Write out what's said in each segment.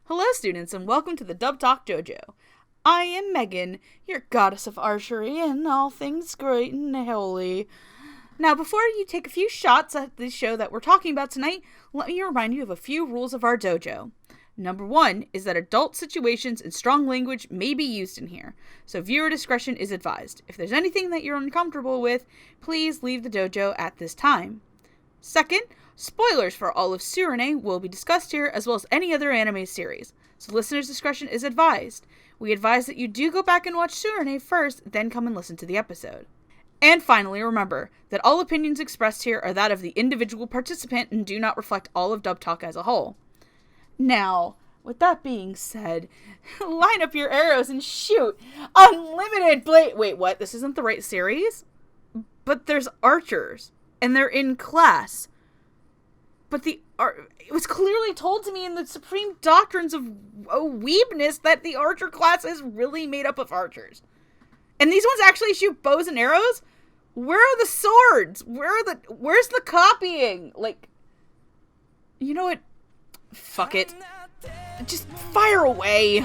Hello, students, and welcome to the Dub Talk Dojo. I am Megan, your goddess of archery and all things great and holy. Now, before you take a few shots at the show that we're talking about tonight, let me remind you of a few rules of our dojo. Number 1 is that adult situations and strong language may be used in here, so viewer discretion is advised. If there's anything that you're uncomfortable with, please leave the dojo at this time. Second, spoilers for all of Tsurune will be discussed here, as well as any other anime series, so listeners' discretion is advised. We advise that you do go back and watch Tsurune first, then come and listen to the episode. And finally, remember that all opinions expressed here are that of the individual participant and do not reflect all of Dub Talk as a whole. Now, with that being said, line up your arrows and shoot! Unlimited blade! Wait, what? This isn't the right series? But there's archers, and they're in class. But it was clearly told to me in the Supreme Doctrines of Weebness that the archer class is really made up of archers. And these ones actually shoot bows and arrows? Where are the swords? Where's the copying? Like, you know what? Fuck it. Just fire away.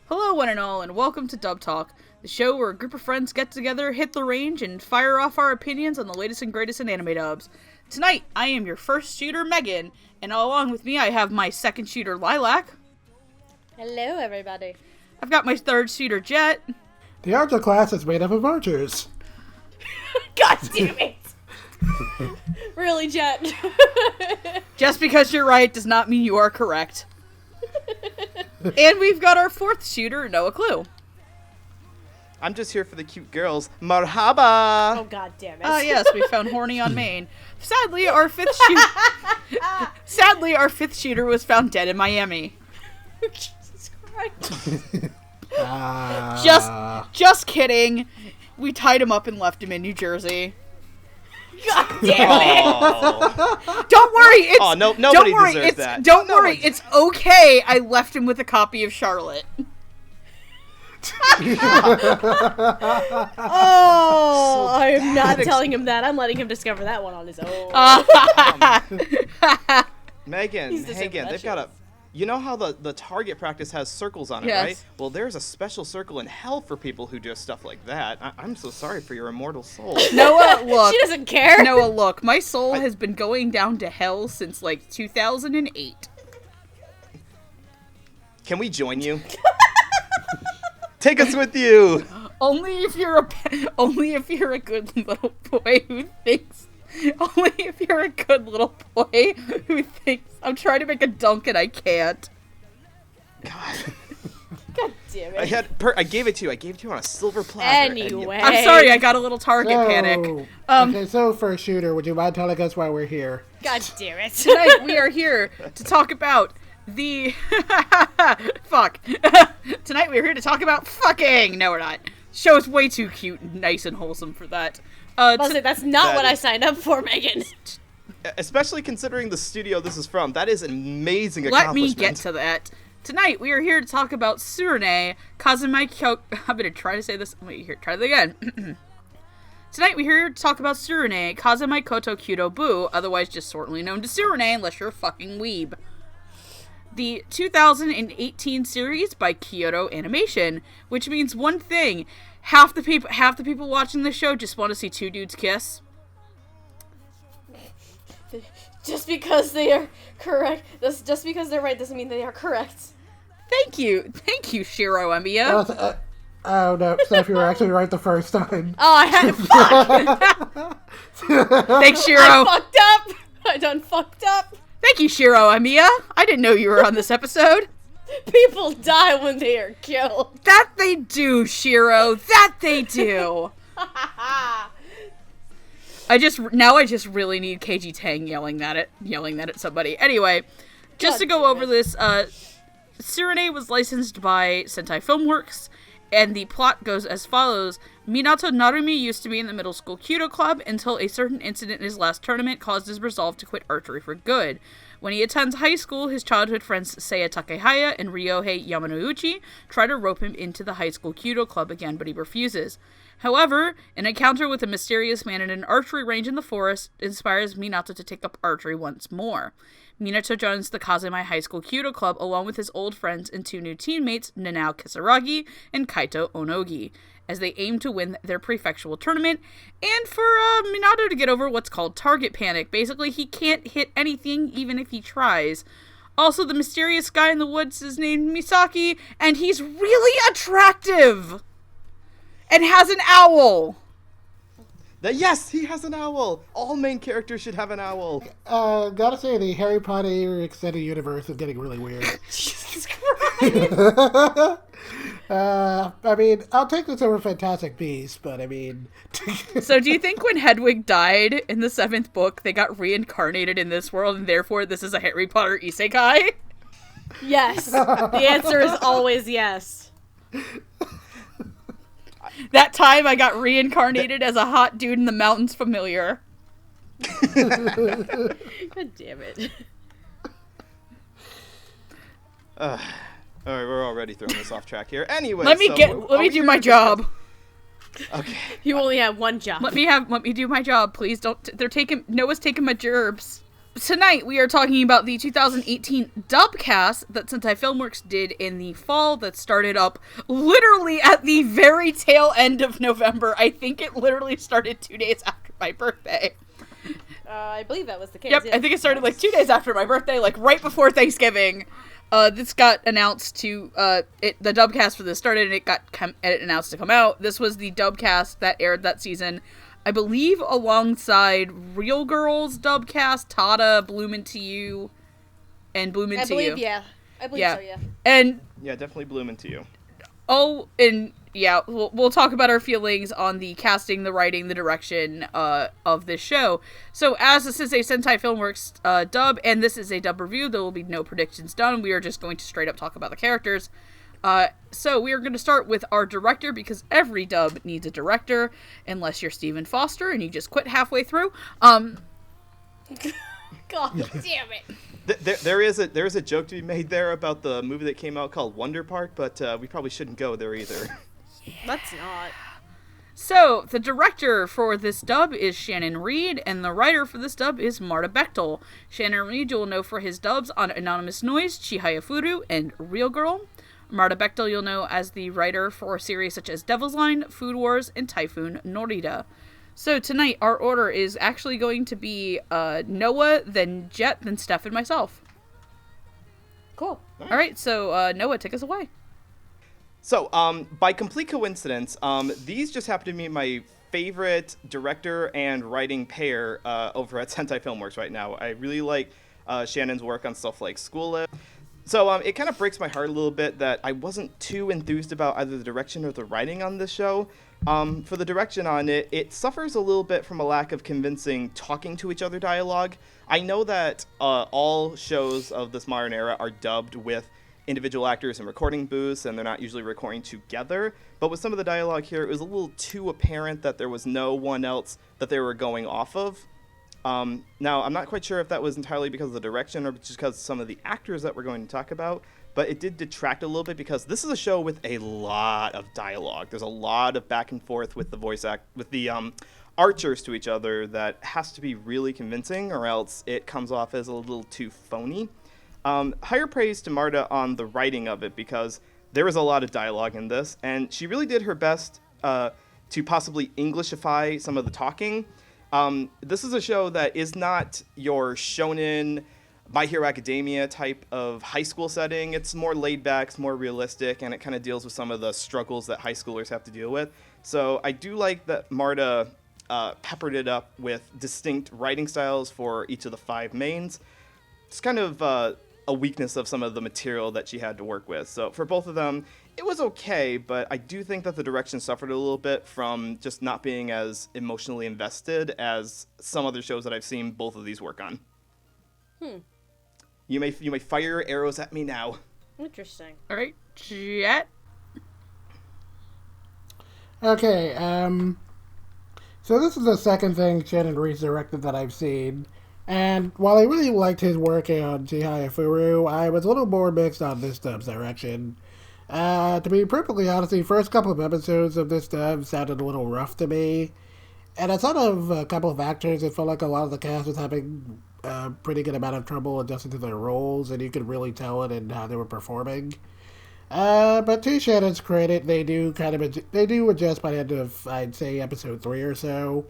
Hello, one and all, and welcome to Dub Talk, the show where a group of friends get together, hit the range, and fire off our opinions on the latest and greatest in anime dubs. Tonight, I am your first shooter, Megan, and along with me, I have my second shooter, Lilac. Hello, everybody. I've got my third shooter, Jet. The archer class is made up of archers. God damn it! Really, Jet? Just because you're right does not mean you are correct. And we've got our fourth shooter, Noah Clue. I'm just here for the cute girls. Marhaba! Oh, god damn it. Yes, we found horny on Maine. Sadly, our fifth shooter was found dead in Miami. Jesus Christ. Just kidding. We tied him up and left him in New Jersey. God damn it! Oh. Don't worry, nobody deserves that. Don't worry, it's okay. I left him with a copy of Charlotte. Oh, I am not telling him that. I'm letting him discover that one on his own. Megan, He's deserved Hagen, that they've got a... You know how the target practice has circles on it, Yes. right? Well, there's a special circle in hell for people who do stuff like that. I'm so sorry for your immortal soul. Noah, look. She doesn't care. Noah, look. My soul has been going down to hell since, 2008. Can we join you? Take us with you! Only if you're a good little boy who thinks... Only if you're a good little boy who thinks I'm trying to make a dunk and I can't. God. God damn it. I gave it to you. I gave it to you on a silver platter. Anyway. I'm sorry, I got a little target panic. Okay, so for a shooter, would you mind telling us why we're here? God damn it. Tonight we are here to talk about the... Fuck. Tonight we are here to talk about fucking! No, we're not. Show is way too cute and nice and wholesome for that. That's not what I signed up for, Megan. Especially considering the studio this is from. That is an amazing Let accomplishment. me get to that. Tonight we are here to talk about Tsurune Kazuma Kyo... I'm gonna try to say this... Wait, here, try that again. Tonight we're here to talk about Tsurune Kazuma Koto Kyudo Bu, otherwise just shortly known to Tsurune unless you're a fucking weeb. The 2018 series by Kyoto Animation, which means one thing. Half the people watching the show just want to see two dudes kiss. Just because they are correct, just because they're right doesn't mean they are correct. Thank you, Shiro Emiya. Oh no, Steph, you were actually right the first time. Oh, I had fuck. Thanks, Shiro. I fucked up. I done fucked up. Thank you, Shiro Emiya. I didn't know you were on this episode. People die when they are killed. That they do, Shiro. That they do. I just really need KG Tang yelling that at somebody. Anyway, just to go over this, Tsurune was licensed by Sentai Filmworks, and the plot goes as follows. Minato Narumi used to be in the middle school Kyudo club until a certain incident in his last tournament caused his resolve to quit archery for good. When he attends high school, his childhood friends Seiya Takehaya and Ryohei Yamanouchi try to rope him into the high school Kyudo club again, but he refuses. However, an encounter with a mysterious man in an archery range in the forest inspires Minato to take up archery once more. Minato joins the Kazemai High School Kyudo Club along with his old friends and 2 new teammates, Nanao Kisaragi and Kaito Onogi, as they aim to win their prefectural tournament, and for Minato to get over what's called target panic. Basically, he can't hit anything even if he tries. Also, the mysterious guy in the woods is named Misaki, and he's really attractive! And has an owl! Yes, he has an owl! All main characters should have an owl. Gotta say, the Harry Potter extended universe is getting really weird. Jesus Christ! I mean, I'll take this over Fantastic Beasts, but I mean... So do you think when Hedwig died in the 7th book, they got reincarnated in this world, and therefore this is a Harry Potter isekai? Yes. The answer is always yes. That time I got reincarnated as a hot dude in the mountains familiar. God damn it. All right, we're already throwing this off track here. Anyway, Let me do my job. Okay. You only have one job. Let me do my job, please. Noah's taking my gerbs. Tonight we are talking about the 2018 dubcast that Sentai Filmworks did in the fall that started up literally at the very tail end of November. I think it literally started 2 days after my birthday. I believe that was the case. Yep, yeah. I think it started like 2 days after my birthday, like right before Thanksgiving. This got announced to, the dubcast for this started and it got announced to come out. This was the dubcast that aired that season, I believe alongside Real Girls dubcast, Tada, Bloom Into You, and Bloom Into You. I believe so, yeah. And, Yeah, definitely Bloom Into You. we'll talk about our feelings on the casting, the writing, the direction of this show. So, as this is a Sentai Filmworks dub, and this is a dub review, there will be no predictions done. We are just going to straight up talk about the characters. So we are going to start with our director, because every dub needs a director, unless you're Stephen Foster and you just quit halfway through. God damn it. There is a joke to be made there about the movie that came out called Wonder Park, but we probably shouldn't go there either. Let's not. So, the director for this dub is Shannon Reed, and the writer for this dub is Marta Bechtel. Shannon Reed you'll know for his dubs on Anonymous Noise, Chihaya Furu, and Real Girl. Marta Bechtel you'll know as the writer for series such as Devil's Line, Food Wars, and Typhoon Norida. So tonight, our order is actually going to be Noah, then Jet, then Steph, and myself. Cool. Alright, so Noah, take us away. So, by complete coincidence, these just happen to be my favorite director and writing pair over at Sentai Filmworks right now. I really like Shannon's work on stuff like School Live. So it kind of breaks my heart a little bit that I wasn't too enthused about either the direction or the writing on this show. For the direction on it, it suffers a little bit from a lack of convincing talking to each other dialogue. I know that all shows of this modern era are dubbed with individual actors in recording booths, and they're not usually recording together. But with some of the dialogue here, it was a little too apparent that there was no one else that they were going off of. Now, I'm not quite sure if that was entirely because of the direction or just because of some of the actors that we're going to talk about, but it did detract a little bit because this is a show with a lot of dialogue. There's a lot of back and forth with the archers to each other that has to be really convincing, or else it comes off as a little too phony. Higher praise to Marta on the writing of it, because there was a lot of dialogue in this, and she really did her best to possibly Englishify some of the talking. This is a show that is not your shonen, My Hero Academia type of high school setting. It's more laid back, it's more realistic, and it kind of deals with some of the struggles that high schoolers have to deal with. So I do like that Marta peppered it up with distinct writing styles for each of the 5 mains. It's kind of a weakness of some of the material that she had to work with. So for both of them, it was okay, but I do think that the direction suffered a little bit from just not being as emotionally invested as some other shows that I've seen both of these work on. You may fire your arrows at me now. Interesting. Alright, Jet. Okay, so this is the second thing Shannon Reed's directed that I've seen. And while I really liked his work on Chihaya Furu, I was a little more mixed on this dub's direction. To be perfectly honest, the first couple of episodes of this dub sounded a little rough to me. And outside of a couple of actors, it felt like a lot of the cast was having a pretty good amount of trouble adjusting to their roles, and you could really tell it in how they were performing. But to Shannon's credit, they do adjust by the end of, I'd say, episode 3 or so.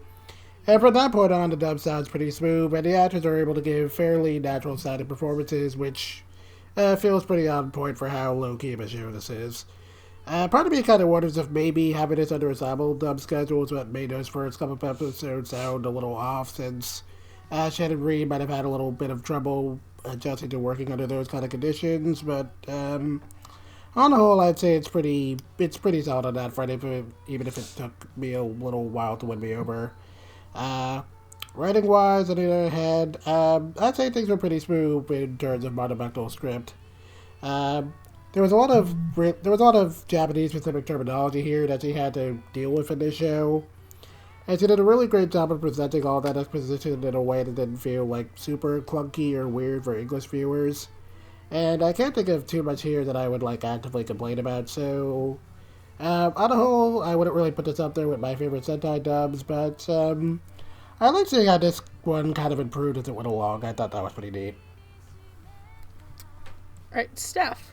And from that point on, the dub sounds pretty smooth, and the actors are able to give fairly natural-sounding performances, which feels pretty on point for how low-key of a show this is. Part of me kind of wonders if maybe having this under a simul dub schedule is what made those first couple of episodes sound a little off, since Shannon Reed might have had a little bit of trouble adjusting to working under those kind of conditions, but on the whole, I'd say it's pretty solid on that front, even if it took me a little while to win me over. Writing-wise, on the other hand, I'd say things were pretty smooth in terms of monumental script. There was a lot of Japanese-specific terminology here that she had to deal with in this show, and she did a really great job of presenting all that exposition in a way that didn't feel like super clunky or weird for English viewers. And I can't think of too much here that I would actively complain about, so on the whole, I wouldn't really put this up there with my favorite Sentai dubs, but I like seeing how this one kind of improved as it went along. I thought that was pretty neat. Alright, Steph.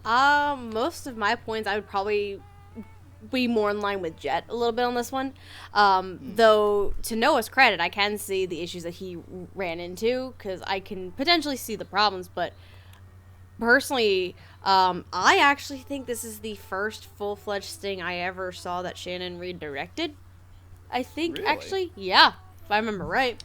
Most of my points I would probably be more in line with Jet a little bit on this one. Though, to Noah's credit, I can see the issues that he ran into, because I can potentially see the problems, but personally, I actually think this is the first full-fledged thing I ever saw that Shannon Reed directed. I think, Really? actually, yeah, if I remember right.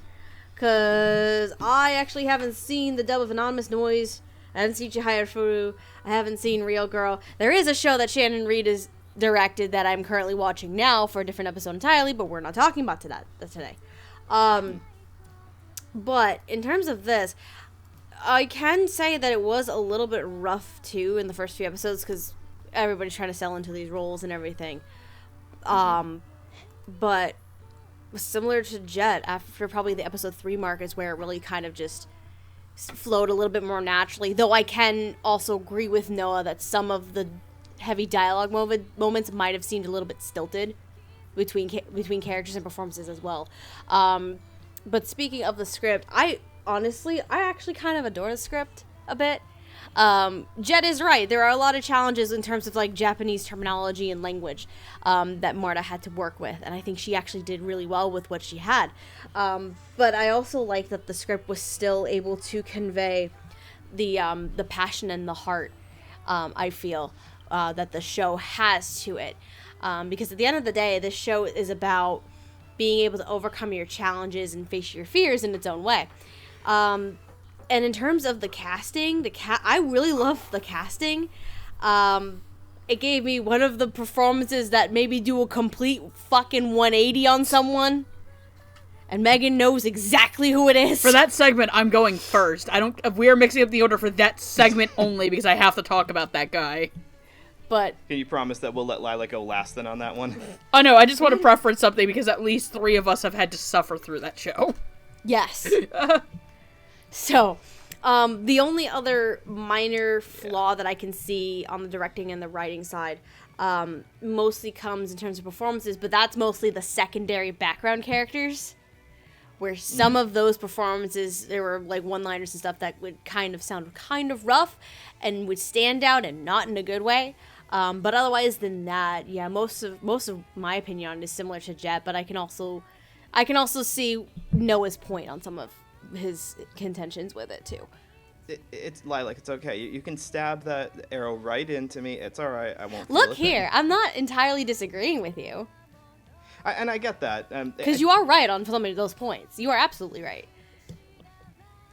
Because I actually haven't seen the dub of Anonymous Noise. I haven't seen Chihaya Furu. I haven't seen Real Girl. There is a show that Shannon Reed is directed that I'm currently watching now for a different episode entirely, but we're not talking about that today. But in terms of this, I can say that it was a little bit rough too in the first few episodes, because everybody's trying to sell into these roles and everything. But similar to Jet, after probably the episode 3 mark is where it really kind of just flowed a little bit more naturally. Though I can also agree with Noah that some of the heavy dialogue moments might have seemed a little bit stilted between characters and performances as well. But speaking of the script, I actually kind of adore the script a bit. Jet is right. There are a lot of challenges in terms of Japanese terminology and language that Marta had to work with, and I think she actually did really well with what she had. But I also like that the script was still able to convey the passion and the heart. I feel that the show has to it, because at the end of the day, this show is about being able to overcome your challenges and face your fears in its own way. And in terms of the casting, I really love the casting. It gave me one of the performances that maybe do a complete fucking 180 on someone. And Megan knows exactly who it is. For that segment, I'm going first. We're mixing up the order for that segment only because I have to talk about that guy. But Can you promise that we'll let Lila go last then on that one? Oh no, I just want to preference something because at least 3 of us have had to suffer through that show. yes. So, the only other minor flaw that I can see on the directing and the writing side mostly comes in terms of performances, but that's mostly the secondary background characters, where some of those performances, there were one-liners and stuff that would kind of sound kind of rough and would stand out and not in a good way. But otherwise than that, yeah, most of my opinion on it is similar to Jet, but I can also see Noah's point on some of his contentions with it too. It's Lilac. It's okay. You can stab that arrow right into me. It's all right. I won't. Look here, I'm not entirely disagreeing with you. And I get that. Because you are right on some of those points. You are absolutely right.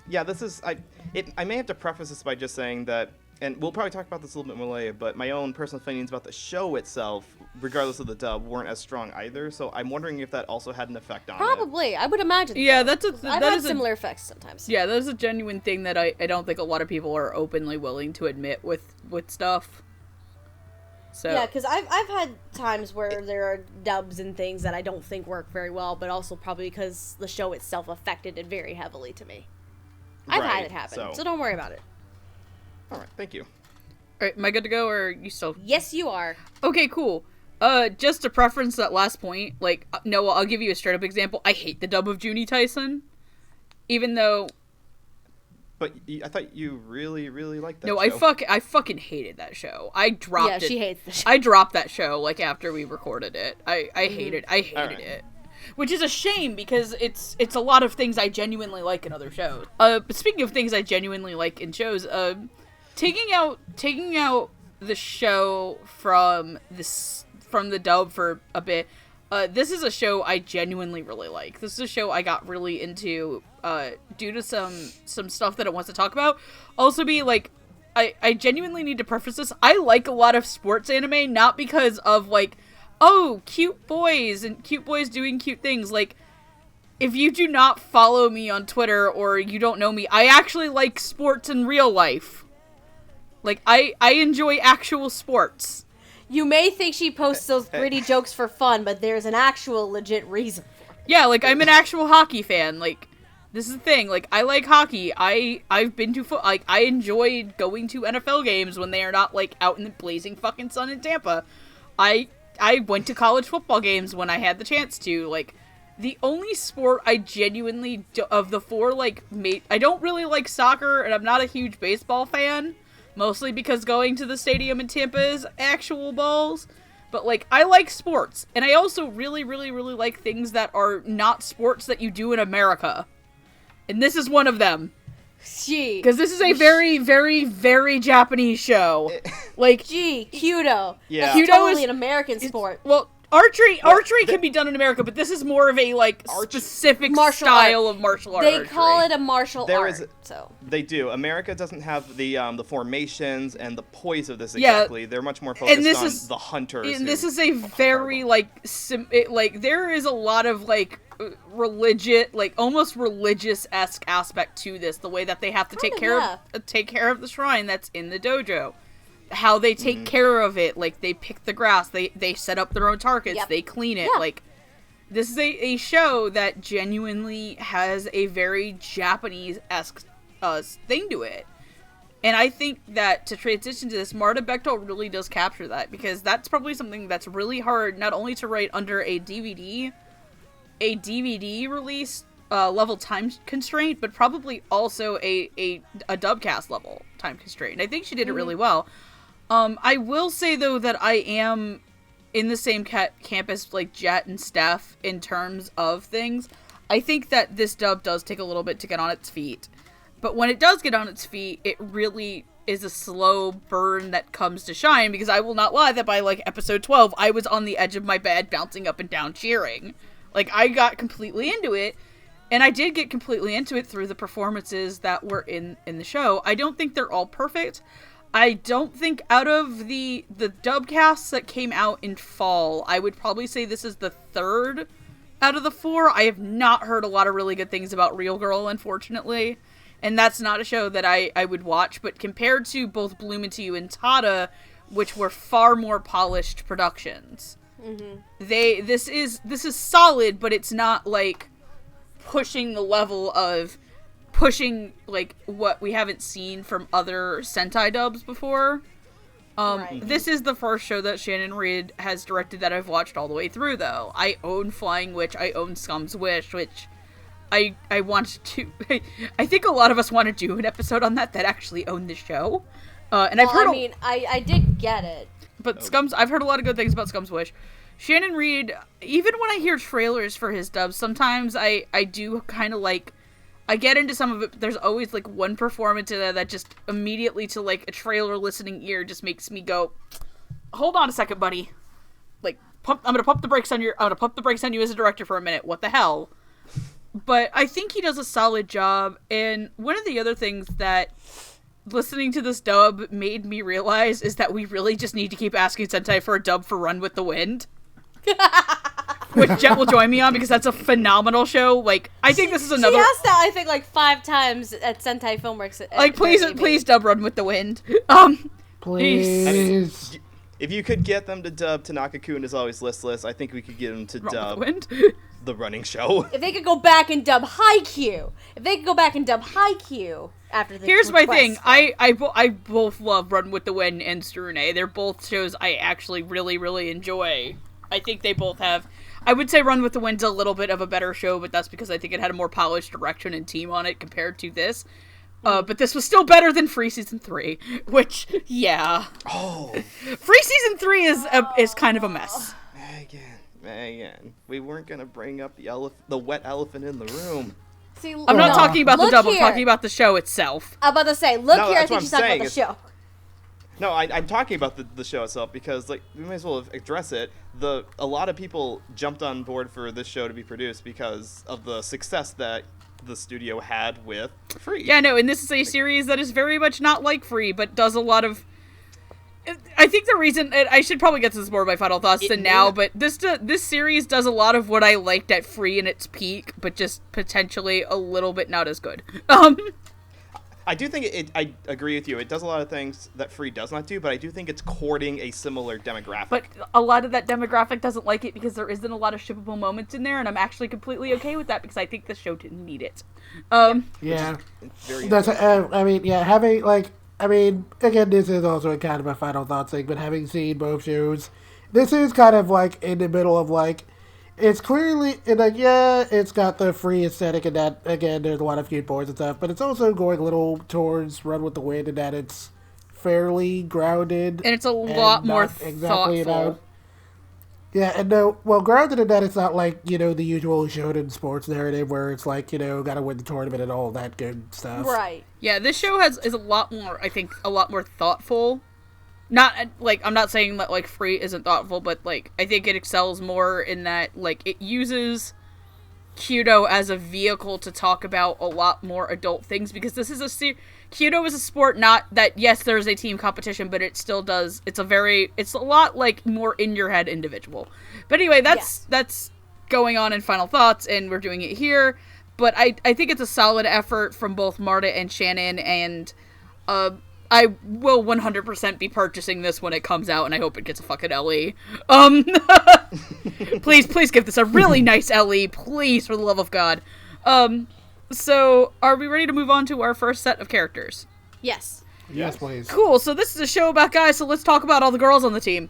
Yeah, this is. I may have to preface this by just saying that, and we'll probably talk about this a little bit more later, but my own personal feelings about the show itself, regardless of the dub, weren't as strong either. So I'm wondering if that also had an effect on it. Probably, I would imagine. Yeah, so. I've had similar effects sometimes. Yeah, that is a genuine thing that I don't think a lot of people are openly willing to admit with stuff. So Yeah, because I've had times where there are dubs and things that I don't think work very well, but also probably because the show itself affected it very heavily to me. I've had it happen, so don't worry about it. All right, thank you. all right, am I good to go, or are you still? Yes, you are. Okay, cool. Just to preference that last point, like, Noah, I'll give you a straight up example. I hate the dub of Junie Tyson, even though. But I thought you really, really liked that No, show. I fucking hated that show. I dropped it. Yeah, she hates the show. I dropped that show, like, after we recorded it. I hated Alright. it. Which is a shame, because it's a lot of things I genuinely like in other shows. But speaking of things I genuinely like in shows, taking out the show from the dub for a bit, this is a show I genuinely really like. This is a show I got really into, due to some stuff that it wants to talk about. Also be like, I genuinely need to preface this. I like a lot of sports anime, not because of like, oh, cute boys and cute boys doing cute things. Like, if you do not follow me on Twitter or you don't know me, I actually like sports in real life. Like, I enjoy actual sports. You may think she posts those gritty jokes for fun, but there's an actual legit reason for it. Yeah, like, I'm an actual hockey fan. Like, this is the thing. Like, I like hockey. I've been to like, I enjoyed going to NFL games when they are not, like, out in the blazing fucking sun in Tampa. I went to college football games when I had the chance to. Like, the only sport I genuinely of the four, like, I don't really like soccer, and I'm not a huge baseball fan. Mostly because going to the stadium in Tampa is actual balls. But, like, I like sports. And I also really, really, really like things that are not sports that you do in America. And this is one of them. Gee. Because this is a very, very, very Japanese show. Like, Gee, Kyudo. Yeah. That's Kyudo totally is- an American sport. well, archery can be done in America, but this is more of a, like, specific Martial style of martial art. They call it a martial There art, is- so. They do. America doesn't have the formations and the poise of this Yeah. exactly. They're much more focused this on is- the hunters. And this who- is a very, like, like, there is a lot of, like, religious, like, almost religious-esque aspect to this. The way that they have to take care of the shrine that's in the dojo. How they take care of it. Like, they pick the grass. They set up their own targets. Yep. They clean it. Yeah. Like, this is a show that genuinely has a very Japanese-esque thing to it. And I think that to transition to this, Marta Bechtel really does capture that, because that's probably something that's really hard not only to write under a DVD release level time constraint, but probably also a dubcast level time constraint. And I think she did it really well. I will say though that I am in the same camp as like Jet and Steph in terms of things. I think that this dub does take a little bit to get on its feet. But when it does get on its feet, it really is a slow burn that comes to shine, because I will not lie that by, like, episode 12, I was on the edge of my bed bouncing up and down cheering. Like, I got completely into it, and I did get completely into it through the performances that were in the show. I don't think they're all perfect. I don't think out of the dub casts that came out in fall, I would probably say this is the third out of the four. I have not heard a lot of really good things about Real Girl, unfortunately. And that's not a show that I would watch, but compared to both Bloom Into You and Tada, which were far more polished productions, this is solid, but it's not like pushing the level of pushing like what we haven't seen from other Sentai dubs before. Right. This is the first show that Shannon Reed has directed that I've watched all the way through, though. I own Flying Witch, I own Scum's Wish, which I want to... I think a lot of us want to do an episode on that actually own the show. And I've heard... I did get it. But I've heard a lot of good things about Scum's Wish. Shannon Reed, even when I hear trailers for his dubs, sometimes I do kind of like... I get into some of it, but there's always like one performance in there that just immediately to like a trailer listening ear just makes me go, hold on a second, buddy. Like, I'm gonna pump the brakes on you as a director for a minute. What the hell? But I think he does a solid job, and one of the other things that listening to this dub made me realize is that we really just need to keep asking Sentai for a dub for Run with the Wind. Which Jet will join me on, because that's a phenomenal show. Like, I think this is another... She asked that, I think, like 5 times at Sentai Filmworks. Like, please dub Run with the Wind. Please. If you could get them to dub Tanaka-kun is always listless, I think we could get them to Wrong dub with the wind. the running show. If they could go back and dub Haikyuu. After the Here's my request. thing. I both love Run with the Wind and Tsurune. They're both shows I actually really, really enjoy. I think they both have... I would say Run with the Wind's a little bit of a better show, but that's because I think it had a more polished direction and team on it compared to this. But this was still better than Free Season 3, which, yeah. Oh, Free Season 3 is kind of a mess. Megan, we weren't gonna bring up the wet elephant in the room. See, I'm not talking about the look dub, I'm here. talking about the show itself. I'm about to say, look No, here, I that's think what she's I'm talking about the saying. show. No, I'm talking about the show itself because, like, we might as well address it. A lot of people jumped on board for this show to be produced because of the success that the studio had with Free. Yeah, no, and this is a series that is very much not like Free, but does a lot of... I think the reason... I should probably get to this more of my final thoughts than now, but this series does a lot of what I liked at Free in its peak, but just potentially a little bit not as good. I do think I agree with you. It does a lot of things that Free does not do, but I do think it's courting a similar demographic. But a lot of that demographic doesn't like it because there isn't a lot of shippable moments in there, and I'm actually completely okay with that because I think the show didn't need it. Yeah. It's very That's, interesting. I mean, yeah, having, like, I mean, again, this is also a kind of a final thought thing, but having seen both shows, this is kind of, like, in the middle of, like, it's clearly, and, like, yeah, it's got the Free aesthetic, and that, again, there's a lot of cute boys and stuff, but it's also going a little towards Run with the Wind, in that it's fairly grounded. And it's a lot more not exactly thoughtful. Yeah, and no, well, grounded in that, it's not like, you know, the usual shonen sports narrative where it's like, you know, gotta win the tournament and all that good stuff. Right. Yeah, this show is a lot more, I think, a lot more thoughtful. Not, like, I'm not saying that, like, Free isn't thoughtful, but, like, I think it excels more in that, like, it uses Kyudo as a vehicle to talk about a lot more adult things, because this is Kyudo is a sport, not that, yes, there's a team competition, but it still does, it's a lot, like, more in-your-head individual. But anyway, that's going on in Final Thoughts, and we're doing it here, but I think it's a solid effort from both Marta and Shannon, and, I will 100% be purchasing this when it comes out, and I hope it gets a fucking LE. Please give this a really nice LE, please, for the love of God. So, are we ready to move on to our first set of characters? Yes. Yes, please. Cool, so this is a show about guys, so let's talk about all the girls on the team.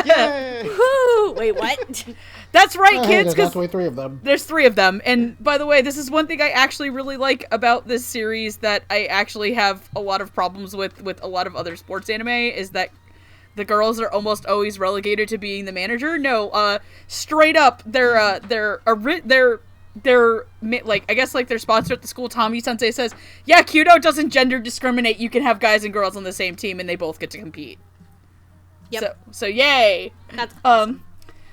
Yay! Woo! Wait, what? That's right, Hey, kids, there's because actually 3 of them. there's 3 of them. And by the way, this is one thing I actually really like about this series that I actually have a lot of problems with a lot of other sports anime, is that the girls are almost always relegated to being the manager. No, straight up, they're like, I guess, like, their sponsor at the school, Tommy Sensei, says, yeah, Kyudo doesn't gender discriminate, you can have guys and girls on the same team and they both get to compete. Yep. So yay! That's awesome.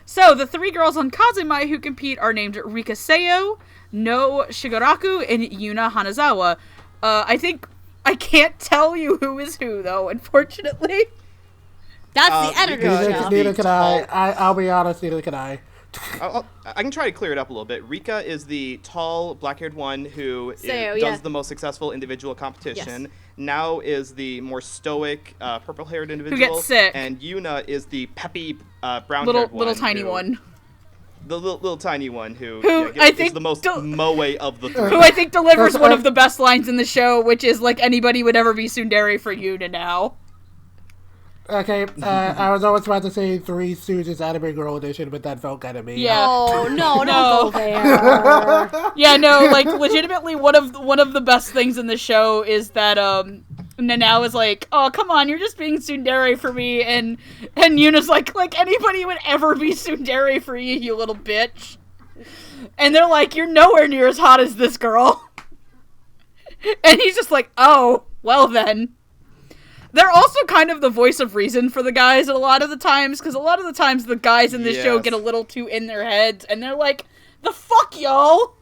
So the 3 girls on Kazumai who compete are named Rika Seo, No Shigaraku, and Yuna Hanazawa. I think I can't tell you who is who, though, unfortunately. That's the editor's Rika job. is Neither the can I. tall- I'll be honest, neither can I. I can try to clear it up a little bit. Rika is the tall, black-haired one who Seo, does yeah. the most successful individual competition. Yes. Now is the more stoic, purple-haired individual. gets sick. And Yuna is the peppy, brown-haired Little one. tiny who- one. The little tiny one who I is think the most del- moe of the 3. Who I think delivers That's- one of the best lines in the show, which is, like, anybody would ever be tsundere for Yuna now. Okay, I was always about to say 3 Stooges Anime Girl Edition, but that felt kind of mean. Yeah. Oh, no, No. don't go there. Yeah, no, like, legitimately, one of the best things in the show is that, Nanao is like, oh, come on, you're just being tsundere for me, and Yuna's like anybody would ever be tsundere for you, you little bitch. And they're like, you're nowhere near as hot as this girl. And he's just like, oh, well then. They're also kind of the voice of reason for the guys a lot of the times, because a lot of the times the guys in this show Yes. get a little too in their heads, and they're like, the fuck, y'all?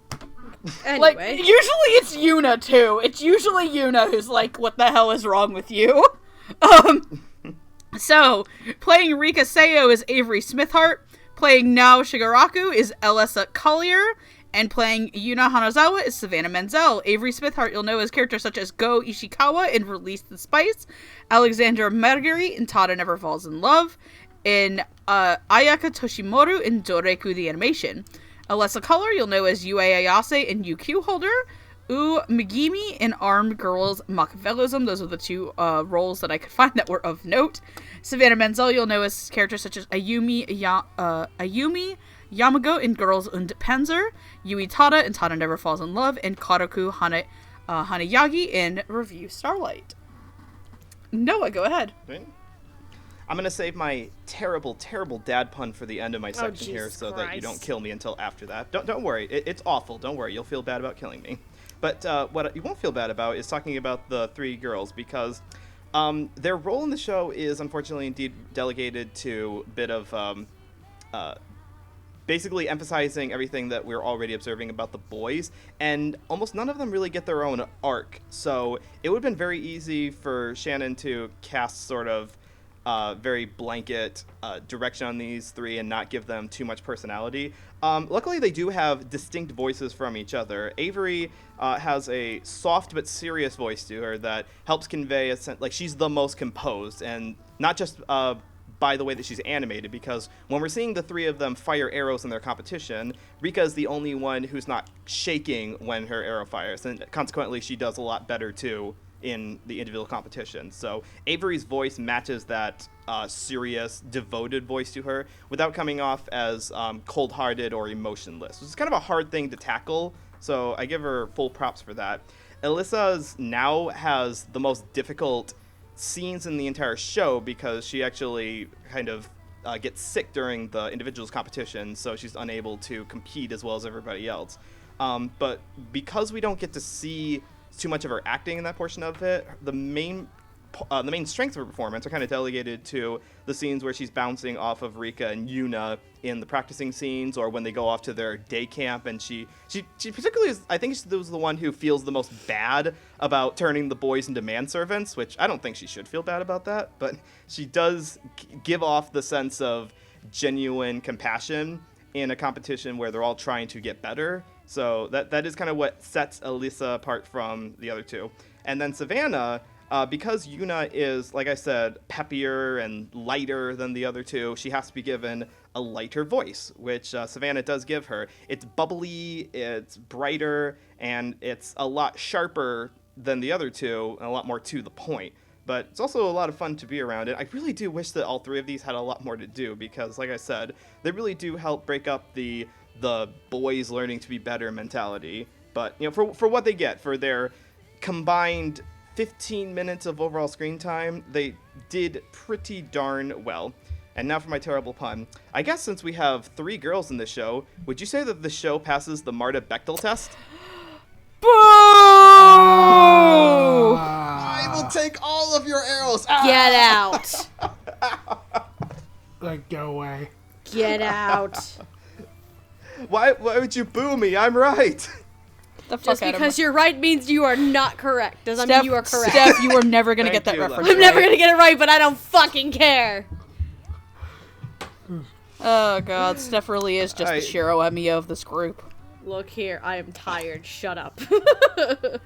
Anyway. Like, usually it's Yuna, too. It's usually Yuna who's like, what the hell is wrong with you? So, playing Rika Seo is Avery Smithhart, playing Nao Shigaraku is Elessa Collier, And playing Yuna Hanazawa is Savannah Menzel. Avery Smithhart you'll know as characters such as Go Ishikawa in Release the Spice, Alexander Marguerite in Tada Never Falls in Love, and Ayaka Toshimoru in Doreku the Animation. Alessa Color you'll know as Yue Ayase in UQ Holder, U Megimi in Armed Girls Machiavellism. Those are the two roles that I could find that were of note. Savannah Menzel you'll know as characters such as Ayumi Yamago in Girls und Panzer, Yui Tada in Tada Never Falls in Love, and Karoku Hanayagi in Review Starlight. Noah, go ahead. Right. I'm going to save my terrible, terrible dad pun for the end of my section here so that you don't kill me until after that. Don't worry. It's awful. Don't worry. You'll feel bad about killing me. But what you won't feel bad about is talking about the three girls, because their role in the show is unfortunately indeed delegated to a bit of basically emphasizing everything that we're already observing about the boys, and almost none of them really get their own arc. So it would have been very easy for Shannon to cast sort of very blanket direction on these three and not give them too much personality. Luckily, they do have distinct voices from each other. Avery has a soft but serious voice to her that helps convey a sense, like she's the most composed, and not just by the way that she's animated, because when we're seeing the three of them fire arrows in their competition, Rika is the only one who's not shaking when her arrow fires, and consequently she does a lot better too in the individual competition. So Avery's voice matches that serious, devoted voice to her without coming off as cold-hearted or emotionless. It's kind of a hard thing to tackle, so I give her full props for that. Alyssa's now has the most difficult scenes in the entire show because she actually kind of gets sick during the individuals competition, so she's unable to compete as well as everybody else. But because we don't get to see too much of her acting in that portion of it, the main strengths of her performance are kind of delegated to the scenes where she's bouncing off of Rika and Yuna in the practicing scenes, or when they go off to their day camp, and she particularly is, I think she was the one who feels the most bad about turning the boys into manservants, which I don't think she should feel bad about that, but she does give off the sense of genuine compassion in a competition where they're all trying to get better. So that is kind of what sets Alyssa apart from the other two. And then Savannah, because Yuna is, like I said, peppier and lighter than the other two, she has to be given a lighter voice, which Savannah does give her. It's bubbly, it's brighter, and it's a lot sharper than the other two, and a lot more to the point. But it's also a lot of fun to be around. And I really do wish that all three of these had a lot more to do, because, like I said, they really do help break up the boys learning to be better mentality. But, you know, for what they get, for their combined 15 minutes of overall screen time, they did pretty darn well. And now for my terrible pun. I guess since we have three girls in this show, would you say that the show passes the Marta Bechtel test? Boo! I will take all of your arrows. Get out. Like, go away. Get out. Why would you boo me? I'm right. The fuck Just out of because my- you're right means you are not correct. Doesn't mean you are correct. Steph, you are never gonna get that Thank you, reference. I'm never right. gonna get it right, but I don't fucking care. Oh god, Steph really is just the Shiro Emmy of this group. Look here, I am tired. Shut up.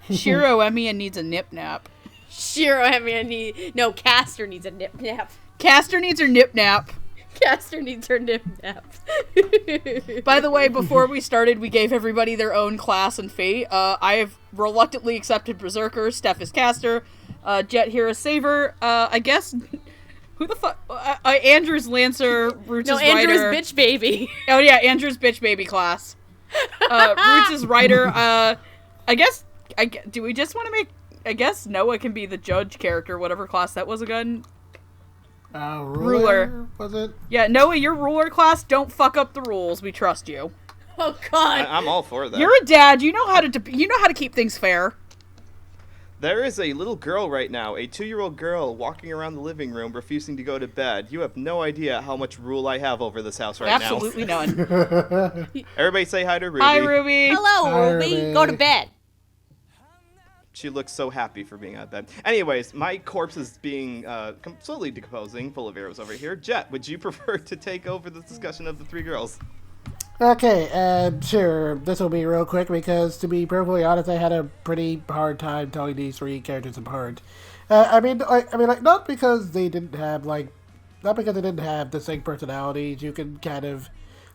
Shiro Emmy needs a nip nap. Shiro, I mean, no, Castor needs a nip nap. Castor needs her nip nap. Castor needs her nip nap. By the way, before we started, we gave everybody their own class and fate. I have reluctantly accepted Berserker. Steph is Castor. Jet here is Saver. I guess... Who the fuck? Andrew's Lancer. Roots No, is Andrew's Rider. bitch baby. Oh yeah, Andrew's bitch baby class. Roots is Rider. Do we just want to make... I guess Noah can be the judge character, whatever class that was again. Ruler, was it? Yeah, Noah, your ruler class, don't fuck up the rules. We trust you. Oh god. I'm all for that. You're a dad. You know how to keep things fair. There is a little girl right now, a 2-year-old girl, walking around the living room refusing to go to bed. You have no idea how much rule I have over this house right Absolutely now. none. Everybody say hi to Ruby. Hi, Ruby. Hello, Hi, Ruby. Ruby. Go to bed. She looks so happy for being out of bed. Anyways, my corpse is being slowly decomposing, full of arrows over here. Jet, would you prefer to take over the discussion of the three girls? Okay, sure. This will be real quick because, to be perfectly honest, I had a pretty hard time telling these three characters apart. Not because they didn't have not because they didn't have distinct personalities. You can kind of,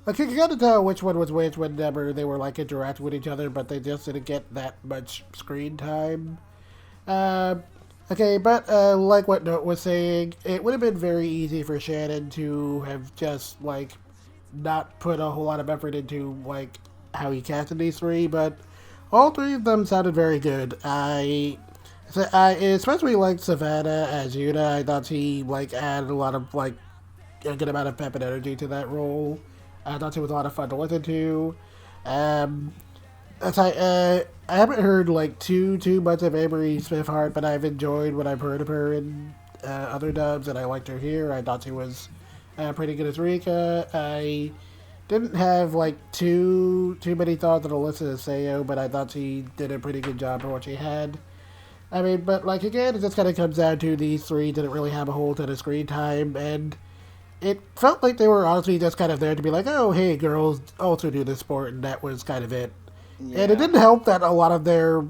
you can kind of tell which one was which whenever they were interacting with each other, but they just didn't get that much screen time. Okay, but like what Note was saying, it would have been very easy for Shannon to have just not put a whole lot of effort into how he casted these three, but all three of them sounded very good. I especially liked Savannah as Yuna. I thought she added a lot of a good amount of pep and energy to that role. I thought she was a lot of fun to listen to. I haven't heard too much of Avery Smith-Hart, but I've enjoyed what I've heard of her in other dubs, and I liked her here. I thought she was pretty good as Rika. I didn't have too many thoughts on Alyssa Seo, but I thought she did a pretty good job for what she had. I mean, but again, it just kind of comes down to these three didn't really have a whole ton of screen time, and it felt like they were honestly just kind of there to be oh, hey, girls also do this sport, and that was kind of it. Yeah. And it didn't help that a lot of their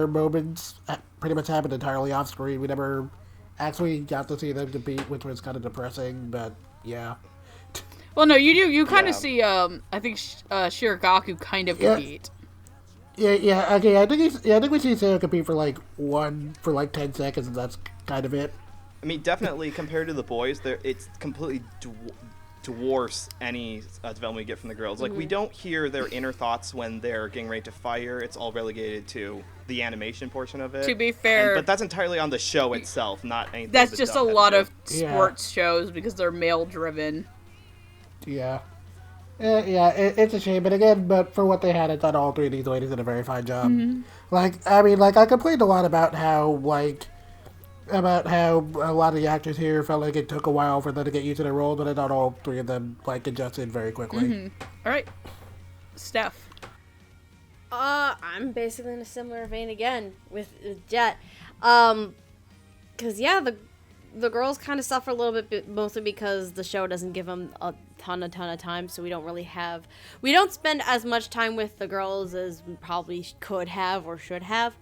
moments pretty much happened entirely off screen. We never actually got to see them compete, which was kind of depressing. But yeah. Well, no, you do. You kind of see. I think Shiragaku kind of compete. Yeah. Okay, I think we see Seo compete for 10 seconds, and that's kind of it. I mean, definitely compared to the boys, it's completely dwarfs any development we get from the girls. We don't hear their inner thoughts when they're getting ready to fire. It's all relegated to the animation portion of it. To be fair, but that's entirely on the show itself, not anything. That's just a lot of sports shows because they're male driven. Yeah. It's a shame, but for what they had, I thought all three of these ladies did a very fine job. Mm-hmm. I complained a lot about how a lot of the actors here felt like it took a while for them to get used to their roles, but I thought all three of them adjusted very quickly. Mm-hmm. All right, Steph. I'm basically in a similar vein again with Jet, because the girls kind of suffer a little bit, mostly because the show doesn't give them a ton of time, so we don't spend as much time with the girls as we probably could have or should have.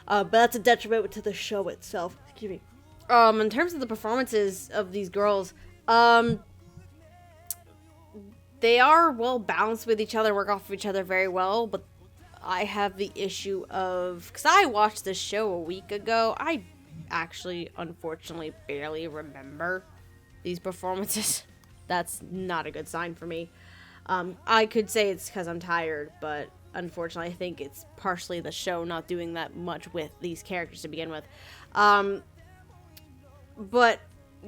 But that's a detriment to the show itself. Excuse me. In terms of the performances of these girls, they are well balanced with each other, work off of each other very well, but I have the issue of, because I watched this show a week ago, I actually, unfortunately, barely remember these performances. That's not a good sign for me. I could say it's because I'm tired, but unfortunately, I think it's partially the show not doing that much with these characters to begin with. But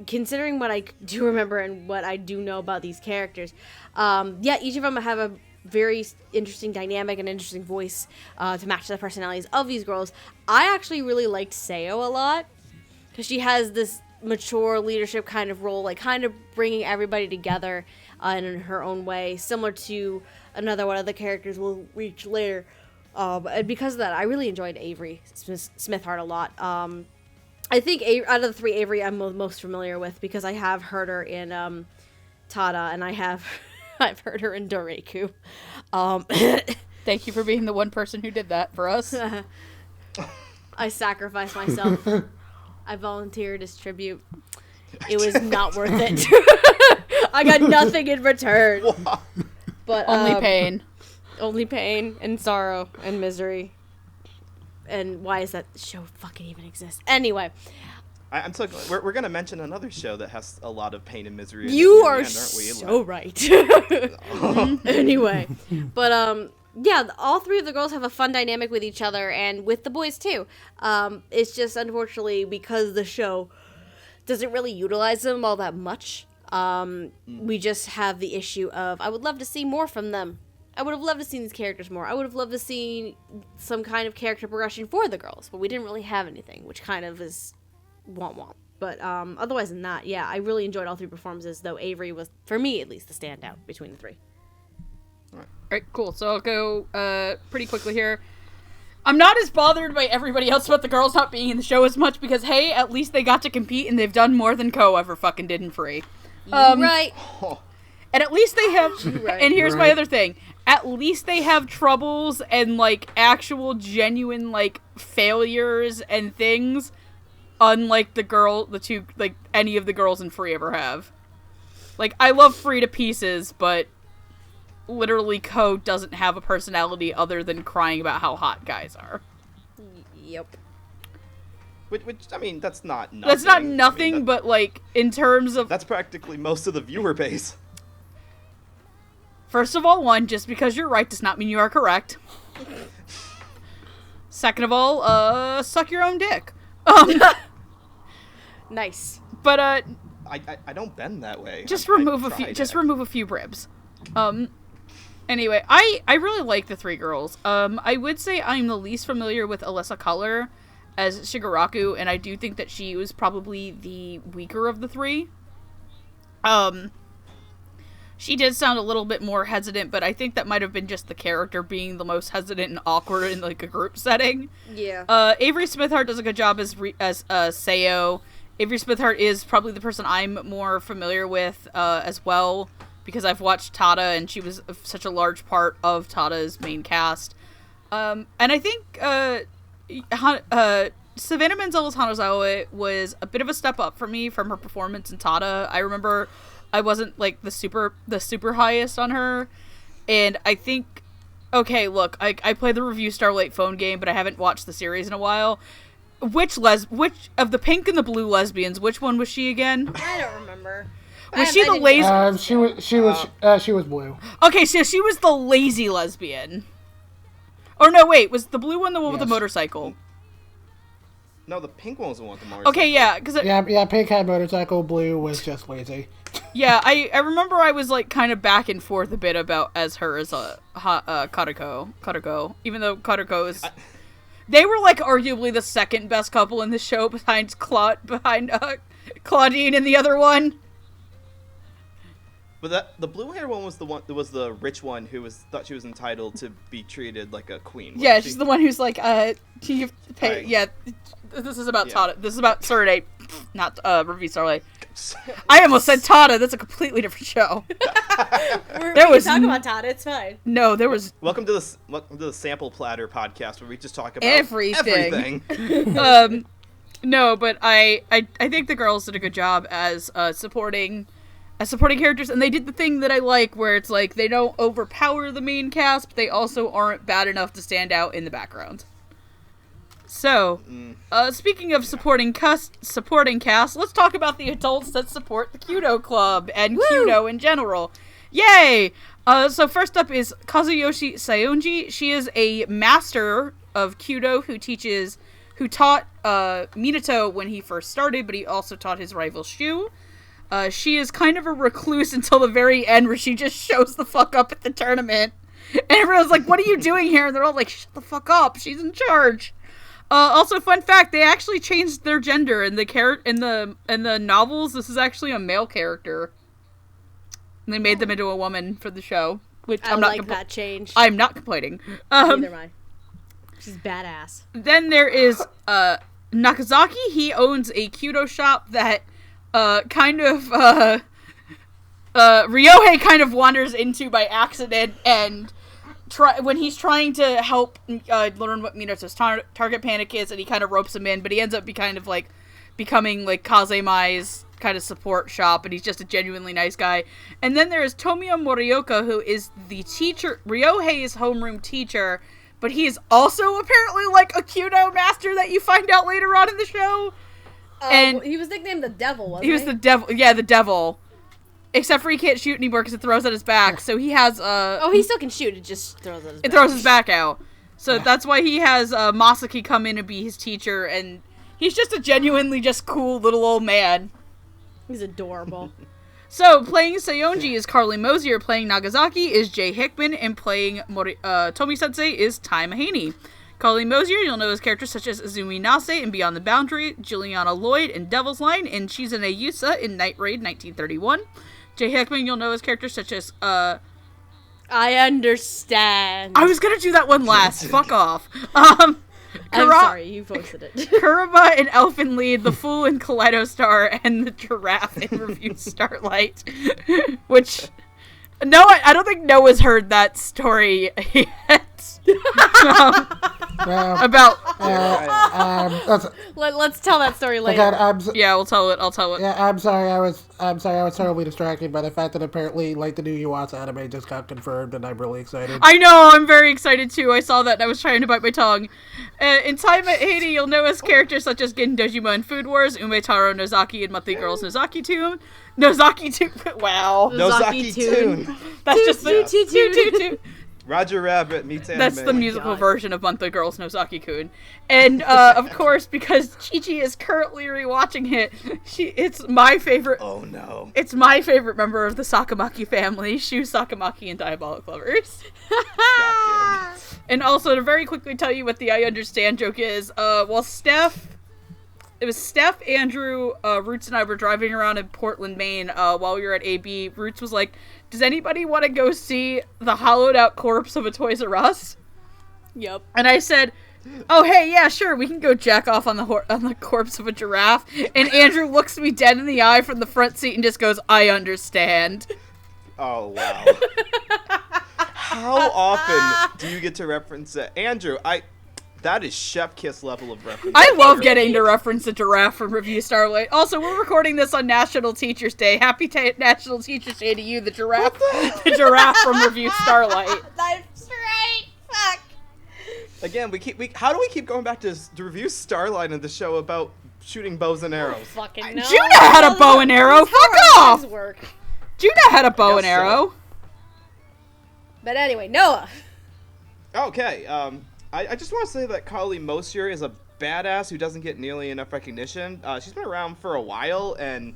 considering what I do remember and what I do know about these characters, each of them have a very interesting dynamic and interesting voice to match the personalities of these girls. I actually really liked Seo a lot because she has this mature leadership kind of role, kind of bringing everybody together in her own way, similar to another one of the characters we'll reach later. And because of that, I really enjoyed Avery Smith-Hart a lot. I think out of the three, Avery I'm most familiar with because I have heard her in Tada, and I've heard her in Doreku. Thank you for being the one person who did that for us. I sacrificed myself. I volunteered as tribute. It was not worth it. I got nothing in return. But only pain. Only pain and sorrow and misery. And why is that show fucking even exist? Anyway. I'm so glad. We're going to mention another show that has a lot of pain and misery. You are so right. Anyway. But, all three of the girls have a fun dynamic with each other and with the boys, too. It's just, unfortunately, because the show doesn't really utilize them all that much. We just have the issue of, I would love to see more from them. I would have loved to see these characters more. I would have loved to see some kind of character progression for the girls, but we didn't really have anything, which kind of is womp. But otherwise than that, I really enjoyed all three performances, though Avery was, for me at least, the standout between the three. All right, cool. So I'll go pretty quickly here. I'm not as bothered by everybody else about the girls not being in the show as much because, hey, at least they got to compete and they've done more than Ko ever fucking did in Free. Right. And at least they have, Right. and here's my Right. other thing. At least they have troubles and, like, actual genuine, like, failures and things, unlike any of the girls in Free ever have. Like, I love Free to pieces, but literally Ko doesn't have a personality other than crying about how hot guys are. Yep. Which I mean, that's not nothing. That's not I mean, nothing, but, like, in terms of... that's practically most of the viewer base. First of all, one, just because you're right does not mean you are correct. Second of all, suck your own dick. Nice. But, I don't bend that way. just I remove a tried few, it. just remove a few ribs. Anyway, I really like the three girls. I would say I'm the least familiar with Alyssa Color as Shigaraku, and I do think that she was probably the weaker of the three. She did sound a little bit more hesitant, but I think that might have been just the character being the most hesitant and awkward in, like, a group setting. Yeah. Avery Smithart does a good job as Seo. Avery Smithart is probably the person I'm more familiar with as well, because I've watched Tada, and she was such a large part of Tada's main cast. And I think Savannah Menzel's Hanazawa was a bit of a step up for me from her performance in Tada. I remember I wasn't, like, the super highest on her, and I think, okay, look, I play the Review Starlight phone game, but I haven't watched the series in a while. Which of the pink and the blue lesbians, which one was she again? I don't remember. Was she the lazy? She was blue. Okay, so she was the lazy lesbian. Or no, wait, was the blue one the one with the Yes. motorcycle? No, the pink one was the one with the motorcycle. Okay, yeah, because Yeah, pink had motorcycle, blue was just lazy. yeah, I remember I was, like, kind of back and forth a bit about as her as Karuko, even though Karuko is. They were, like, arguably the second best couple in the show behind Claudine and the other one. But the blue hair one was the rich one who thought she was entitled to be treated like a queen. Yeah, wasn't she's she? the one who's like, you have to pay. Right. Yeah, this is about Yeah. Tada. This is about Serenade, not Review Starlight. I almost said Tada. That's a completely different show. We was can talk about Todd. It's fine. No, there was Welcome to the Sample Platter podcast where we just talk about Everything. everything. no, but I think the girls did a good job as supporting characters, and they did the thing that I like, where it's like they don't overpower the main cast, but they also aren't bad enough to stand out in the background. So, speaking of supporting cast, let's talk about the adults that support the Kyudo Club and Kyudo in general. Yay! So first up is Kazuyoshi Saionji. She is a master of Kyudo who taught Minato when he first started, but he also taught his rival Shu. She is kind of a recluse until the very end, where she just shows the fuck up at the tournament. And everyone's like, what are you doing here? And they're all like, shut the fuck up, she's in charge. Also, fun fact, they actually changed their gender in the novels. This is actually a male character. And they made them into a woman for the show, which I I'm not like that change. I'm not complaining. Neither am I. She's badass. Then there is Nakazaki. He owns a Kyudo shop that Ryohei kind of wanders into by accident, and when he's trying to help learn what Minato's target panic is, and he kind of ropes him in, but he ends up becoming like Kazemai's kind of support shop, and he's just a genuinely nice guy. And then there is Tomiya Morioka, who is the teacher, Ryohei's homeroom teacher, but he is also apparently like a Kyudo master that you find out later on in the show. And he was nicknamed the Devil, wasn't he was the devil. Yeah, the devil. Except for he can't shoot anymore because it throws at his back. So he has Oh, he still can shoot. It just throws at his back. it throws his back out. So that's why he has Masaki come in and be his teacher, and he's just a genuinely just cool little old man. He's adorable. So playing Saionji is Carly Mosier, playing Nagasaki is Jay Hickman, and playing Tomi Sensei is Tai Mahaney. Carly Mosier, you'll know his characters such as Azumi Nase in Beyond the Boundary, Juliana Lloyd in Devil's Line, and Shizune Yusa in Night Raid 1931. Jay Hickman, you'll know his characters such as, I understand. I was gonna do that one last. Fuck off. I'm sorry, you posted it. Kurama in Elfin Lead, the Fool in Kaleido Star, and the Giraffe in Review Starlight. Which, No, I don't think Noah's heard that story yet. About Let's tell that story later. again, yeah, I'll tell it. yeah, I'm sorry. I was totally distracted by the fact that apparently, like, the new Yuasa anime just got confirmed, and I'm really excited. I know, I'm very excited too. I saw that and I was trying to bite my tongue. In time at Haiti, you'll know as characters such as Gin Dojima in Food Wars, Umetaro Nozaki in Monthly Girls Nozaki Tune. Wow. Nozaki Tune. That's just the Roger Rabbit meets anime. That's the musical version of Monthly Girls Nozaki-kun. And, of course, because Chi-Chi is currently rewatching it, it's my favorite... Oh, no. It's my favorite member of the Sakamaki family, Shu Sakamaki and Diabolic Lovers. God damn it. And also, to very quickly tell you what the I Understand joke is, it was Steph, Andrew, Roots, and I were driving around in Portland, Maine, while we were at AB. Roots was like, does anybody want to go see the hollowed out corpse of a Toys R Us? Yep. And I said, oh, hey, yeah, sure, we can go jack off on the corpse of a giraffe. And Andrew looks me dead in the eye from the front seat and just goes, I understand. Oh, wow. How often do you get to reference it? Andrew, that is chef kiss level of reference. I love getting to reference a giraffe from Review Starlight. Also, we're recording this on National Teachers Day. Happy National Teachers Day to you, the giraffe. The giraffe from Review Starlight. That's right. Fuck. Again, how do we keep going back to Review Starlight and the show about shooting bows and arrows? Fucking no. Juna had a bow and arrow. Fuck off. Work. Juna had a bow and Guess so. arrow. But anyway, Noah. Okay, I just want to say that Kali Mosier is a badass who doesn't get nearly enough recognition. She's been around for a while and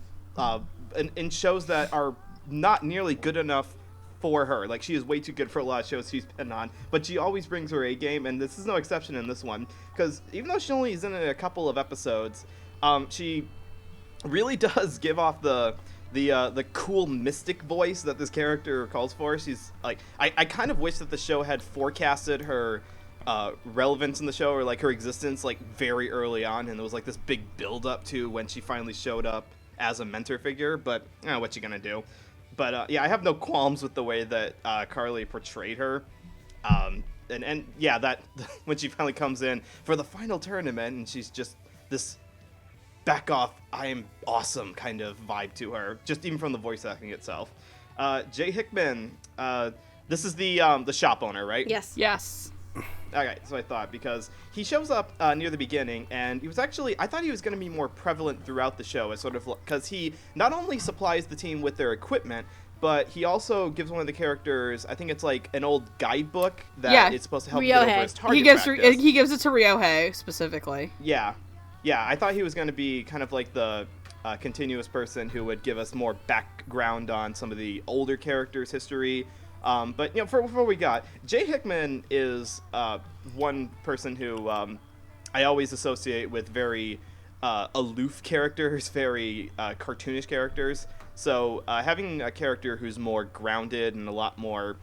in shows that are not nearly good enough for her. Like, she is way too good for a lot of shows she's been on, but she always brings her A game, and this is no exception in this one, because even though she only is in a couple of episodes, she really does give off the cool mystic voice that this character calls for. She's like, I kind of wish that the show had forecasted her relevance in the show, or like her existence, like very early on, and there was like this big build up to when she finally showed up as a mentor figure. But what you gonna do? But yeah, I have no qualms with the way that Carly portrayed her. And yeah, that when she finally comes in for the final tournament, and she's just this back off, I am awesome kind of vibe to her, just even from the voice acting itself. Jay Hickman, this is the shop owner, right? Yes. Yes. Okay, so I thought, because he shows up near the beginning, and he was actually, I thought he was going to be more prevalent throughout the show, as sort of, because he not only supplies the team with their equipment, but he also gives one of the characters, I think it's like an old guidebook that is supposed to help get over his target He gives it to Ryohei specifically. Yeah, I thought he was going to be kind of like the continuous person who would give us more background on some of the older characters' history. But, you know, for what we got, Jay Hickman is one person who I always associate with very aloof characters, very cartoonish characters. So having a character who's more grounded and a lot more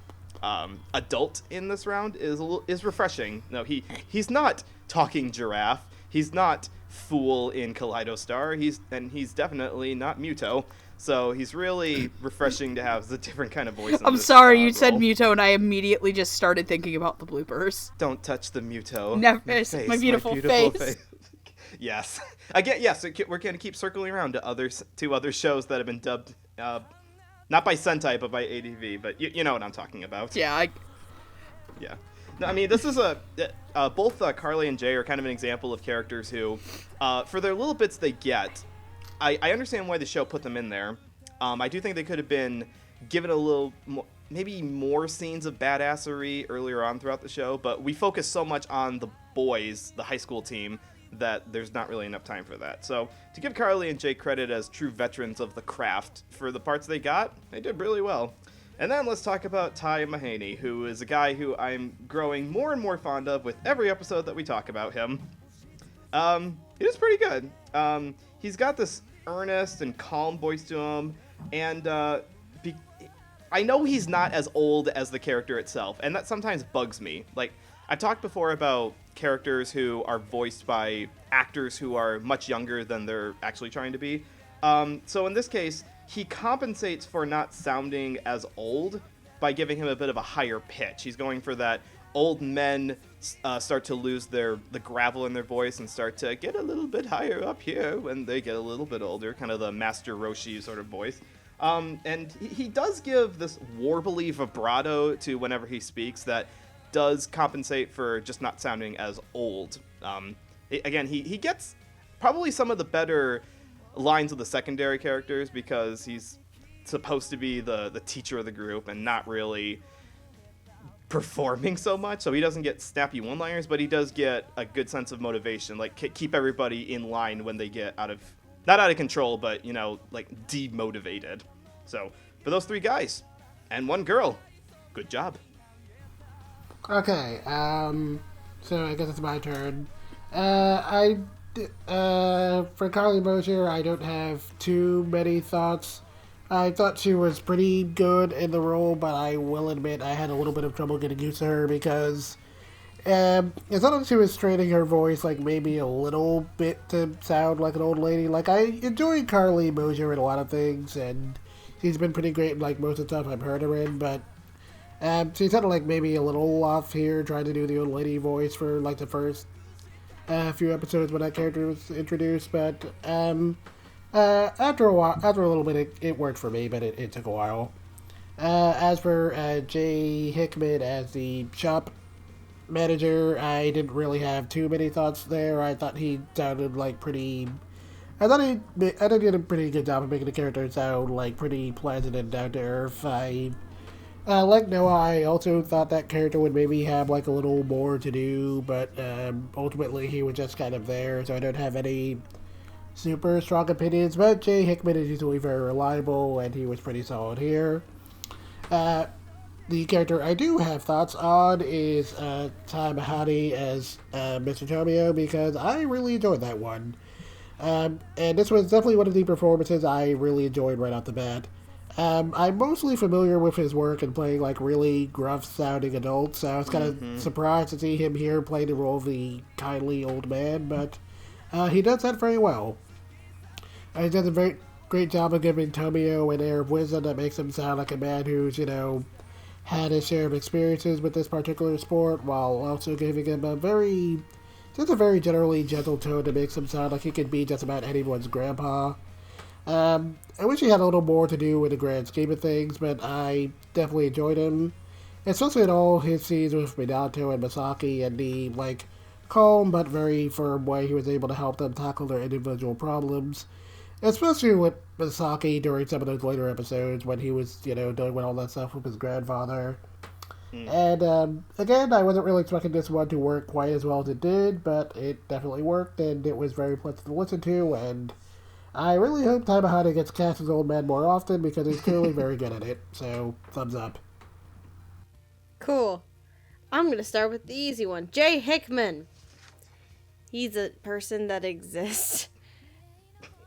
adult in this round is refreshing. No, he's not talking giraffe. He's not Fool in Kaleido Star. He's definitely not Muto. So he's really refreshing to have a different kind of voice. I'm sorry, you said Muto, and I immediately just started thinking about the bloopers. Don't touch the Muto. Never, my beautiful face. Yes. Again, yes. We're going to keep circling around to two other shows that have been dubbed, not by Sentai, but by ADV. But you know what I'm talking about. Yeah. Yeah. No, I mean, this is both Carly and Jay are kind of an example of characters who, for their little bits they get, I understand why the show put them in there. I do think they could have been given a little more, maybe more scenes of badassery earlier on throughout the show, but we focus so much on the boys, the high school team, that there's not really enough time for that. So to give Carly and Jay credit as true veterans of the craft for the parts they got, they did really well. And then let's talk about Tai Mahaney, who is a guy who I'm growing more and more fond of with every episode that we talk about him. He is pretty good. He's got this earnest and calm voice to him, and I know he's not as old as the character itself, and that sometimes bugs me. Like, I've talked before about characters who are voiced by actors who are much younger than they're actually trying to be. So in this case, he compensates for not sounding as old by giving him a bit of a higher pitch. He's going for that old men start to lose the gravel in their voice and start to get a little bit higher up here when they get a little bit older, kind of the Master Roshi sort of voice. And he does give this warbly vibrato to whenever he speaks that does compensate for just not sounding as old. Again, he gets probably some of the better lines of the secondary characters because he's supposed to be the teacher of the group and not really performing so much, so he doesn't get snappy one-liners, but he does get a good sense of motivation, like keep everybody in line when they get not out of control, but like demotivated. So for those 3 guys and 1 girl, good job. Okay, so I guess it's my turn. For Carly Mosier, I don't have too many thoughts. I thought she was pretty good in the role, but I will admit I had a little bit of trouble getting used to her because it's not that she was straining her voice like maybe a little bit to sound like an old lady. Like, I enjoy Carly Mosier in a lot of things, and she's been pretty great in like most of the stuff I've heard her in, but she sounded like maybe a little off here trying to do the old lady voice for like the first few episodes when that character was introduced, but after a little bit, it worked for me, but it took a while. As for Jay Hickman as the shop manager, I didn't really have too many thoughts there. I thought he sounded like pretty... I thought he did a pretty good job of making the character sound like pretty pleasant and down to earth. Like Noah, I also thought that character would maybe have like a little more to do, but ultimately he was just kind of there, so I don't have any super strong opinions, but Jay Hickman is usually very reliable, and he was pretty solid here. The character I do have thoughts on is Tai Mahoney as Mr. Tomio, because I really enjoyed that one. And this was definitely one of the performances I really enjoyed right off the bat. I'm mostly familiar with his work in playing like really gruff-sounding adults, so I was kind of surprised to see him here play the role of the kindly old man, but he does that very well. He does a very great job of giving Tomio an air of wisdom that makes him sound like a man who's, had his share of experiences with this particular sport, while also giving him a very generally gentle tone that makes him sound like he could be just about anyone's grandpa. I wish he had a little more to do in the grand scheme of things, but I definitely enjoyed him, especially in all his scenes with Minato and Masaki, and the, calm but very firm way he was able to help them tackle their individual problems. Especially with Misaki during some of those later episodes when he was, doing all that stuff with his grandfather. And, again, I wasn't really expecting this one to work quite as well as it did, but it definitely worked, and it was very pleasant to listen to, and I really hope Tai Mahoney gets cast as Old Man more often, because he's clearly very good at it, so thumbs up. Cool. I'm going to start with the easy one. Jay Hickman. He's a person that exists.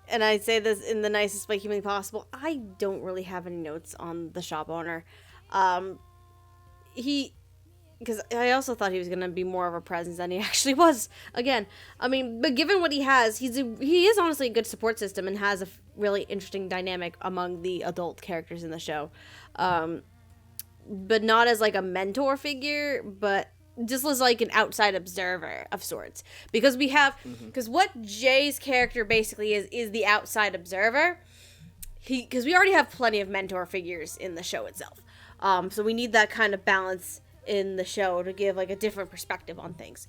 And I say this in the nicest way humanly possible. I don't really have any notes on the shop owner. Because I also thought he was going to be more of a presence than he actually was. Again, but given what he has, he is honestly a good support system and has a really interesting dynamic among the adult characters in the show. But not as like a mentor figure, but just as like an outside observer of sorts, because because what Jay's character basically is the outside observer. Because we already have plenty of mentor figures in the show itself, so we need that kind of balance in the show to give like a different perspective on things,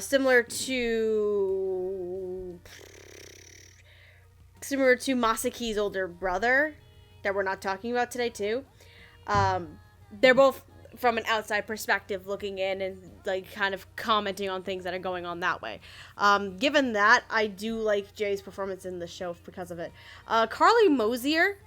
similar to Masaki's older brother that we're not talking about today too. They're both from an outside perspective looking in and like kind of commenting on things that are going on that way. Given that, I do like Jay's performance in the show because of it. Carly Mosier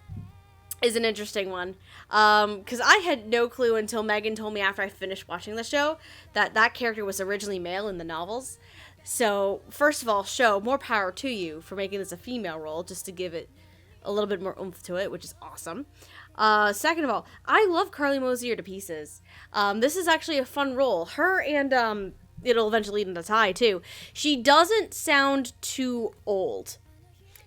is an interesting one, because I had no clue until Megan told me after I finished watching the show that character was originally male in the novels. So first of all, show more power to you for making this a female role, just to give it a little bit more oomph to it, which is awesome. Second of all, I love Carly Mosier to pieces. This is actually a fun role. Her and, it'll eventually lead into Tai too. She doesn't sound too old.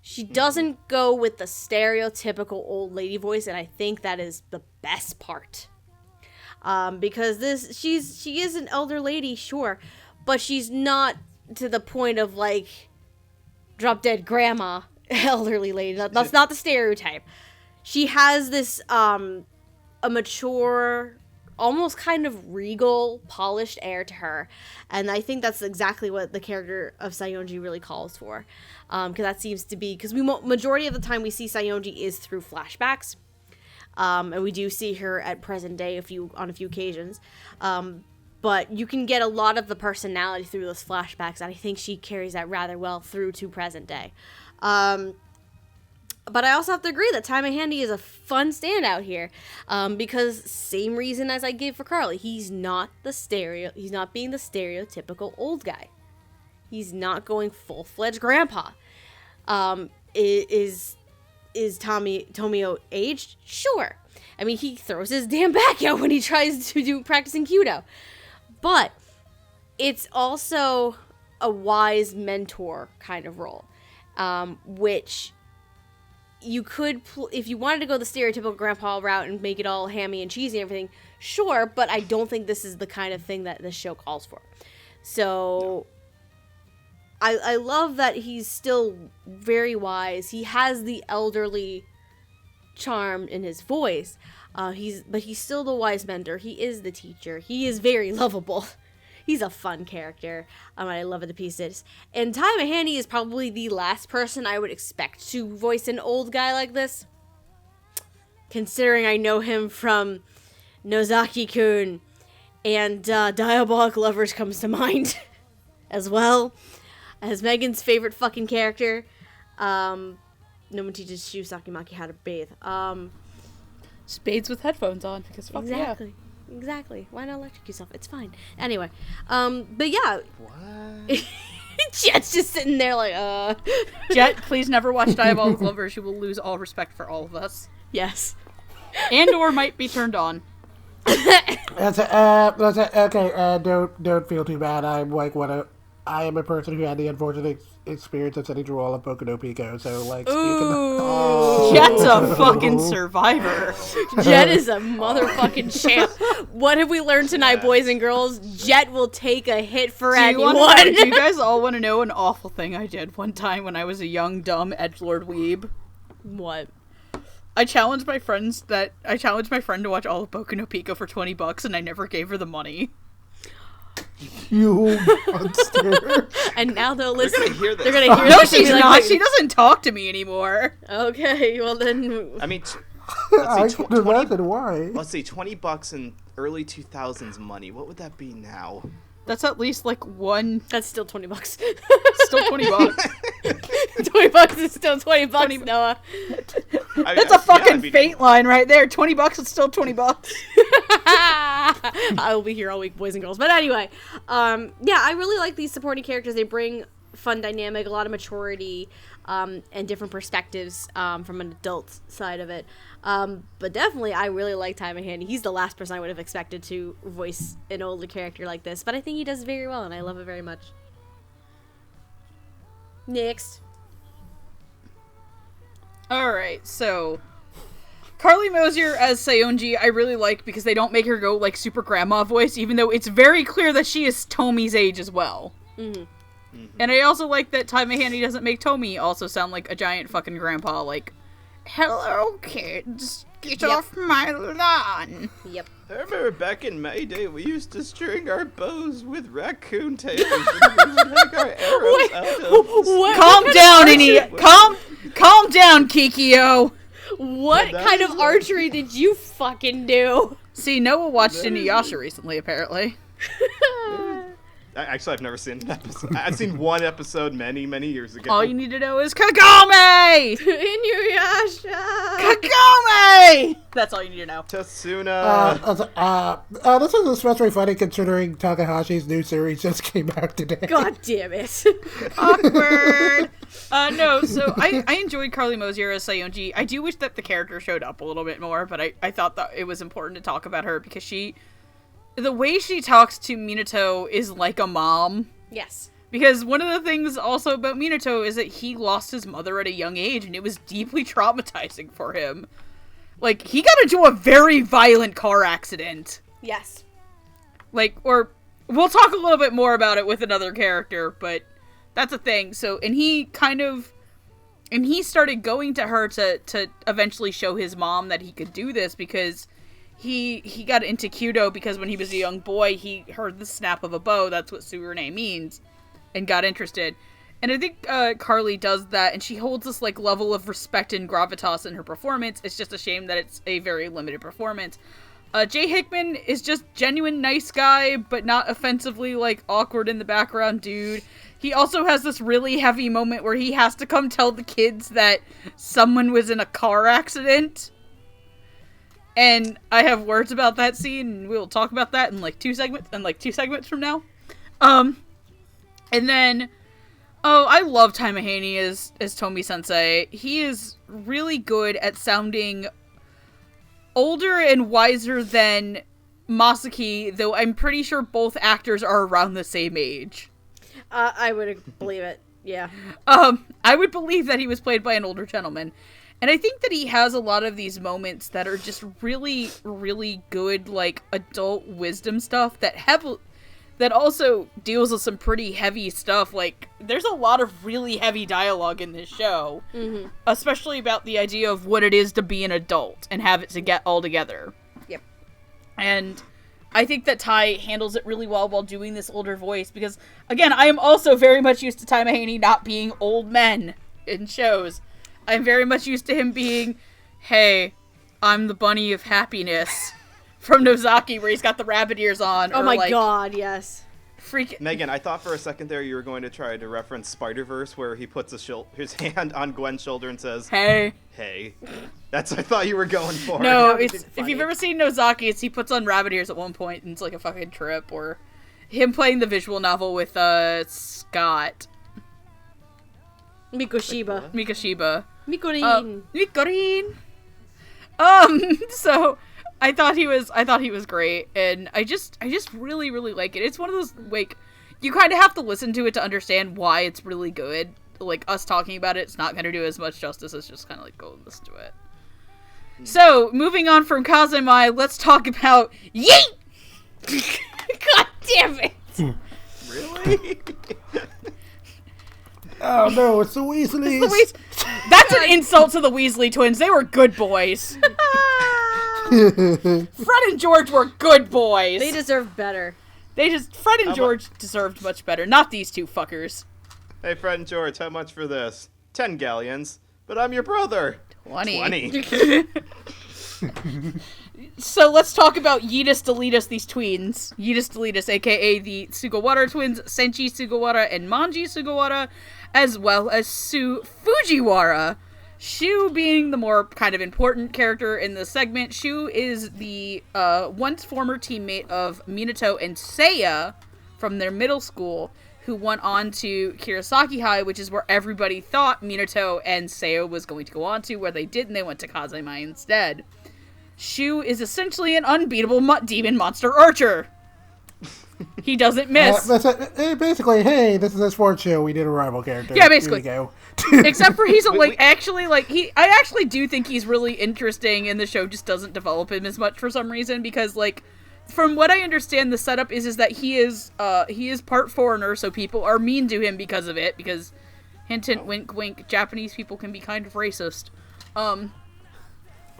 She doesn't go with the stereotypical old lady voice, and I think that is the best part. Because she is an elder lady, sure, but she's not to the point of like drop dead grandma elderly lady. That's not the stereotype. She has this a mature, almost kind of regal, polished air to her, and I think that's exactly what the character of Sayonji really calls for. Because that seems to be, because majority of the time we see Sayonji is through flashbacks, and we do see her at present day on a few occasions, but you can get a lot of the personality through those flashbacks, and I think she carries that rather well through to present day. But I also have to agree that Time and Handy is a fun standout here, because same reason as I gave for Carly, he's not being the stereotypical old guy. He's not going full-fledged grandpa. Is Tomio aged? Sure. I mean, he throws his damn back out when he tries to do practicing Kyudo. But it's also a wise mentor kind of role, which you could, if you wanted to go the stereotypical grandpa route and make it all hammy and cheesy and everything, sure, but I don't think this is the kind of thing that this show calls for. So, I love that he's still very wise. He has the elderly charm in his voice, but he's still the wise mentor. He is the teacher. He is very lovable. He's a fun character. I love it to pieces. And Time and Handy is probably the last person I would expect to voice an old guy like this. Considering I know him from Nozaki-kun and Diabolic Lovers comes to mind as well as Megan's favorite fucking character. No one teaches Shusaki Maki how to bathe. Spades with headphones on, because fuck exactly. yeah. Exactly. Why not electrocute yourself? It's fine. Anyway, but yeah. What? Jet's just sitting there like, Jet, please never watch Diabolic Lovers. You will lose all respect for all of us. Yes. And or might be turned on. Okay. Don't feel too bad. I am a person who had the unfortunate experience of sitting through all of Boku no Pico, so like. Jet's a fucking survivor. Jet is a motherfucking champ. What have we learned tonight, boys and girls? Jet will take a hit for anyone. Do you guys all want to know an awful thing I did one time when I was a young, dumb edgelord weeb? What? I challenged my friend to watch all of Boku no Pico for $20, and I never gave her the money. You monster. And now they'll listen. They're gonna hear this. They're gonna hear No, this and she's be like, not. "Wait." She doesn't talk to me anymore. Okay, well then. I mean, I let's see, can imagine why. let's see, $20 in early 2000s money. What would that be now? That's at least like one. That's still $20. Still $20. $20 is still $20, Noah. That's a fucking fate line right there. $20 is still $20. I will be here all week, boys and girls. But anyway, yeah, I really like these supporting characters. They bring fun dynamic, a lot of maturity, and different perspectives from an adult side of it. But definitely, I really like Time and Handy. He's the last person I would have expected to voice an older character like this, but I think he does very well, and I love it very much. Next. Alright, so Carly Mosier as Sayonji I really like because they don't make her go like super grandma voice, even though it's very clear that she is Tomi's age as well. Mm-hmm. And I also like that Time and Handy doesn't make Tomi also sound like a giant fucking grandpa, like, hello kids, get off my lawn. Yep. I remember back in my day, we used to string our bows with raccoon tails and we would hang our arrows out of What? Calm down, calm down, Kikyo. What kind of archery did you fucking do? See, Noah watched Inuyasha recently, apparently. Actually, I've never seen an episode. I've seen one episode many, many years ago. All you need to know is Kagome! Inuyasha! Kagome! That's all you need to know. Tasuna. This is especially funny considering Takahashi's new series just came out today. God damn it. Awkward! No, so I enjoyed Carly Mosier as Sayonji. I do wish that the character showed up a little bit more, but I thought that it was important to talk about her because the way she talks to Minato is like a mom. Yes. Because one of the things also about Minato is that he lost his mother at a young age, and it was deeply traumatizing for him. Like, he got into a very violent car accident. Yes. Like, or, we'll talk a little bit more about it with another character, but that's a thing. So, and he started going to her to eventually show his mom that he could do this, because he got into Kyudo because when he was a young boy, he heard the snap of a bow, that's what Tsurune means, and got interested. And I think Carly does that, and she holds this like level of respect and gravitas in her performance. It's just a shame that it's a very limited performance. Jay Hickman is just genuine nice guy, but not offensively like awkward in the background dude. He also has this really heavy moment where he has to come tell the kids that someone was in a car accident. And I have words about that scene, and we'll talk about that in like two segments from now. And then, I love Tai Mahaney as Tomi Sensei. He is really good at sounding older and wiser than Masaki, though I'm pretty sure both actors are around the same age. I would believe it. Yeah. I would believe that he was played by an older gentleman. And I think that he has a lot of these moments that are just really, really good, like, adult wisdom stuff that also deals with some pretty heavy stuff. Like, there's a lot of really heavy dialogue in this show, especially about the idea of what it is to be an adult and have it to get all together. Yep. And I think that Tai handles it really well while doing this older voice, because, again, I am also very much used to Tai Mahaney not being old men in shows. I'm very much used to him being, hey, I'm the bunny of happiness from Nozaki, where he's got the rabbit ears on. Oh my god, yes. Megan, I thought for a second there you were going to try to reference Spider-Verse, where he puts his hand on Gwen's shoulder and says, Hey. That's what I thought you were going for. No, if you've ever seen Nozaki, he puts on rabbit ears at one point, and it's like a fucking trip. Or him playing the visual novel with Scott. Mikoshiba. Mikorin. Mikorin. So I thought he was great, and I just really, really like it. It's one of those, like, you kind of have to listen to it to understand why it's really good. Like, us talking about it's not going to do as much justice as just kind of like go and listen to it. So, moving on from Kazemai, let's talk about Yeet! God damn it! Really? Oh no, it's the Weasleys! That's an insult to the Weasley twins. They were good boys. Fred and George were good boys. They deserve better. Fred and George deserved much better, not these two fuckers. Hey, Fred and George, how much for this? 10 galleons. But I'm your brother. 20. So let's talk about Yeetus Deletus, these tweens. Yeetus Deletus, aka the Sugawara twins, Senshi Sugawara and Manji Sugawara, as well as Sue Fujiwara. Shu being the more kind of important character in the segment. Shu is the once former teammate of Minato and Seiya from their middle school, who went on to Kirasaki High, which is where everybody thought Minato and Seiya was going to go on to, where they didn't. They went to Kazemai instead. Shu is essentially an unbeatable demon monster archer. He doesn't miss. Basically, hey, this is a sports show. We did a rival character. Yeah, basically. Here we go. Except for he's I actually do think he's really interesting, and the show just doesn't develop him as much for some reason, because, like, from what I understand, the setup is that he is part foreigner, so people are mean to him because of it, because, hint, hint, wink, wink, Japanese people can be kind of racist.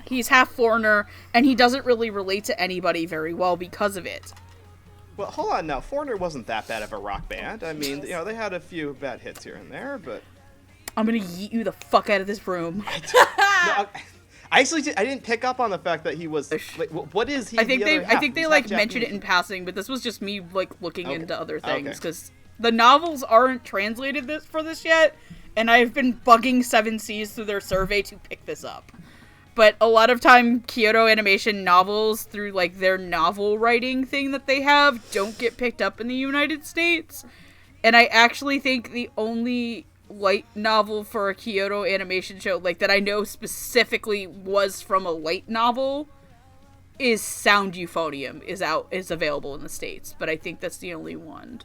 He's half foreigner, and he doesn't really relate to anybody very well because of it. Well, hold on now. Foreigner wasn't that bad of a rock band. I mean, you know, they had a few bad hits here and there, but... I'm gonna yeet you the fuck out of this room. I actually didn't pick up on the fact that he was... Like, what is he? I think they like mentioned it in passing, but this was just me like looking into other things, because the novels aren't translated for this yet, and I've been bugging 7 Seas through their survey to pick this up. But a lot of time, Kyoto Animation novels, through like their novel writing thing that they have, don't get picked up in the United States. And I actually think the only light novel for a Kyoto Animation show, like, that I know specifically was from a light novel, is Sound Euphonium is available in the States. But I think that's the only one.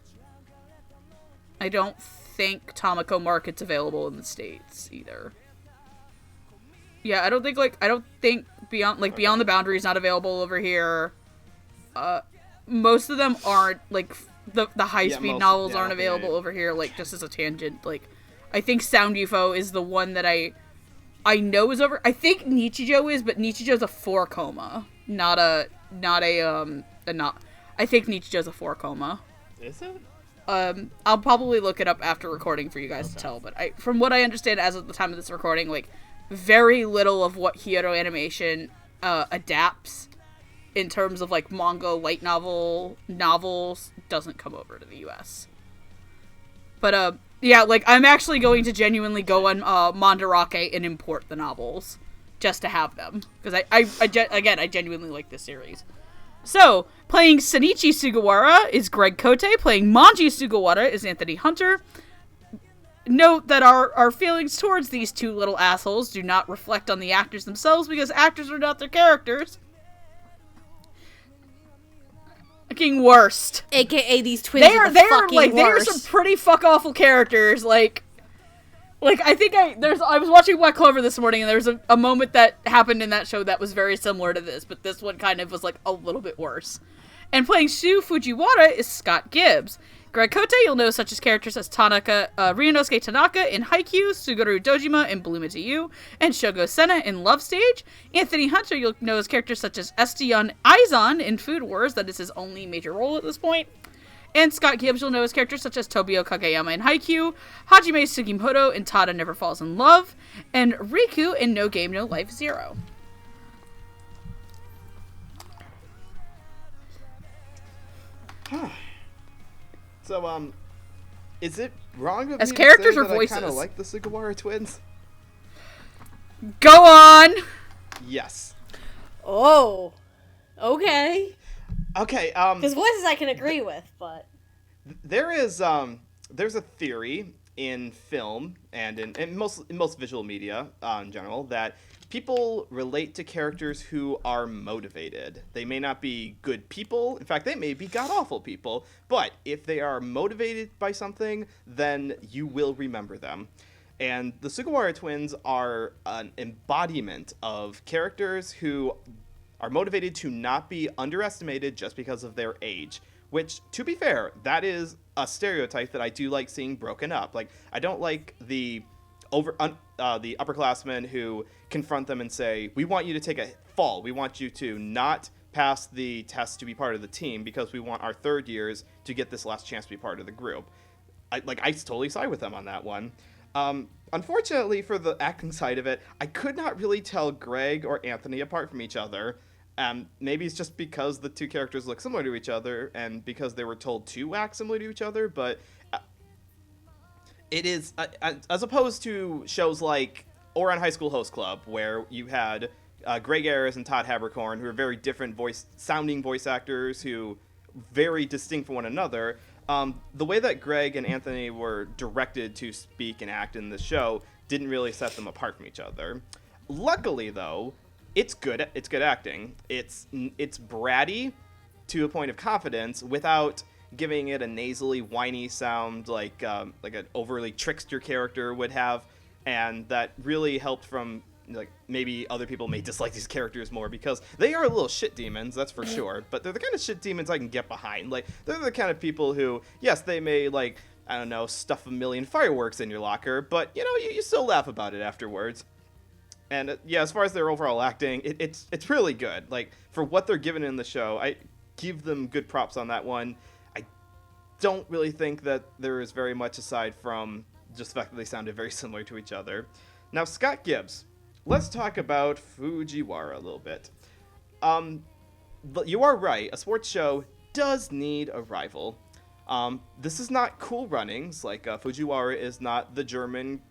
I don't think Tamako Market's available in the States either. Yeah, I don't think Beyond the Boundary is not available over here. Most of them aren't, like, the high-speed novels aren't available over here, like, just as a tangent. Like, I think Sound UFO is the one that I know is over. I think Nichijou is, but Nichijou's a 4-koma, I think Nichijou's a 4-koma. Is it? I'll probably look it up after recording for you guys to tell, but from what I understand as of the time of this recording, like, very little of what Hyodo Animation adapts in terms of, like, manga light novels doesn't come over to the US. But, yeah, like, I'm actually going to genuinely go on Mandarake and import the novels just to have them. Because I genuinely like this series. So, playing Senichi Sugawara is Greg Kote. Playing Manji Sugawara is Anthony Hunter. Note that our feelings towards these two little assholes do not reflect on the actors themselves, because actors are not their characters. Fucking worst. AKA these twins are the fucking worst. They are some pretty fuck awful characters. Like I think I was watching Black Clover this morning, and there was a moment that happened in that show that was very similar to this, but this one kind of was like a little bit worse. And playing Shu Fujiwara is Scott Gibbs. Greg Kote, you'll know such as characters as Ryunosuke Tanaka in Haikyuu, Suguru Dojima in Bloom Into You, and Shogo Senna in Love Stage. Anthony Hunter, you'll know as characters such as Estion Aizan in Food Wars, that is his only major role at this point. And Scott Gibbs, you'll know as characters such as Tobio Kageyama in Haikyuu, Hajime Sugimoto in Tada Never Falls in Love, and Riku in No Game No Life 0. So, is it wrong of as me characters to or say that voices? I kind of like the Sugawara twins? Go on! Yes. Oh. Okay. Okay, Because voices I can agree with, but... there's a theory in film and in most visual media in general that people relate to characters who are motivated. They may not be good people. In fact, they may be god-awful people. But if they are motivated by something, then you will remember them. And the Sugawara twins are an embodiment of characters who are motivated to not be underestimated just because of their age. Which, to be fair, that is a stereotype that I do like seeing broken up. Like, I don't like the upperclassmen who confront them and say, we want you to take a fall. We want you to not pass the test to be part of the team because we want our third years to get this last chance to be part of the group. I totally side with them on that one. Unfortunately, for the acting side of it, I could not really tell Greg or Anthony apart from each other. Maybe it's just because the two characters look similar to each other and because they were told to act similar to each other, but it is, as opposed to shows like Ouran High School Host Club, where you had Greg Ayres and Todd Haberkorn, who are very different sounding voice actors who very distinct from one another. The way that Greg and Anthony were directed to speak and act in the show didn't really set them apart from each other. Luckily, though, it's good acting. It's bratty to a point of confidence without giving it a nasally, whiny sound like an overly trickster character would have, and that really helped from, like, maybe other people may dislike these characters more because they are little shit demons, that's for sure, but they're the kind of shit demons I can get behind. Like, they're the kind of people who, yes, they may, like, I don't know, stuff a million fireworks in your locker, but, you know, you still laugh about it afterwards. And, yeah, as far as their overall acting, it's really good. Like, for what they're given in the show, I give them good props on that one. I don't really think that there is very much aside from just the fact that they sounded very similar to each other. Now, Scott Gibbs. Let's talk about Fujiwara a little bit. You are right. A sports show does need a rival. This is not Cool Runnings. Like, Fujiwara is not the German.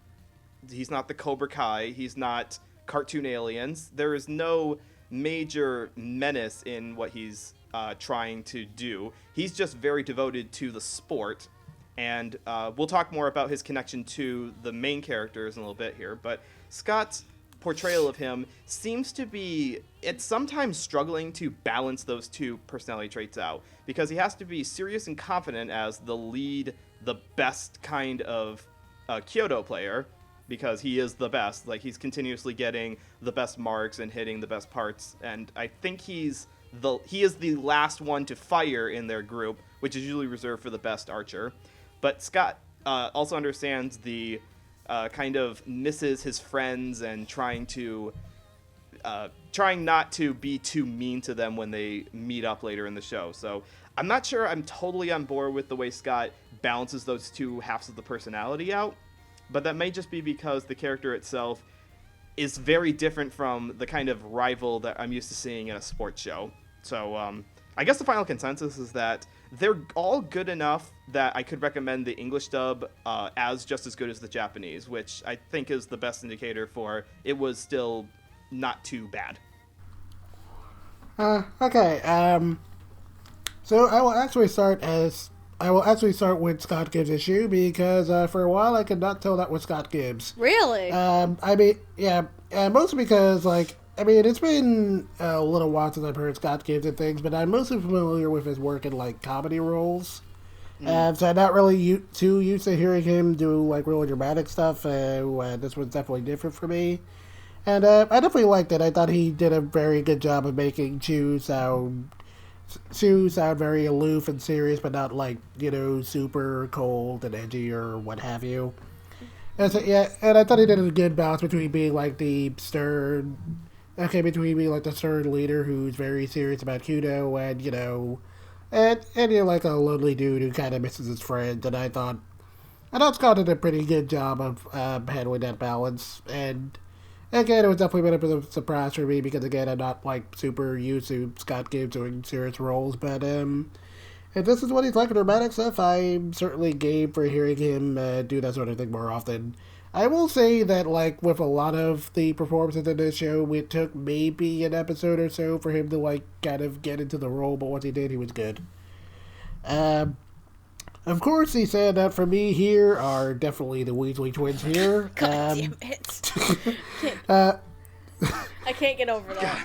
He's not the Cobra Kai. He's not Cartoon Aliens. There is no major menace in what he's trying to do. He's just very devoted to the sport. And we'll talk more about his connection to the main characters in a little bit here. But Scott's portrayal of him seems to be, it's sometimes struggling to balance those two personality traits out, because he has to be serious and confident as the lead the best kind of Kyoto player, because he is the best. Like, he's continuously getting the best marks and hitting the best parts, and I think he is the last one to fire in their group, which is usually reserved for the best archer. But Scott also understands the kind of misses his friends and trying not to be too mean to them when they meet up later in the show. So I'm not sure I'm totally on board with the way Scott balances those two halves of the personality out, but that may just be because the character itself is very different from the kind of rival that I'm used to seeing in a sports show. So I guess the final consensus is that they're all good enough that I could recommend the English dub as just as good as the Japanese, which I think is the best indicator for it was still not too bad. Okay. So I will actually start with Scott Gibbs' issue because for a while I could not tell that was Scott Gibbs. Really? I mean, yeah, mostly because it's been a little while since I've heard Scott Gibbs and things, but I'm mostly familiar with his work in like comedy roles. So I'm not really too used to hearing him do like really dramatic stuff. This was definitely different for me. And I definitely liked it. I thought he did a very good job of making Chu sound very aloof and serious, but not like, super cold and edgy or what have you. And so, yeah, and I thought he did a good balance between being like the stern leader who's very serious about Kudo and, and you're like a lonely dude who kind of misses his friends. And I thought Scott did a pretty good job of handling that balance. And again, it was definitely a bit of a surprise for me because, again, I'm not, like, super used to Scott Gibbs doing serious roles. But if this is what he's like in dramatic stuff, I'm certainly game for hearing him do that sort of thing more often. I will say that, like, with a lot of the performances in this show, it took maybe an episode or so for him to, like, kind of get into the role, but once he did, he was good. Of course, he said that for me here are definitely the Weasley twins here. God damn it. I can't get over that.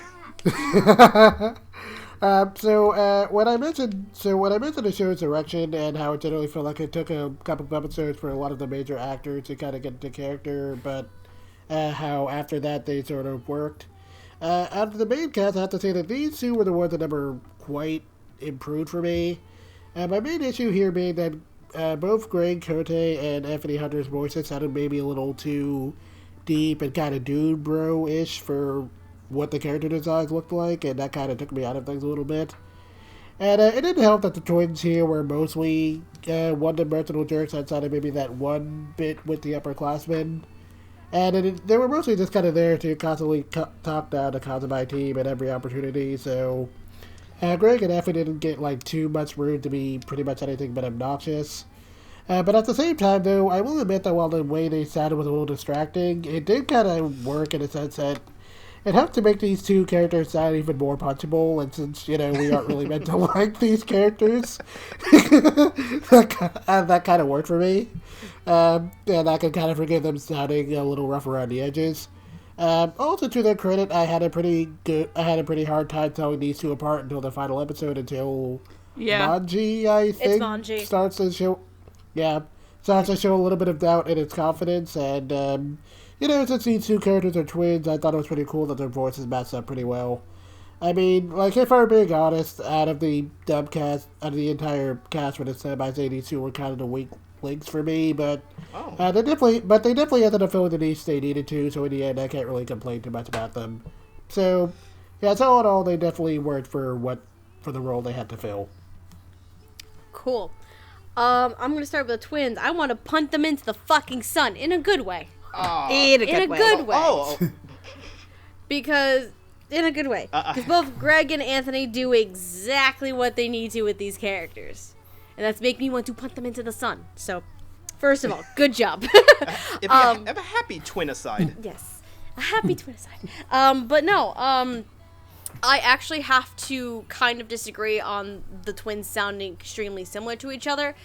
When I mentioned the show's direction and how it generally felt like it took a couple of episodes for a lot of the major actors to kind of get into character, but how after that they sort of worked. Out of the main cast, I have to say that these two were the ones that never quite improved for me. My main issue here being that both Greg Cote and Anthony Hunter's voices sounded maybe a little too deep and kind of dude bro-ish for what the character designs looked like, and that kind of took me out of things a little bit. And it didn't help that the twins here were mostly one-dimensional jerks outside of maybe that one bit with the upperclassmen. And they were mostly just kind of there to constantly talk down the Kazumi team at every opportunity, so Greg and Effie didn't get like too much room to be pretty much anything but obnoxious. But at the same time, though, I will admit that while the way they sounded was a little distracting, it did kind of work in a sense that it helped to make these two characters sound even more punchable, and since, we aren't really meant to like these characters, that kind of worked for me. And I can kind of forgive them sounding a little rough around the edges. Also, to their credit, I had a pretty hard time telling these two apart until the final episode, until Manji, I think, starts to show a little bit of doubt in its confidence, and since these two characters are twins, I thought it was pretty cool that their voices matched up pretty well. I mean, like, if I'm being honest, out of the entire cast for this time, I'd say these two were kind of the weak links for me, but they definitely ended up filling the niche they needed to, so in the end, I can't really complain too much about them. So, yeah, so all in all, they definitely worked for the role they had to fill. Cool. I'm gonna start with the twins. I want to punt them into the fucking sun in a good way. In a good way. Oh. Because both Greg and Anthony do exactly what they need to with these characters. And that's make me want to punt them into the sun. So, first of all, good job. If a happy twin-aside. Yes. A happy twin-aside. But no, I actually have to kind of disagree on the twins sounding extremely similar to each other.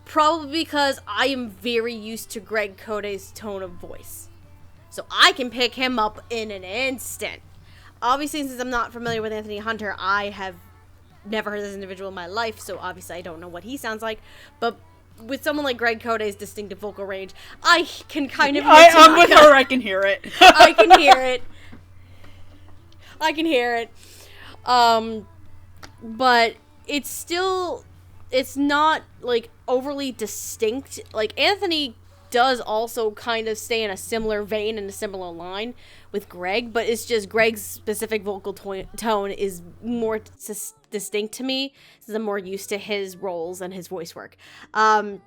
Probably because I am very used to Greg Cote's tone of voice. So I can pick him up in an instant. Obviously, since I'm not familiar with Anthony Hunter, I have never heard this individual in my life, so obviously I don't know what he sounds like. But with someone like Greg Code's distinctive vocal range, I can kind of. I'm with her. I can hear it. I can hear it. I can hear it. But it's not like overly distinct. Like Anthony does also kind of stay in a similar vein and a similar line with Greg, but it's just Greg's specific vocal tone is more distinct to me, since I'm more used to his roles and his voice work. But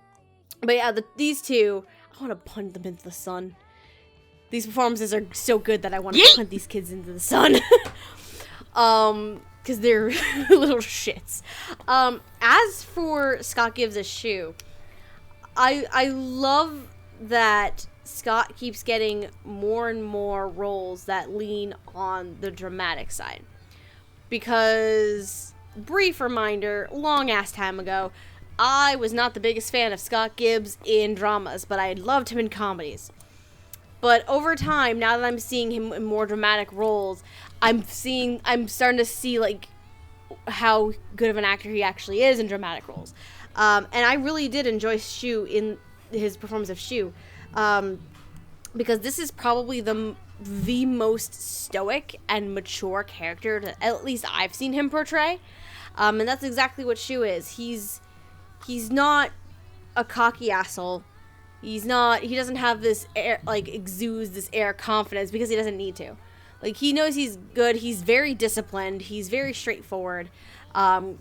yeah, these two, I want to punt them into the sun. These performances are so good that I want to punt these kids into the sun. Because they're little shits. As for Scott Gibbs as Shu, I love that Scott keeps getting more and more roles that lean on the dramatic side. Because, brief reminder, long ass time ago, I was not the biggest fan of Scott Gibbs in dramas, but I loved him in comedies. But over time, now that I'm seeing him in more dramatic roles, I'm starting to see like how good of an actor he actually is in dramatic roles. And I really did enjoy Shu in his performance of Shu, because this is probably the most stoic and mature character that at least I've seen him portray. And that's exactly what Shu is. He's not a cocky asshole. He doesn't have this air, like, exudes this air of confidence because he doesn't need to. Like, he knows he's good. He's very disciplined. He's very straightforward. And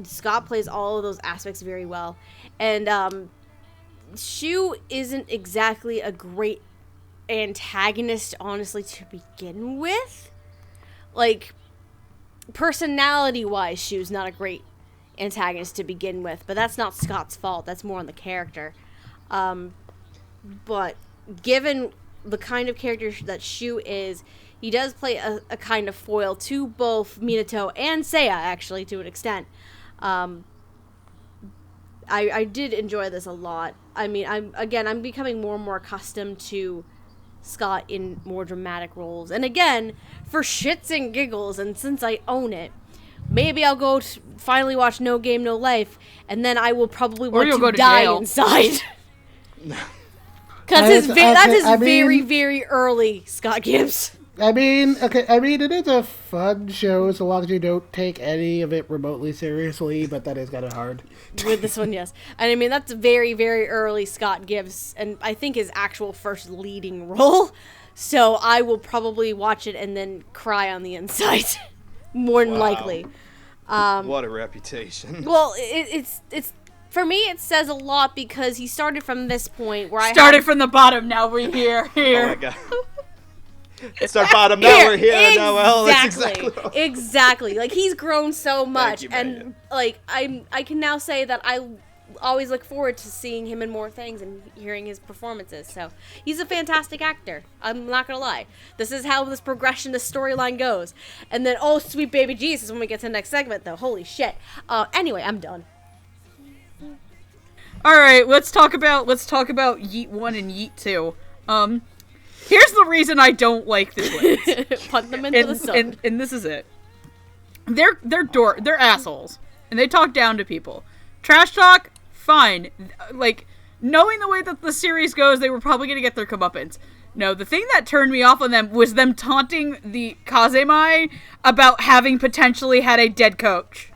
Scott plays all of those aspects very well. And Shu isn't exactly a great antagonist, honestly, to begin with. Like, personality-wise, Shu's not a great antagonist to begin with, but that's not Scott's fault. That's more on the character. But given the kind of character that Shu is, he does play a kind of foil to both Minato and Seiya, actually, to an extent. I did enjoy this a lot. I mean, I'm becoming more and more accustomed to Scott in more dramatic roles. And again, for shits and giggles, and since I own it, maybe I'll go finally watch No Game, No Life, and then I will probably want to die jail inside. Because that is very, very early Scott Gibbs. I mean, it is a fun show so long as you don't take any of it remotely seriously, but that is kind of hard. With this one, yes. And I mean, that's very, very early Scott Gibbs, and I think his actual first leading role. So I will probably watch it and then cry on the inside. More than likely. What a reputation. Well, it's for me, it says a lot because he started from this point where started from the bottom. Now we're here. Oh my god. It's our bottom. Now we're here. Exactly. Noel. That's exactly. Exactly. Like, he's grown so much, Thank you, and like I can now say that I always look forward to seeing him in more things and hearing his performances. So he's a fantastic actor. I'm not gonna lie. This is how this progression, this storyline goes. And then, oh sweet baby Jesus, when we get to the next segment, though. Holy shit. Anyway, I'm done. All right, let's talk about Yeet 1 and Yeet 2. Here's the reason I don't like the twins. Punt them into the sun. And this is it. They're assholes, and they talk down to people. Trash talk, fine. Like, knowing the way that the series goes, they were probably gonna get their comeuppance. No, the thing that turned me off on them was them taunting the Kazemai about having potentially had a dead coach.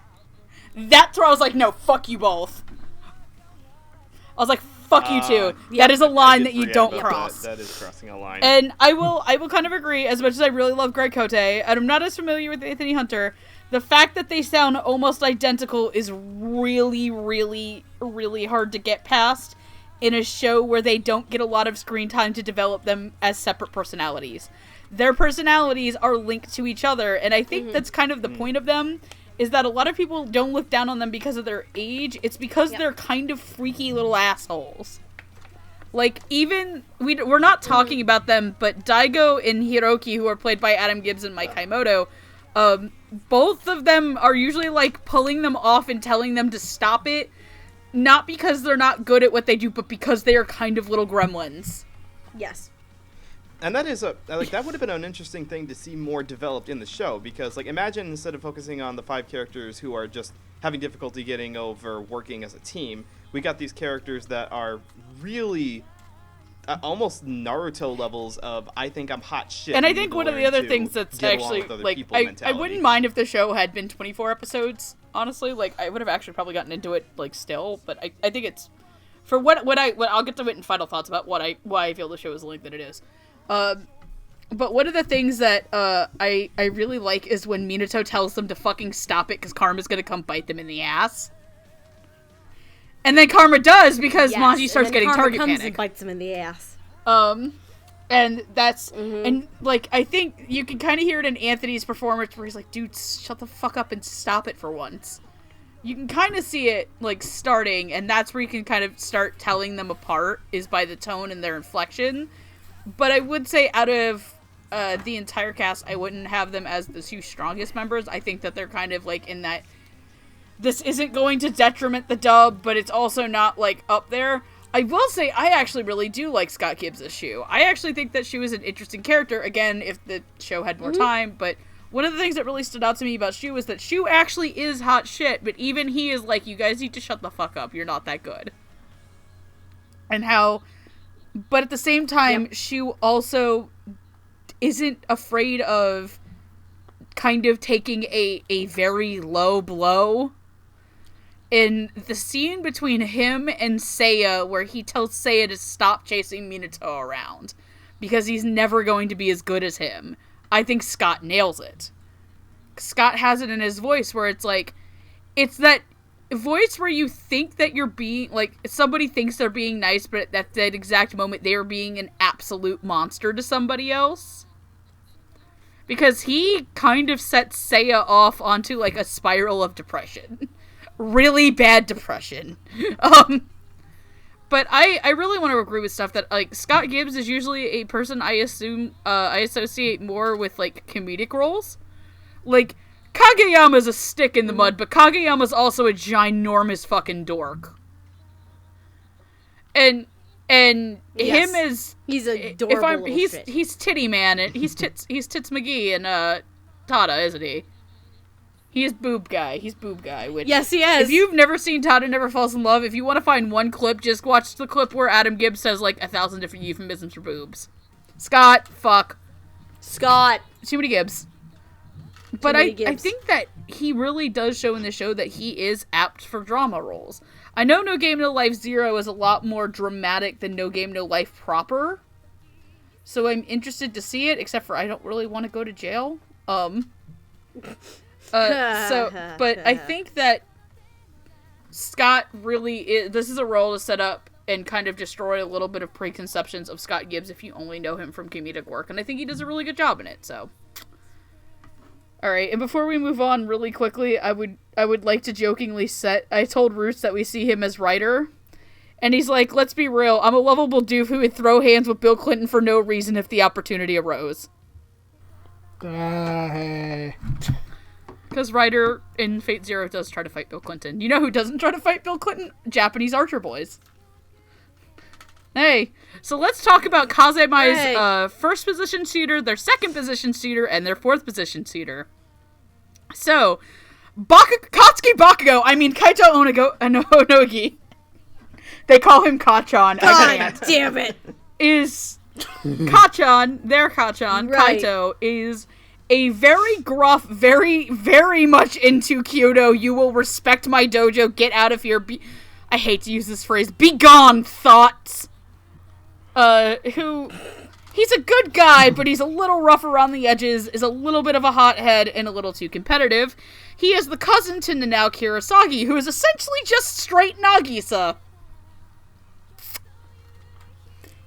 That's where I was like, no, fuck you both. I was like, fuck you too. That is a line that you don't cross. That is crossing a line. And I will kind of agree, as much as I really love Greg Cote, and I'm not as familiar with Anthony Hunter, the fact that they sound almost identical is really, really, really hard to get past in a show where they don't get a lot of screen time to develop them as separate personalities. Their personalities are linked to each other, and I think that's kind of the point of them, is that a lot of people don't look down on them because of their age. It's because they're kind of freaky little assholes. Like, even, we're not talking about them, but Daigo and Hiroki, who are played by Adam Gibbs and Mike Haimoto, both of them are usually, like, pulling them off and telling them to stop it, not because they're not good at what they do, but because they are kind of little gremlins. Yes. And that is that would have been an interesting thing to see more developed in the show, because like imagine instead of focusing on the 5 characters who are just having difficulty getting over working as a team, we got these characters that are really almost Naruto levels of I think I'm hot shit. And I think one of the other things that's actually like I wouldn't mind if the show had been 24 episodes. Honestly, like I would have actually probably gotten into it like still, but I think it's for what I'll get to it in final thoughts about why I feel the show is the length that it is. But one of the things that I really like is when Minato tells them to fucking stop it because Karma's gonna come bite them in the ass. And then Karma does because Manji starts getting target panic. And bites him in the ass. And that's and like I think you can kind of hear it in Anthony's performance where he's like, "Dude, shut the fuck up and stop it for once." You can kind of see it like starting, and that's where you can kind of start telling them apart is by the tone and their inflection. But I would say out of the entire cast, I wouldn't have them as the 2 strongest members. I think that they're kind of like in that this isn't going to detriment the dub, but it's also not like up there. I will say I actually really do like Scott Gibbs' Shu. I actually think that Shu is an interesting character, again, if the show had more time, but one of the things that really stood out to me about Shu is that Shu actually is hot shit, but even he is like, you guys need to shut the fuck up, you're not that good. And how... But at the same time, Shu also isn't afraid of kind of taking a very low blow. In the scene between him and Seiya, where he tells Seiya to stop chasing Minato around, because he's never going to be as good as him, I think Scott nails it. Scott has it in his voice where it's like, it's that voice where you think that you're being, like, somebody thinks they're being nice, but at that exact moment they are being an absolute monster to somebody else. Because he kind of sets Seiya off onto, like, a spiral of depression. Really bad depression. But I really want to agree with stuff that, like, Scott Gibbs is usually a person I assume, I associate more with, like, comedic roles. Like, Kageyama's a stick in the mud, but Kageyama's also a ginormous fucking dork. And him is... He's adorable he's Titty Man, and he's Tits McGee and, Tada, isn't he? He is Boob Guy. He's Boob Guy. Which, yes, he is. If you've never seen Tada Never Falls in Love, if you want to find one clip, just watch the clip where Adam Gibbs says, like, 1,000 different euphemisms for boobs. Scott, fuck. Scott. Too many Gibbs. But I think that he really does show in the show that he is apt for drama roles. I know No Game No Life 0 is a lot more dramatic than No Game No Life proper. So I'm interested to see it, except for I don't really want to go to jail. But I think that Scott really is, this is a role to set up and kind of destroy a little bit of preconceptions of Scott Gibbs if you only know him from comedic work, and I think he does a really good job in it, so. Alright, and before we move on really quickly, I would like to jokingly I told Roots that we see him as writer, and he's like, let's be real, I'm a lovable doof who would throw hands with Bill Clinton for no reason if the opportunity arose. Hey. Because Ryder in Fate Zero does try to fight Bill Clinton. You know who doesn't try to fight Bill Clinton? Japanese archer boys. Hey, so let's talk about Kazemai's first position shooter, their second position shooter, and their fourth position shooter. So, Katsuki Bakugo, Kaito Onogi. They call him Kachan. God damn it. Is Kachan, their Kachan, right. Kaito, is a very gruff, very, very much into Kyoto, you will respect my dojo, get out of here, I hate to use this phrase, be gone, thoughts. Who, he's a good guy, but he's a little rough around the edges, is a little bit of a hothead, and a little too competitive. He is the cousin to Nanao Kurosagi, who is essentially just straight Nagisa.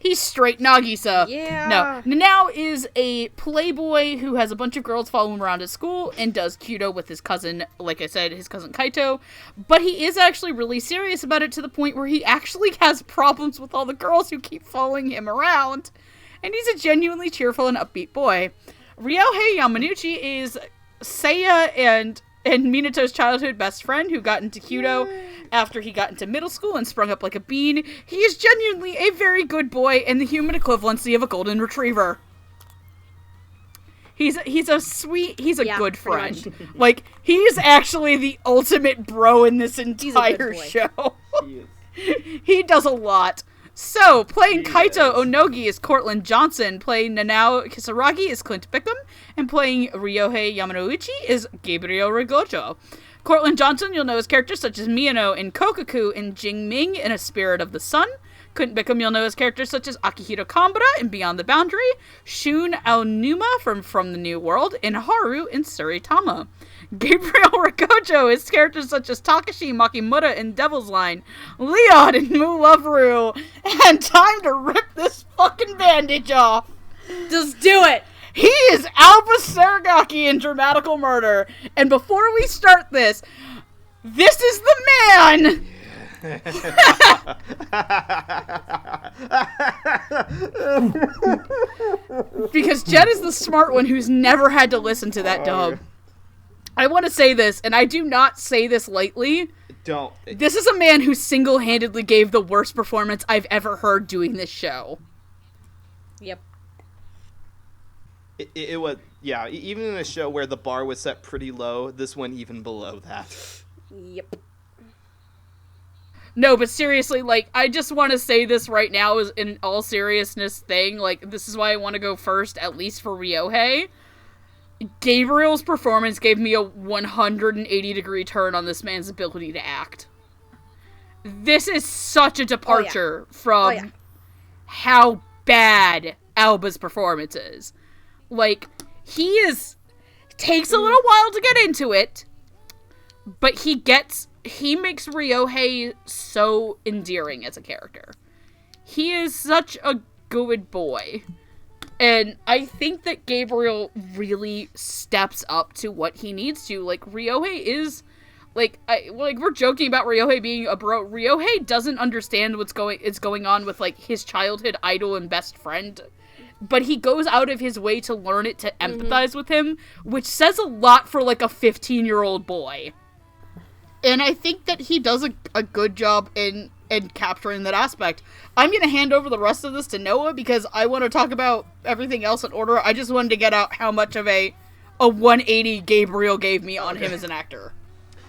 He's straight Nagisa. Yeah. No. Nanao is a playboy who has a bunch of girls follow him around at school and does Kyudo with his cousin, like I said, his cousin Kaito. But he is actually really serious about it to the point where he actually has problems with all the girls who keep following him around. And he's a genuinely cheerful and upbeat boy. Ryohei Yamanouchi is Seiya and Minato's childhood best friend who got into Kyudo After he got into middle school and sprung up like a bean, he is genuinely a very good boy and the human equivalency of a golden retriever. He's a sweet, he's a good friend. Like, he's actually the ultimate bro in this entire show. He does a lot. So, playing Kaito Onogi is Cortland Johnson, playing Nanao Kisaragi is Clint Bickham, and playing Ryohei Yamanouchi is Gabriel Rigojo. Cortland Johnson, you'll know his characters such as Miyano in Kokaku and Jing Ming in A Spirit of the Sun. Clint Bickham, you'll know his characters such as Akihiro Kambara in Beyond the Boundary, Shun Aonuma from The New World, and Haru in Suritama. Gabriel Rigojo is characters such as Takashi Makimura in Devil's Line, Leon in Mu Love Ru, and time to rip this fucking bandage off. Just do it! He is Albus Seragaki in Dramatical Murder. And before we start this is the man! Because Jen is the smart one who's never had to listen to that dub. I want to say this, and I do not say this lightly. Don't. This is a man who single-handedly gave the worst performance I've ever heard doing this show. Yep. It was, yeah, even in a show where the bar was set pretty low, this went even below that. Yep. No, but seriously, like, I just want to say this right now is in all seriousness thing, like, this is why I want to go first, at least for Ryohei. Gabriel's performance gave me a 180-degree turn on this man's ability to act. This is such a departure from how bad Alba's performance is. Like, he takes a little while to get into it, but he makes Ryohei so endearing as a character. He is such a good boy. And I think that Gabriel really steps up to what he needs to. Like, Ryohei is, we're joking about Ryohei being a bro. Ryohei doesn't understand what's going on with, like, his childhood idol and best friend. But he goes out of his way to learn it, to empathize with him, which says a lot for, like, a 15-year-old boy. And I think that he does a good job in capturing that aspect. I'm going to hand over the rest of this to Noah because I want to talk about everything else in order. I just wanted to get out how much of a 180 Gabriel gave me on him as an actor.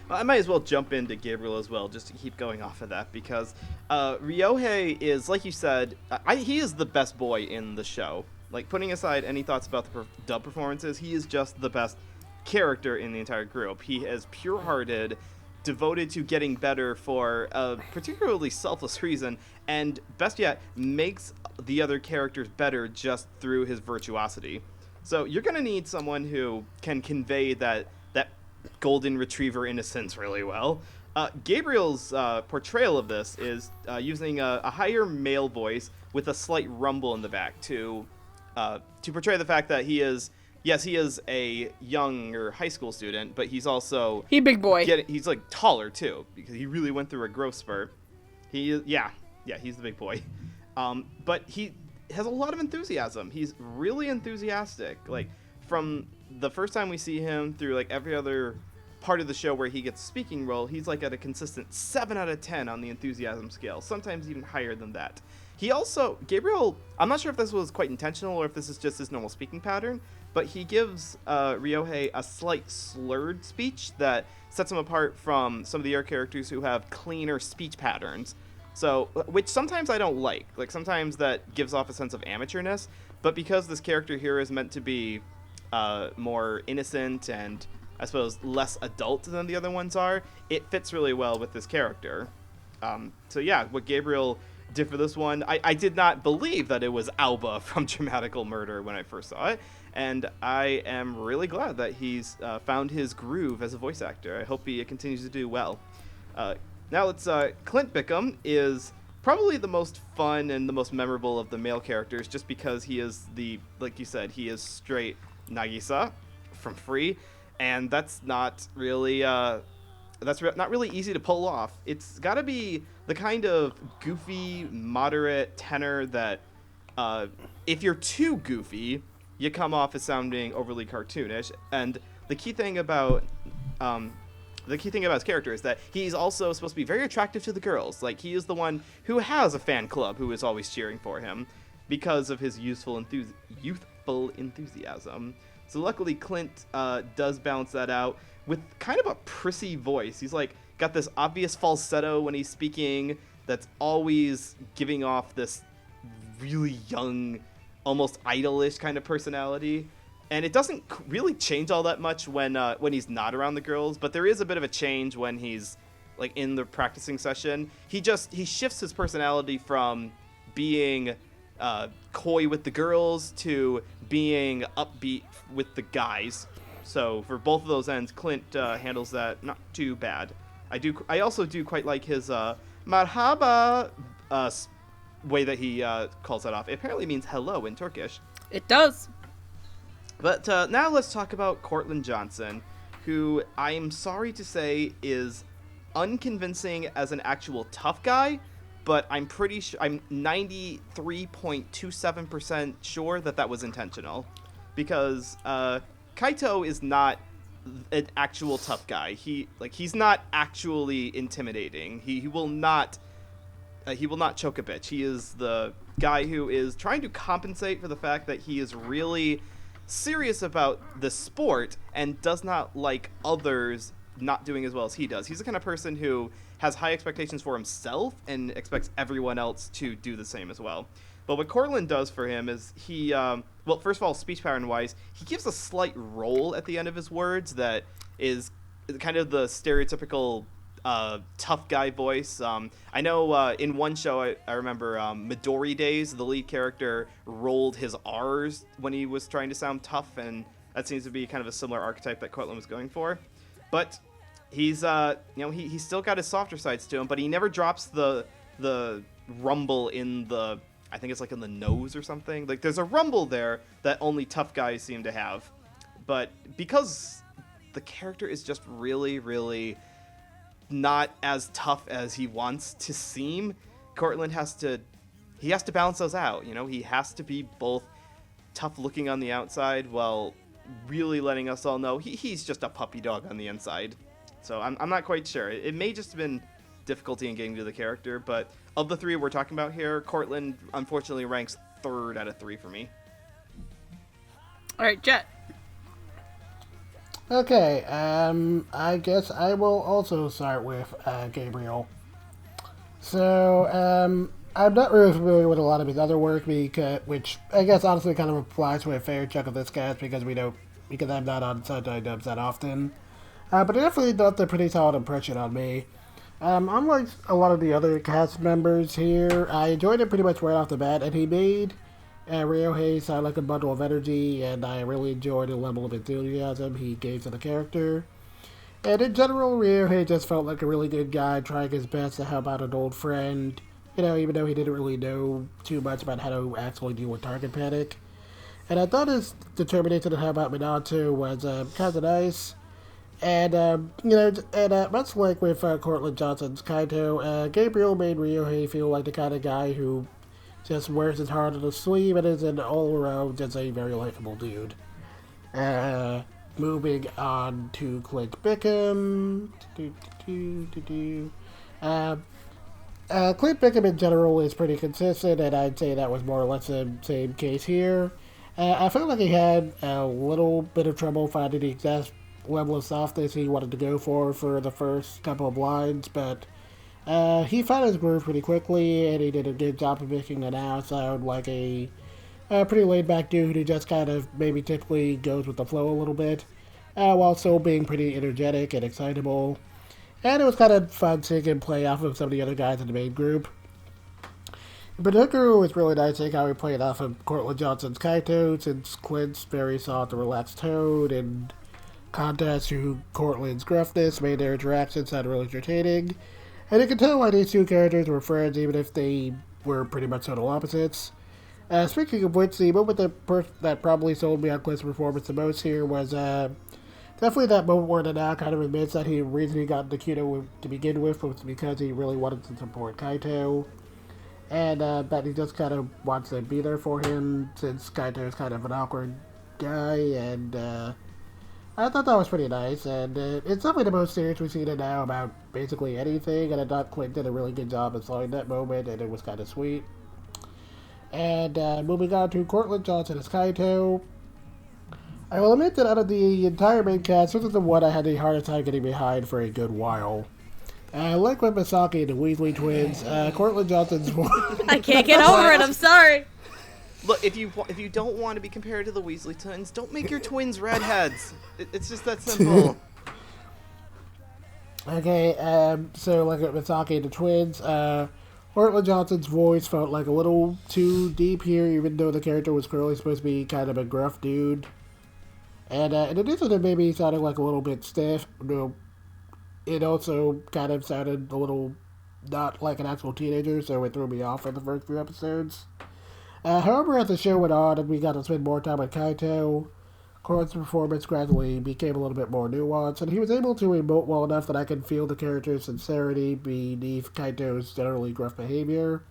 Well, I might as well jump into Gabriel as well, just to keep going off of that, because Ryohei is, like you said, he is the best boy in the show. Like, putting aside any thoughts about the dub performances, he is just the best character in the entire group. He is pure-hearted, devoted to getting better for a particularly selfless reason, and best yet, makes the other characters better just through his virtuosity. So you're going to need someone who can convey that golden retriever innocence really well. Gabriel's portrayal of this is using a higher male voice with a slight rumble in the back to portray the fact that he is a younger high school student, but he's also He big boy. He's like taller too, because he really went through a growth spurt. He's the big boy. But he has a lot of enthusiasm. He's really enthusiastic. Like, from the first time we see him through like every other part of the show where he gets a speaking role, he's like at a consistent 7 out of 10 on the enthusiasm scale, sometimes even higher than that. Gabriel, I'm not sure if this was quite intentional or if this is just his normal speaking pattern, but he gives Ryohei a slight slurred speech that sets him apart from some of the other characters who have cleaner speech patterns. So, which sometimes I don't like. Like, sometimes that gives off a sense of amateurness, but because this character here is meant to be more innocent and, I suppose, less adult than the other ones are, it fits really well with this character. So yeah, what Gabriel did for this one, I did not believe that it was Alba from Dramatical Murder when I first saw it, and I am really glad that he's found his groove as a voice actor. I hope he continues to do well. Now let's, Clint Bickham is probably the most fun and the most memorable of the male characters, just because he is like you said, he is straight Nagisa from Free, and that's not really not really easy to pull off. It's got to be the kind of goofy, moderate tenor that if you're too goofy, you come off as sounding overly cartoonish. And the key thing about the key thing about his character is that he's also supposed to be very attractive to the girls. Like, he is the one who has a fan club who is always cheering for him because of his youthful enthusiasm. So luckily, Clint does balance that out with kind of a prissy voice. He's like got this obvious falsetto when he's speaking that's always giving off this really young, almost idolish kind of personality. And it doesn't really change all that much when he's not around the girls, but there is a bit of a change when he's like in the practicing session. He shifts his personality from being coy with the girls to being upbeat with the guys. So for both of those ends, Clint handles that not too bad. I also do quite like his marhaba way that he calls that off. It apparently means hello in Turkish. It does. But now let's talk about Courtland Johnson, who I'm sorry to say is unconvincing as an actual tough guy, but I'm 93.27% sure that was intentional. Because Kaito is not an actual tough guy. He's not actually intimidating. He will not choke a bitch. He is the guy who is trying to compensate for the fact that he is really serious about the sport and does not like others not doing as well as he does. He's the kind of person who has high expectations for himself and expects everyone else to do the same as well. But what Courtland does for him is he, first of all, speech pattern-wise, he gives a slight roll at the end of his words that is kind of the stereotypical tough guy voice. I know in one show, I remember Midori Days, the lead character rolled his R's when he was trying to sound tough, and that seems to be kind of a similar archetype that Courtland was going for. But he's, he's still got his softer sides to him, but he never drops the rumble in the, I think it's like in the nose or something. Like, there's a rumble there that only tough guys seem to have. But because the character is just really, really not as tough as he wants to seem, Courtland has to balance those out. He has to be both tough looking on the outside while really letting us all know he's just a puppy dog on the inside. So I'm not quite sure. It may just have been difficulty in getting to the character, but of the three we're talking about here, Courtland unfortunately ranks 3rd out of 3 for me. All right, Jet. Okay, I guess I will also start with Gabriel. So, I'm not really familiar with a lot of his other work, which I guess honestly kind of applies to a fair chunk of this cast because I'm not on Sentai dubs that often. But it definitely left a pretty solid impression on me. Unlike a lot of the other cast members here, I enjoyed it pretty much right off the bat, and he made Ryohei sound like a bundle of energy, and I really enjoyed the level of enthusiasm he gave to the character. And in general, Ryohei just felt like a really good guy trying his best to help out an old friend, even though he didn't really know too much about how to actually deal with target panic. And I thought his determination to help out Minato was kind of nice. And, much like with Courtland Johnson's Kaito, Gabriel made Ryohei feel like the kind of guy who just wears his heart on his sleeve and is an all-around just a very likable dude. Moving on to Clint Bickham. Clint Bickham in general is pretty consistent, and I'd say that was more or less the same case here. I felt like he had a little bit of trouble finding the exact level of softness he wanted to go for the first couple of lines, but he found his groove pretty quickly, and he did a good job of making it now sound like a pretty laid-back dude who just kind of maybe typically goes with the flow a little bit, while still being pretty energetic and excitable. And it was kind of fun seeing him play off of some of the other guys in the main group. In particular, it was really nice seeing how he played off of Courtland Johnson's Kaito, since Clint's very soft and relaxed tone and contrast to Courtland's gruffness made their interactions sound really entertaining. And you can tell why these two characters were friends, even if they were pretty much total opposites. Speaking of which, the moment that probably sold me on Clint's performance the most here was definitely that moment where Nana kind of admits that the reason he got into Kudo to begin with was because he really wanted to support Kaito. And that he just kind of wants to be there for him, since Kaito is kind of an awkward guy, and I thought that was pretty nice, and it's definitely the most serious we've seen it now about basically anything, and I thought Clint did a really good job of slowing that moment, and it was kind of sweet. And moving on to Cortland Johnson as Kaito. I will admit that out of the entire main cast, this is the one I had the hardest time getting behind for a good while. Like with Misaki and the Weasley twins, Cortland Johnson's voice... I can't get over it, I'm sorry. Look, if you don't want to be compared to the Weasley twins, don't make your twins redheads. It's just that simple. Okay, so like with Misaki and the twins, Cortland Johnson's voice felt like a little too deep here, even though the character was clearly supposed to be kind of a gruff dude. And in addition to maybe sounding like a little bit stiff, it also kind of sounded a little not like an actual teenager, so it threw me off in the first few episodes. However, as the show went on and we got to spend more time with Kaito, Cortland's performance gradually became a little bit more nuanced, and he was able to emote well enough that I could feel the character's sincerity beneath Kaito's generally gruff behavior,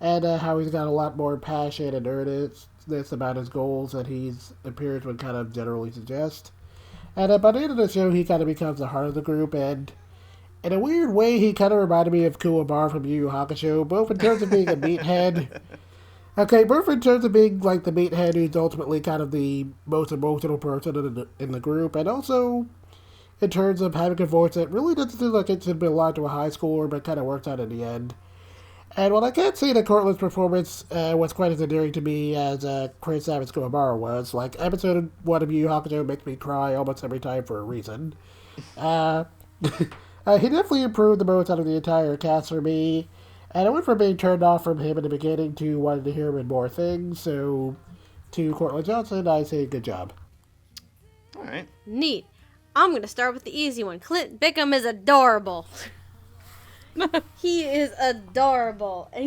and how he's got a lot more passion and earnestness about his goals than his appearance would kind of generally suggest. And by the end of the show, he kind of becomes the heart of the group, and in a weird way, he kind of reminded me of Kuwabara from Yu Yu Hakusho, both in terms of being a meathead. Okay, both in terms of being like the meathead who's ultimately kind of the most emotional person in the group, and also in terms of having a voice that really doesn't seem like it should be aligned to a high schooler, but kind of works out in the end. And while I can't say that Cortland's performance was quite as endearing to me as Chris Savage Kuwabara was, like, episode 1 of Yu Yu Hakusho makes me cry almost every time for a reason. He definitely improved the most out of the entire cast for me, and I went from being turned off from him in the beginning to wanting to hear him in more things, so to Cortland Johnson, I say good job. Alright. Neat. I'm going to start with the easy one. Clint Bickham is adorable. He is adorable. And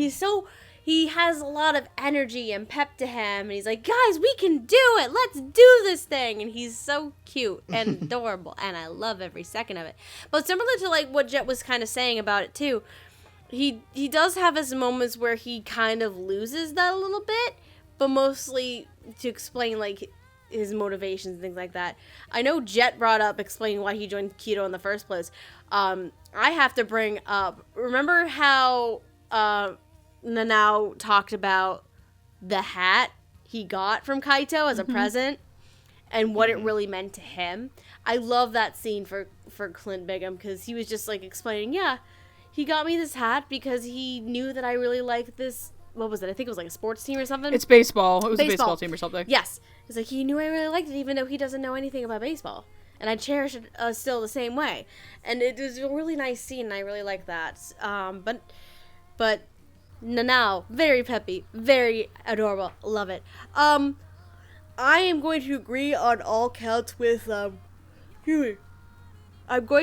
he has a lot of energy and pep to him. And he's like, guys, we can do it. Let's do this thing. And he's so cute and adorable. And I love every second of it. But similar to like what Jet was kind of saying about it too, he does have his moments where he kind of loses that a little bit. But mostly to explain like his motivations and things like that. I know Jet brought up explaining why he joined Keto in the first place. I have to bring up, remember how Nanao talked about the hat he got from Kaito as a present and what it really meant to him? I love that scene for Clint Bickham because he was just like explaining, yeah, he got me this hat because he knew that I really liked this. What was it? I think it was like a sports team or something. It's baseball. It was a baseball team or something. Yes. It's like he knew I really liked it even though he doesn't know anything about baseball. And I cherish it still the same way. And it was a really nice scene, and I really like that. But Nanao, very peppy, very adorable. Love it. I am going to agree on all counts with, I'm going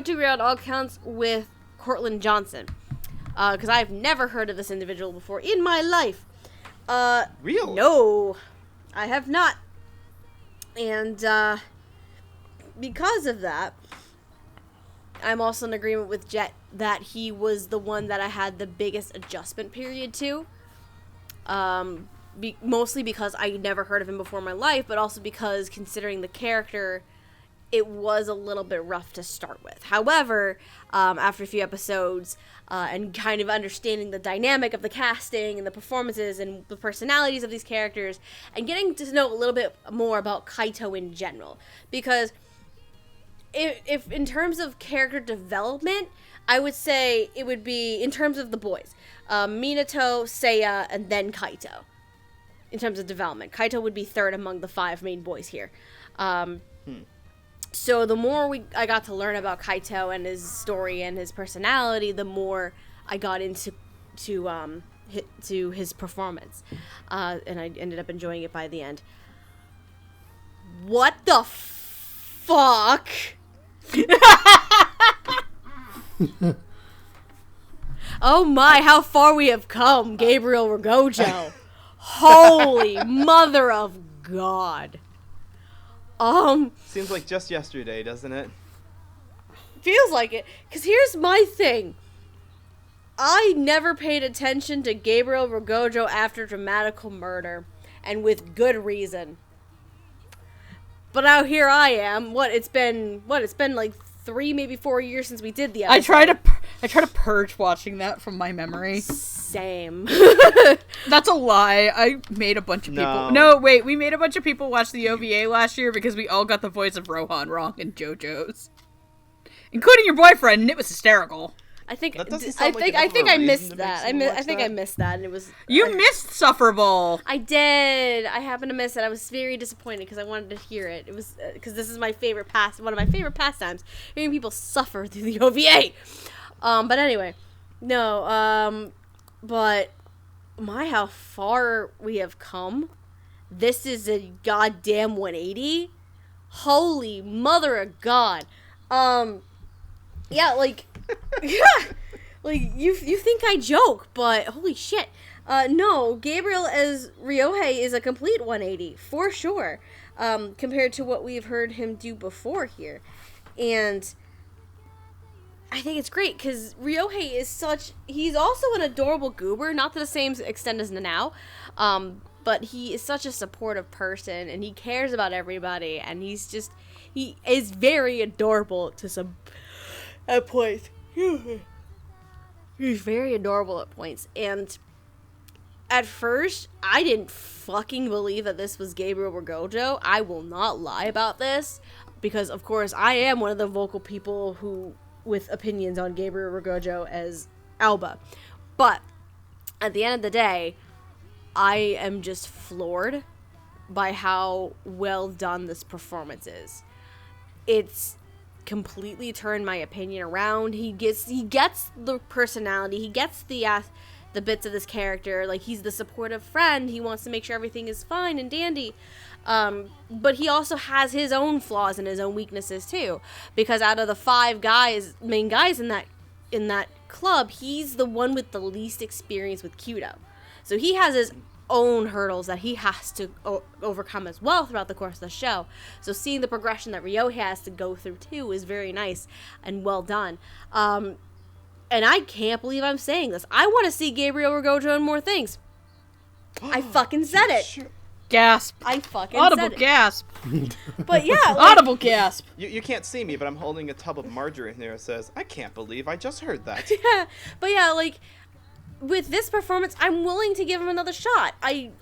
to agree on all counts with Cortland Johnson. Because I've never heard of this individual before in my life. Really? No, I have not. And, because of that, I'm also in agreement with Jet that he was the one that I had the biggest adjustment period to. Mostly because I never heard of him before in my life, but also because considering the character, it was a little bit rough to start with. However, after a few episodes, and kind of understanding the dynamic of the casting and the performances and the personalities of these characters, and getting to know a little bit more about Kaito in general, because if in terms of character development, I would say it would be in terms of the boys, Minato, Seiya, and then Kaito. In terms of development, Kaito would be third among the 5 main boys here. So the more I got to learn about Kaito and his story and his personality, the more I got into his performance, and I ended up enjoying it by the end. What the fuck? Oh my, how far we have come, Gabriel Rogojo. Holy mother of God. Seems like just yesterday, doesn't it? Feels like it. Because here's my thing. I never paid attention to Gabriel Rogojo after Dramatical Murder. And with good reason. But now here I am. It's been like 3, maybe 4 years since we did the episode. I try to purge watching that from my memory. Same. That's a lie. I made a bunch of people. No, wait. We made a bunch of people watch the OVA last year because we all got the voice of Rohan wrong in JoJo's, including your boyfriend, and it was hysterical. I think I think I missed that. I think I missed that, and it was. You missed Sufferball. I did. I happened to miss it. I was very disappointed because I wanted to hear it. It was because this is one of my favorite pastimes, hearing people suffer through the OVA. But anyway, no. But how far we have come. This is a goddamn 180. Holy mother of God. Yeah, like. Yeah, like you think I joke, but holy shit. No, Gabriel as Ryohei is a complete 180 for sure, compared to what we've heard him do before here, and I think it's great because Ryohei is he's also an adorable goober, not to the same extent as Nanao, but he is such a supportive person and he cares about everybody, and he is very adorable to some at points. He's very adorable at points, and at first I didn't fucking believe that this was Gabriel Ragojo. I will not lie about this, because of course I am one of the vocal people who with opinions on Gabriel Ragojo as Alba, but at the end of the day I am just floored by how well done this performance is. It's completely turned my opinion around. He gets the personality, he gets the bits of this character, like he's the supportive friend, he wants to make sure everything is fine and dandy, but he also has his own flaws and his own weaknesses too, because out of the main guys in that club, he's the one with the least experience with Kyudo, so he has his own hurdles that he has to overcome as well throughout the course of the show. So seeing the progression that Ryohei has to go through too is very nice and well done. And I can't believe I'm saying this. I want to see Gabriel Ragojo in more things. I fucking said it. Gasp. I fucking Audible said it. gasp. But yeah, like, Audible gasp. You can't see me, but I'm holding a tub of margarine here that says, I can't believe I just heard that. Yeah, but yeah, like with this performance, I'm willing to give him another shot. I'm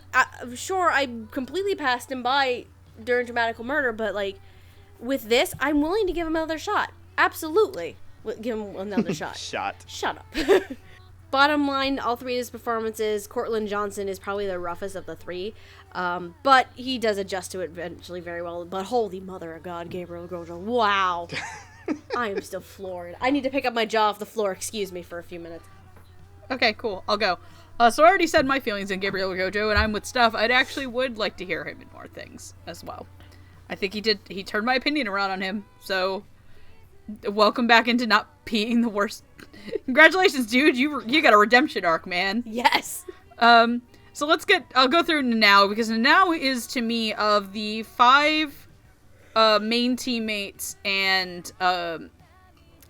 sure I completely passed him by during Dramatical Murder, but like with this, I'm willing to give him another shot. Absolutely, give him another shot. Shut up. Bottom line, all three of his performances, Cortland Johnson is probably the roughest of the three, but he does adjust to it eventually very well. But holy mother of God, Gabriel Ragojo, wow. I am still floored. I need to pick up my jaw off the floor, excuse me, for a few minutes. Okay, cool. I'll go. So I already said my feelings on Gabriel Ragojo, and I'm with Steph. I'd actually would like to hear him in more things as well. I think he turned my opinion around on him, so welcome back into not being the worst. Congratulations, dude. You got a redemption arc, man. Yes. So I'll go through Nanao, because Nanao is, to me, of the 5 main teammates and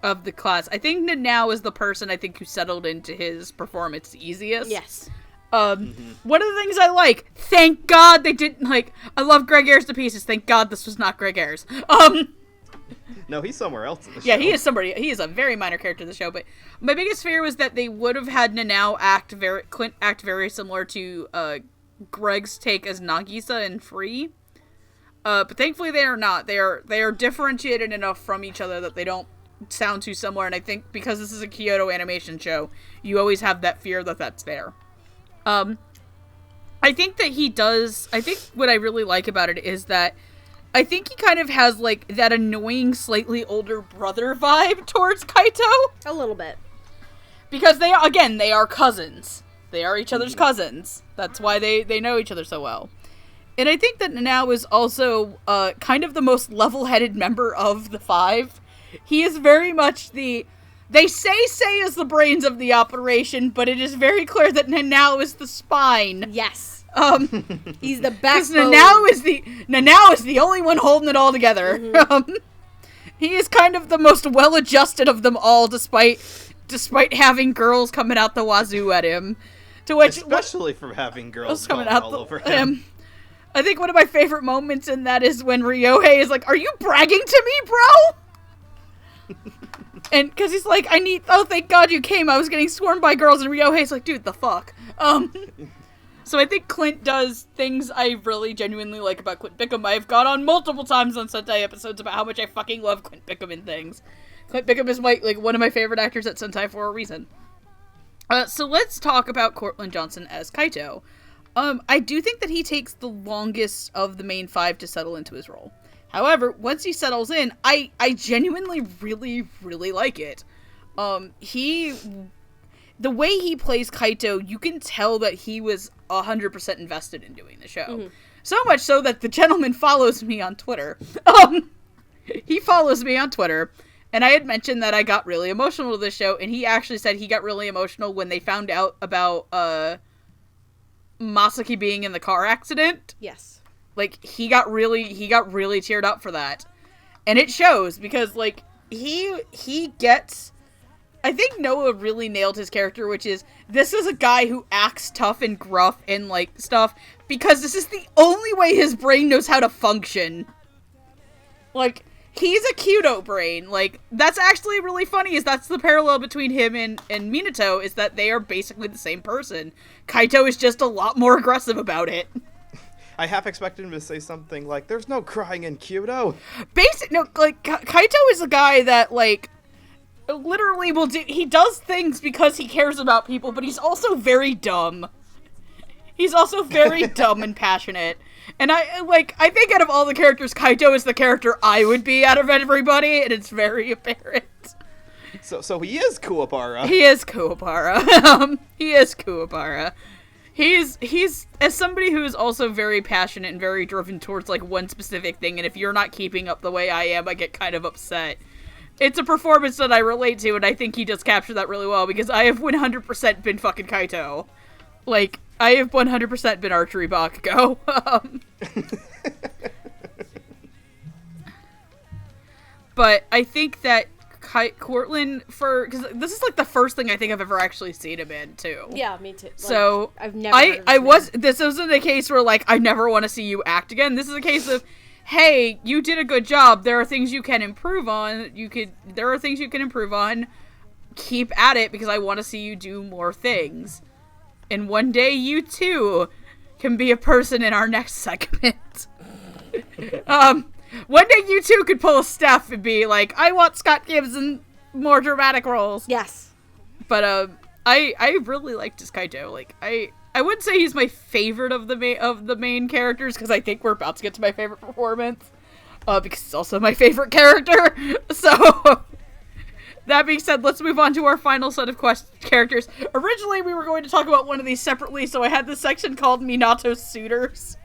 of the class, I think Nanao is the person who settled into his performance the easiest. Yes. One of the things I like, thank God they didn't, I love Greg Ayres to pieces, thank God this was not Greg Ayres. No, he's somewhere else in the show. Yeah, he is a very minor character in the show, but my biggest fear was that they would have had Nanao act very similar to Greg's take as Nagisa in Free. But thankfully they are not. They are differentiated enough from each other that they don't sound too similar, and I think because this is a Kyoto animation show, you always have that fear that that's there. I think what I really like about it is that I think he kind of has, that annoying, slightly older brother vibe towards Kaito. A little bit. Because they are cousins. They are each other's cousins. That's why they know each other so well. And I think that Nanao is also kind of the most level-headed member of the 5. He is very much they say is the brains of the operation, but it is very clear that Nanao is the spine. Yes. He's the backbone. Nanao is the only one holding it all together. Mm-hmm. He is kind of the most well-adjusted of them all, despite having girls coming out the wazoo at him. Especially from having girls coming all over him. I think one of my favorite moments in that is when Ryohei is like, "Are you bragging to me, bro?" And because he's like, oh, thank God you came. I was getting swarmed by girls. And Ryohei's like, dude, the fuck. So I think Clint does things I really genuinely like about Clint Bickham. I've gone on multiple times on Sentai episodes about how much I fucking love Clint Bickham in things. Clint Bickham is one of my favorite actors at Sentai for a reason. So let's talk about Cortland Johnson as Kaito. I do think that he takes the longest of the main five to settle into his role. However, once he settles in, I genuinely really, really like it. The way he plays Kaito, you can tell that he was 100% invested in doing the show. Mm-hmm. So much so that the gentleman follows me on Twitter. He follows me on Twitter, and I had mentioned that I got really emotional to this show, and he actually said he got really emotional when they found out about Masaki being in the car accident. Yes. Like, he got really teared up for that. And it shows, because, like, he gets... I think Noah really nailed his character, which is, this is a guy who acts tough and gruff and, like, stuff, because this is the only way his brain knows how to function. Like, he's a Kyudo brain. Like, that's actually really funny, is that's the parallel between him and Minato, is that they are basically the same person. Kaito is just a lot more aggressive about it. I half expected him to say something like, "There's no crying in Kyudo." Kaito is a guy that, like, literally he does things because he cares about people, but he's also very dumb. He's also very dumb and passionate. And I think out of all the characters, Kaito is the character I would be out of everybody, and it's very apparent. So he is Kuwabara. He is Kuwabara. He is Kuwabara. He's as somebody who is also very passionate and very driven towards, like, one specific thing, and if you're not keeping up the way I am, I get kind of upset. It's a performance that I relate to, and I think he does capture that really well, because I have 100% been fucking Kaito. Like, I have 100% been Archery Bakugo. But I think that Cortland, because this is, like, the first thing I think I've ever actually seen him in, too. Yeah, me too. Like, so I've never this isn't a case where, like, I never want to see you act again. This is a case of, hey, you did a good job. There are things you can improve on. There are things you can improve on. Keep at it, because I want to see you do more things. And one day you too can be a person in our next segment. One day you too could pull a Steph and be like, I want Scott Gibbs in more dramatic roles. Yes. But I really liked his Kaito. Like, I wouldn't say he's my favorite of the main characters, because I think we're about to get to my favorite performance. Because it's also my favorite character. So that being said, let's move on to our final set of characters. Originally, we were going to talk about one of these separately, so I had this section called Minato's Suitors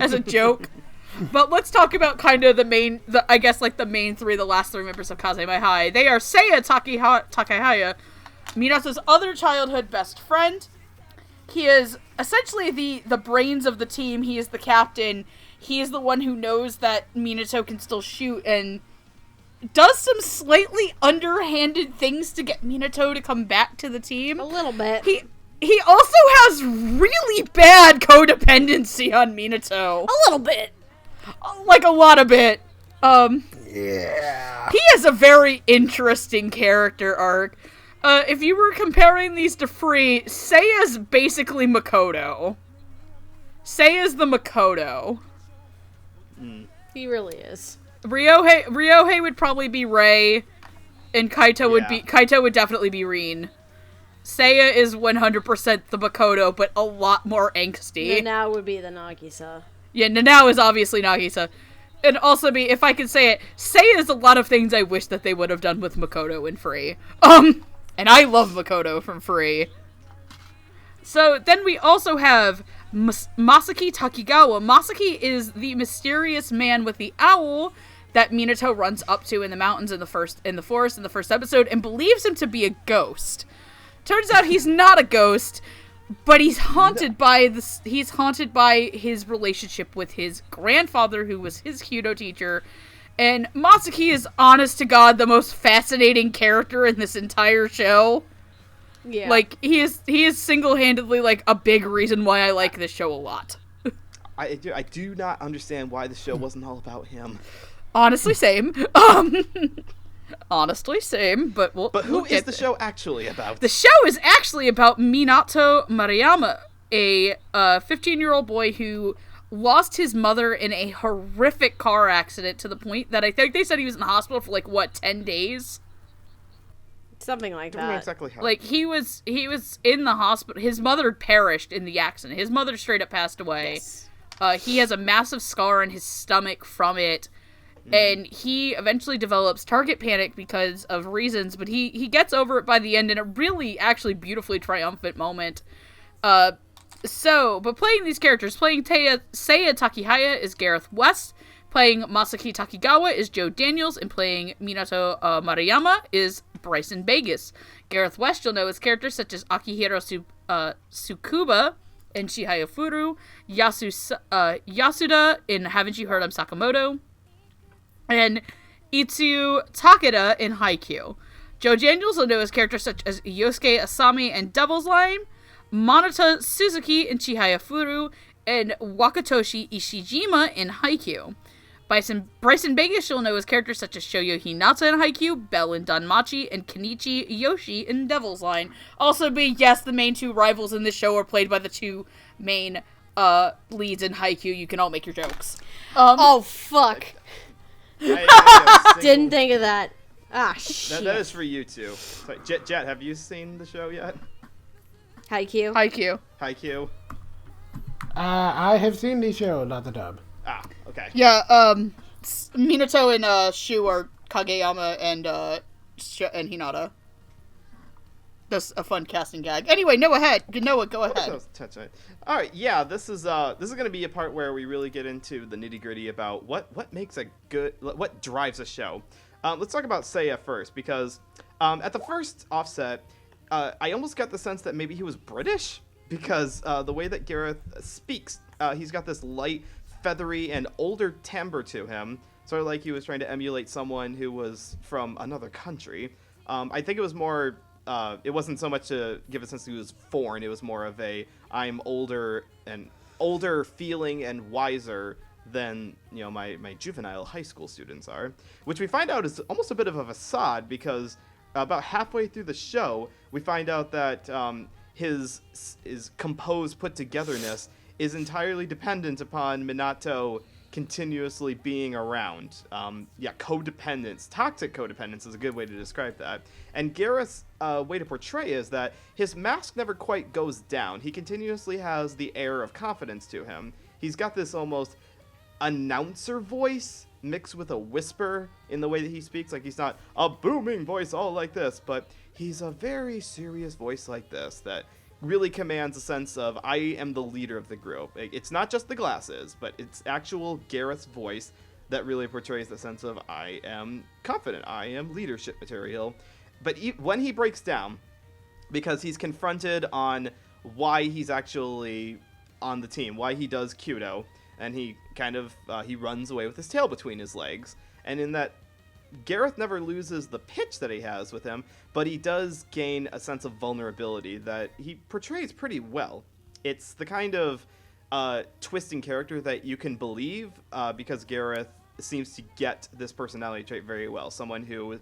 as a joke. But let's talk about kind of the main three, the last three members of Kazemai High. They are Seiya Takehaya, Minato's other childhood best friend. He is essentially the brains of the team. He is the captain. He is the one who knows that Minato can still shoot and does some slightly underhanded things to get Minato to come back to the team. A little bit. He also has really bad codependency on Minato. A little bit. Like, a lot of it. Yeah. He has a very interesting character arc. If you were comparing these to Free, Seiya's basically Makoto. Seiya's the Makoto. He really is. Ryohei would probably be Rei, and Kaito would definitely be Rin. Seiya is 100% the Makoto, but a lot more angsty. Nanao would be the Nagisa. Yeah, Nanao is obviously Nagisa. And also if I can say it, Seiya is a lot of things I wish that they would have done with Makoto in Free. And I love Makoto from Free. So then we also have Masaki Takigawa. Masaki is the mysterious man with the owl that Minato runs up to in the mountains in the forest in the first episode and believes him to be a ghost. Turns out he's not a ghost, but he's haunted by his relationship with his grandfather, who was his Kyudo teacher. And Masaki is, honest to God, the most fascinating character in this entire show. Yeah. Like, he is single-handedly, like, a big reason why I like this show a lot. I do not understand why the show wasn't all about him. Honestly, same. Honestly, same. But Who is the show actually about? The show is actually about Minato Maruyama, a 15-year-old boy who lost his mother in a horrific car accident to the point that I think they said he was in the hospital for 10 days. Something like I don't know that. exactly how. He was in the hospital. His mother perished in the accident. His mother straight up passed away. Yes. He has a massive scar in his stomach from it. And he eventually develops target panic because of reasons, but he gets over it by the end in a really, actually beautifully triumphant moment. But playing these characters, playing Seiya Takahaya is Gareth West, playing Masaki Takigawa is Joe Daniels, and playing Minato Maruyama is Bryson Vegas. Gareth West, you'll know his characters such as Akihiro Tsukuba in Chihaya Furu, Yasuda in Haven't You Heard I'm Sakamoto, and Itsu Takeda in Haikyuu. Joe Daniels will know his characters such as Yosuke Asami in Devil's Line, Monota Suzuki in Chihaya Furu, and Wakatoshi Ishijima in Haikyuu. Bryson Vegas will know his characters such as Shoyo Hinata in Haikyuu, Bell in Danmachi, and Kenichi Yoshi in Devil's Line. Also being, yes, the main two rivals in this show are played by the two main leads in Haikyuu. You can all make your jokes. Oh, fuck. I Didn't think of that. Ah, shit. That is for you two. Sorry, Jet, have you seen the show yet? Haikyuu. Haikyuu? I have seen the show, not the dub. Ah, okay. Yeah, Minato and Shu are Kageyama and Hinata. That's a fun casting gag. Anyway, Noah, go ahead. All right, yeah, this is gonna be a part where we really get into the nitty gritty about what makes what drives a show. Let's talk about Seiya first, because at the first offset, I almost got the sense that maybe he was British, because the way that Gareth speaks, he's got this light, feathery, and older timbre to him, sort of like he was trying to emulate someone who was from another country. I think it was more. It wasn't so much to give a sense that he was foreign. It was more of I'm older feeling and wiser than my juvenile high school students are, which we find out is almost a bit of a facade, because about halfway through the show we find out that his composed put togetherness is entirely dependent upon Minato continuously being around. Codependence. Toxic codependence is a good way to describe that. And Gareth's way to portray is that his mask never quite goes down. He continuously has the air of confidence to him. He's got this almost announcer voice mixed with a whisper in the way that he speaks. Like, he's not a booming voice all like this, but he's a very serious voice like this that really commands a sense of, I am the leader of the group. It's not just the glasses, but it's actual Gareth's voice that really portrays the sense of, I am confident, I am leadership material. But when he breaks down, because he's confronted on why he's actually on the team, why he does Kyudo, and he kind of, he runs away with his tail between his legs, and in that, Gareth never loses the pitch that he has with him, but he does gain a sense of vulnerability that he portrays pretty well. It's the kind of twisting character that you can believe, because Gareth seems to get this personality trait very well. Someone who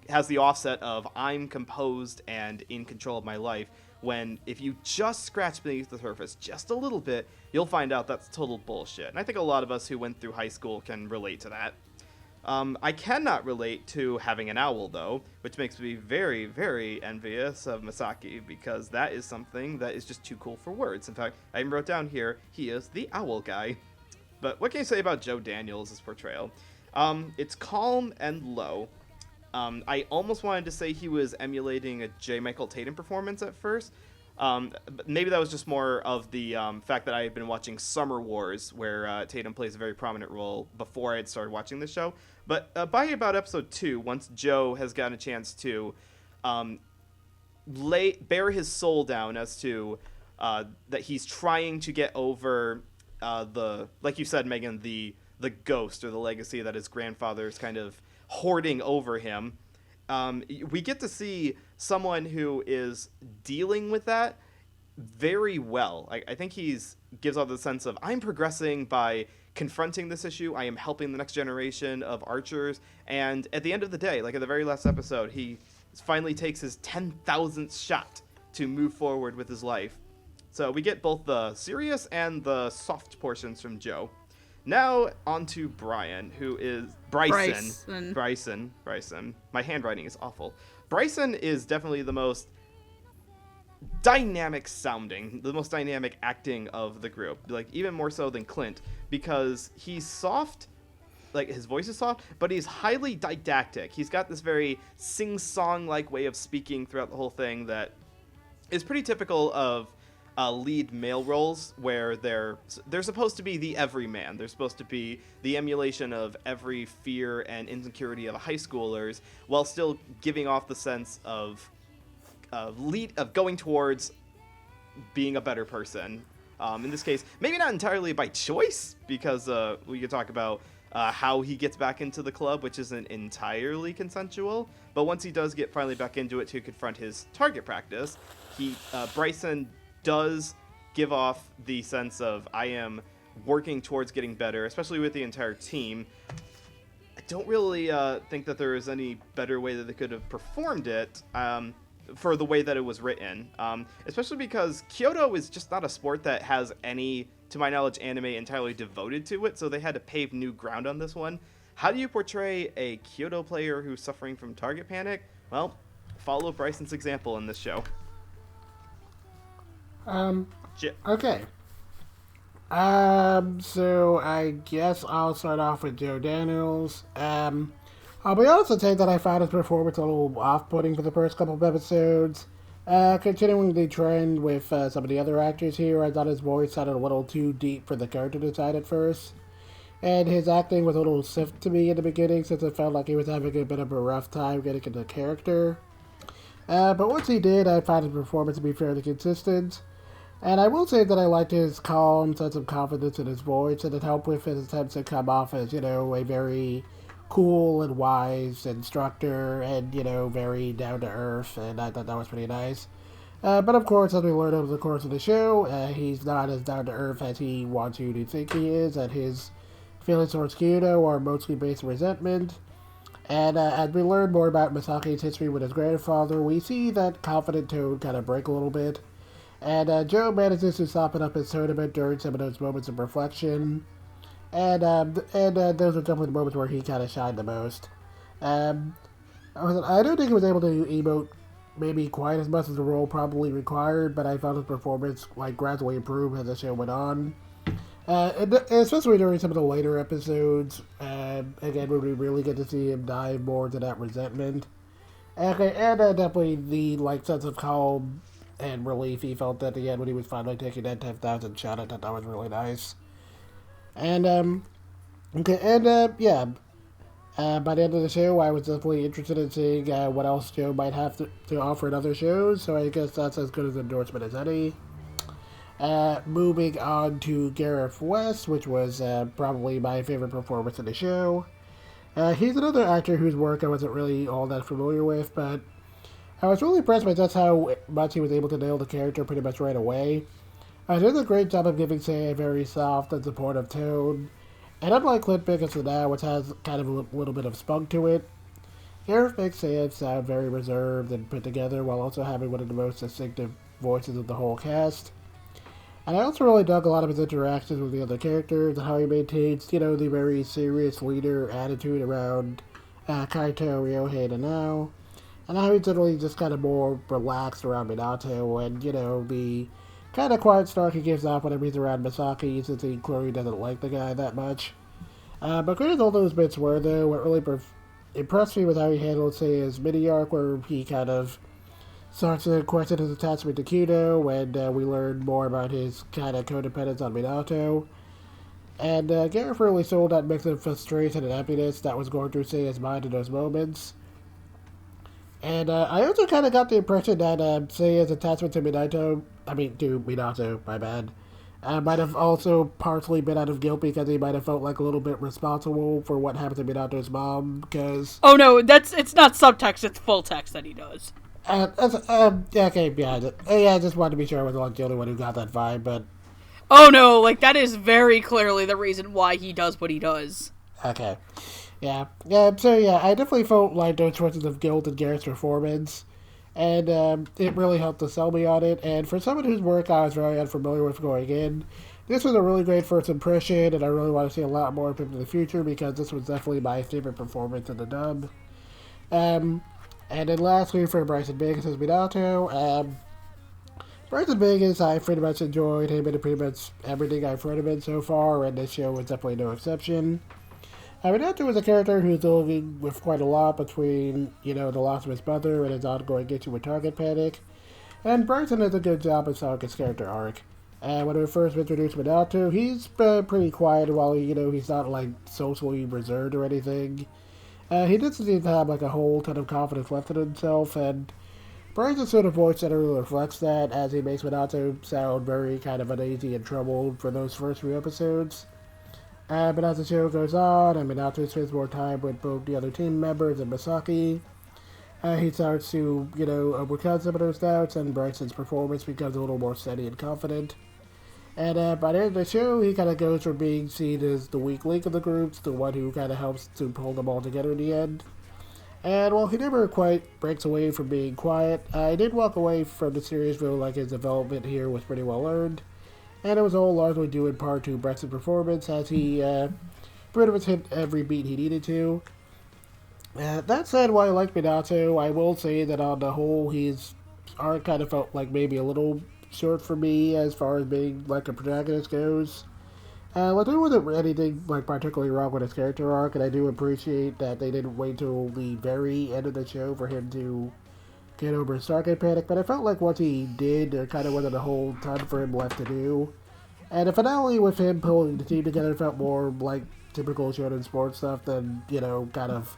has the offset of, I'm composed and in control of my life, when if you just scratch beneath the surface just a little bit, you'll find out that's total bullshit. And I think a lot of us who went through high school can relate to that. I cannot relate to having an owl, though, which makes me very, very envious of Masaki, because that is something that is just too cool for words. In fact, I even wrote down here, he is the owl guy. But what can you say about Joe Daniels' portrayal? It's calm and low. I almost wanted to say he was emulating a J. Michael Tatum performance at first. But maybe that was just more of the fact that I had been watching Summer Wars, where Tatum plays a very prominent role before I had started watching the show. But by about episode 2, once Joe has gotten a chance to bare his soul down as to that he's trying to get over like you said, Megan, the ghost or the legacy that his grandfather is kind of hoarding over him. We get to see someone who is dealing with that very well. I think he's gives off the sense of I'm progressing by confronting this issue. I am helping the next generation of archers. And at the end of the day, like at the very last episode, he finally takes his 10,000th shot to move forward with his life. So we get both the serious and the soft portions from Joe. Now on to Brian, who is Bryson. My handwriting is awful. Bryson is definitely the most dynamic sounding, the most dynamic acting of the group, like even more so than Clint, because he's soft, like his voice is soft, but he's highly didactic. He's got this very sing-song like way of speaking throughout the whole thing that is pretty typical of lead male roles, where they're supposed to be the everyman. They're supposed to be the emulation of every fear and insecurity of high schoolers, while still giving off the sense of going towards being a better person. In this case, maybe not entirely by choice, because we could talk about how he gets back into the club, which isn't entirely consensual. But once he does get finally back into it to confront his target practice, Bryson does give off the sense of I am working towards getting better, especially with the entire team. I don't really think that there is any better way that they could have performed it for the way that it was written, especially because Kyoto is just not a sport that has any, to my knowledge, anime entirely devoted to it, so they had to pave new ground on this one. How do you portray a Kyoto player who's suffering from target panic? Well, follow Bryson's example in this show. Okay. So I guess I'll start off with Joe Daniels. I'll be honest and say that I found his performance a little off-putting for the first couple of episodes. Continuing the trend with some of the other actors here, I thought his voice sounded a little too deep for the character design at first. And his acting was a little stiff to me in the beginning, since it felt like he was having a bit of a rough time getting into character. But once he did, I found his performance to be fairly consistent. And I will say that I liked his calm sense of confidence in his voice, and it helped with his attempts to come off as, a very cool and wise instructor, and, very down-to-earth, and I thought that was pretty nice. But of course, as we learned over the course of the show, he's not as down-to-earth as he wants you to think he is, and his feelings towards Kyoto are mostly based on resentment. And as we learn more about Misaki's history with his grandfather, we see that confident tone kind of break a little bit. And Joe manages to soften up his tournament during some of those moments of reflection. And those are definitely the moments where he kind of shined the most. I don't think he was able to emote maybe quite as much as the role probably required, but I found his performance gradually improve as the show went on. And especially during some of the later episodes, again, when we really get to see him dive more into that resentment. And definitely the sense of calm and relief he felt at the end when he was finally taking that 10,000 shot. I thought that was really nice. And, by the end of the show, I was definitely interested in seeing what else Joe might have to offer in other shows, so I guess that's as good an endorsement as any. Moving on to Gareth West, which was probably my favorite performance in the show. He's another actor whose work I wasn't really all that familiar with, but I was really impressed by just how much he was able to nail the character pretty much right away. He does a great job of giving Say a very soft and supportive tone, and unlike Clint Dickinson now, which has kind of a little bit of spunk to it, Gareth makes Say sound very reserved and put together while also having one of the most distinctive voices of the whole cast. And I also really dug a lot of his interactions with the other characters and how he maintains, the very serious leader attitude around Kaito, Ryohei, and Nao. And how he's generally just kind of more relaxed around Minato, and, the kind of quiet snark he gives off whenever he's around Misaki, since he clearly doesn't like the guy that much. But great as all those bits were, though, what really impressed me was how he handled, say, his mini-arc, where he kind of starts to question his attachment to Kyoto, and we learn more about his kind of codependence on Minato. And Gareth really sold that mix of frustration and emptiness that was going through Seiya's mind in those moments. And I also kind of got the impression that Seiya's attachment to Minato, my bad, might have also partially been out of guilt because he might have felt like a little bit responsible for what happened to Minato's mom, because... Oh no, it's not subtext, it's full text that he does. Okay, yeah, I just wanted to be sure I wasn't like the only one who got that vibe, but Oh no, like that is very clearly the reason why he does what he does. okay. Yeah, so yeah, I definitely felt like those choices of guilt and Garrett's performance, and it really helped to sell me on it, and for someone whose work I was very unfamiliar with going in, this was a really great first impression, and I really want to see a lot more of him in the future, because this was definitely my favorite performance in the dub. Um, and then lastly, for Bryson Vegas as Minato, Bryson Vegas, I pretty much enjoyed him in pretty much everything I've read him in so far, and this show was definitely no exception. Minato was a character who's dealing with quite a lot between, the loss of his mother and his ongoing issue with target panic, and Bryson does a good job of selling his character arc. And when we first introduced Minato, he's been pretty quiet while, he's not, like, socially reserved or anything. He doesn't seem to have, like, a whole ton of confidence left in himself, and Bryson's sort of voice generally reflects that, as he makes Minato sound very kind of uneasy and troubled for those first few episodes. But as the show goes on, and Minato spends more time with both the other team members and Masaki, he starts to, overcome some of those doubts, and Bryson's performance becomes a little more steady and confident. And by the end of the show, he kind of goes from being seen as the weak link of the group to the one who kind of helps to pull them all together in the end. And while he never quite breaks away from being quiet, I did walk away from the series feeling like his development here was pretty well earned. And it was all largely due in part to Brex's performance, as he pretty much hit every beat he needed to. That said, while I like Minato, I will say that on the whole, his arc kind of felt like maybe a little short for me as far as being like a protagonist goes. Like, there wasn't anything like particularly wrong with his character arc, and I do appreciate that they didn't wait till the very end of the show for him to get over his target panic, but I felt like once he did, there kind of wasn't a whole ton for him left to do. And the finale with him pulling the team together felt more like typical shonen sports stuff than, kind of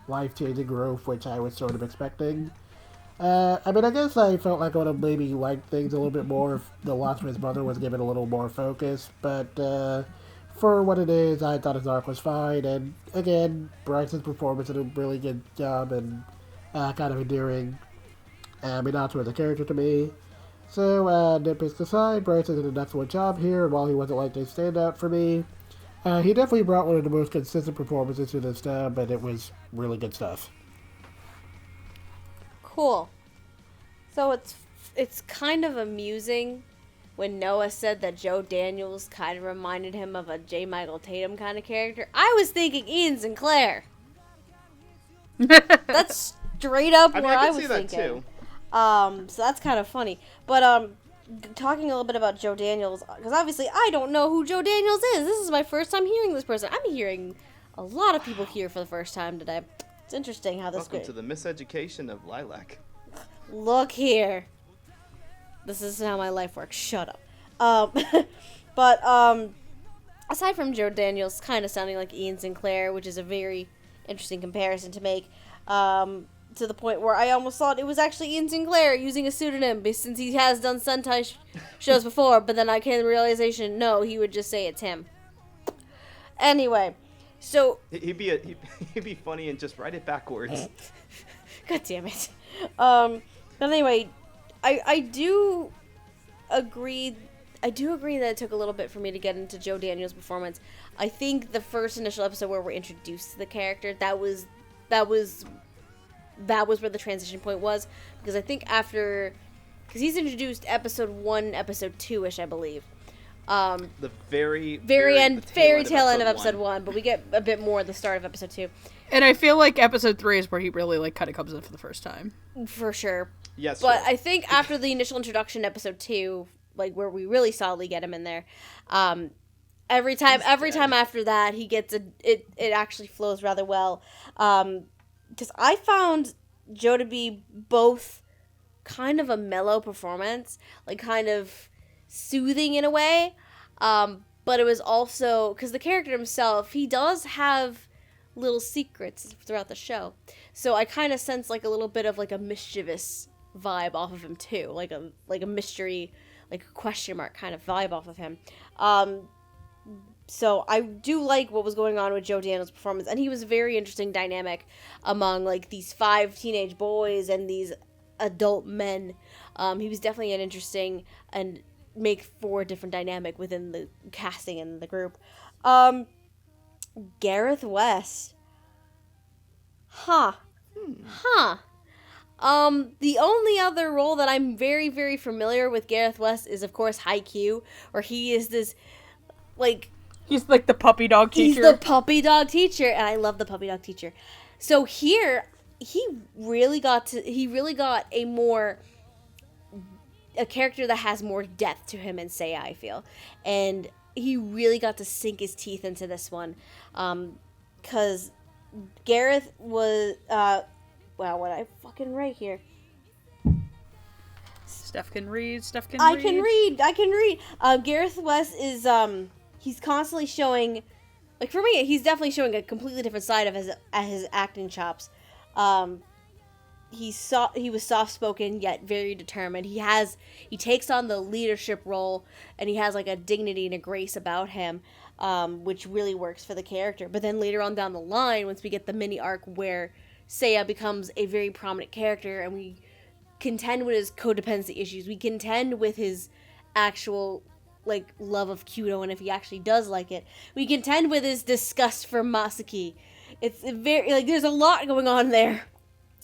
life-changing growth, which I was sort of expecting. I guess I felt like I would have maybe liked things a little bit more if the loss of his mother was given a little more focus, but for what it is, I thought his arc was fine, and again, Bryson's performance did a really good job and kind of endearing Minato as a character to me. So, nitpicks aside, Bryson did an excellent job here, and while he wasn't like a standout for me, he definitely brought one of the most consistent performances to this dub, and it was really good stuff. Cool. So it's kind of amusing when Noah said that Joe Daniels kind of reminded him of a J. Michael Tatum kind of character. I was thinking Ian Sinclair. That's straight up where I was thinking. Too. So that's kind of funny. But talking a little bit about Joe Daniels, because obviously I don't know who Joe Daniels is. This is my first time hearing this person. I'm hearing a lot of people here for the first time today. It's interesting how this goes. Welcome to the miseducation of Lilac. Look here. This is how my life works. Shut up. But aside from Joe Daniels kind of sounding like Ian Sinclair, which is a very interesting comparison to make, to the point where I almost thought it was actually Ian Sinclair using a pseudonym since he has done Sentai shows before, but then I came to the realization, no, he would just say it's him. Anyway, so... He'd be funny and just write it backwards. God damn it. But anyway, I do agree that it took a little bit for me to get into Joe Daniels' performance. I think the first initial episode where we're introduced to the character, that was where the transition point was, because I think because he's introduced episode 1, episode 2-ish, I believe. The very tail end of episode 1, but we get a bit more at the start of episode 2. And I feel like episode 3 is where he really like kind of comes in for the first time. For sure. Yes. But I think after the initial introduction, episode 2, like where we really solidly get him in there, every time after that he gets it actually flows rather well. Because I found Joe to be both kind of a mellow performance, like kind of soothing in a way, but it was also, because the character himself, he does have little secrets throughout the show, so I kind of sense like a little bit of like a mischievous vibe off of him too, like a mystery, like a question mark kind of vibe off of him. So I do like what was going on with Joe Daniels' performance, and he was a very interesting dynamic among like these 5 teenage boys and these adult men. He was definitely an interesting and make for a different dynamic within the casting and the group. Gareth West. Huh. The only other role that I'm very, very familiar with Gareth West is, of course, Haikyuu, where he is this, like... He's like the puppy dog teacher. He's the puppy dog teacher, and I love the puppy dog teacher. So here, he really got a character that has more depth to him in Seiya, I feel. And he really got to sink his teeth into this one. Because Gareth was, wow, what I fucking write here. Steph can read. I can read. Gareth West is, he's constantly showing, like, for me, he's definitely showing a completely different side of his acting chops. He was soft-spoken yet very determined. He takes on the leadership role, and he has like a dignity and a grace about him, which really works for the character. But then later on down the line, once we get the mini arc where Seiya becomes a very prominent character, and we contend with his codependency issues, we contend with his actual like love of Kyudo, and if he actually does like it, we contend with his disgust for Masaki. It's very like there's a lot going on there.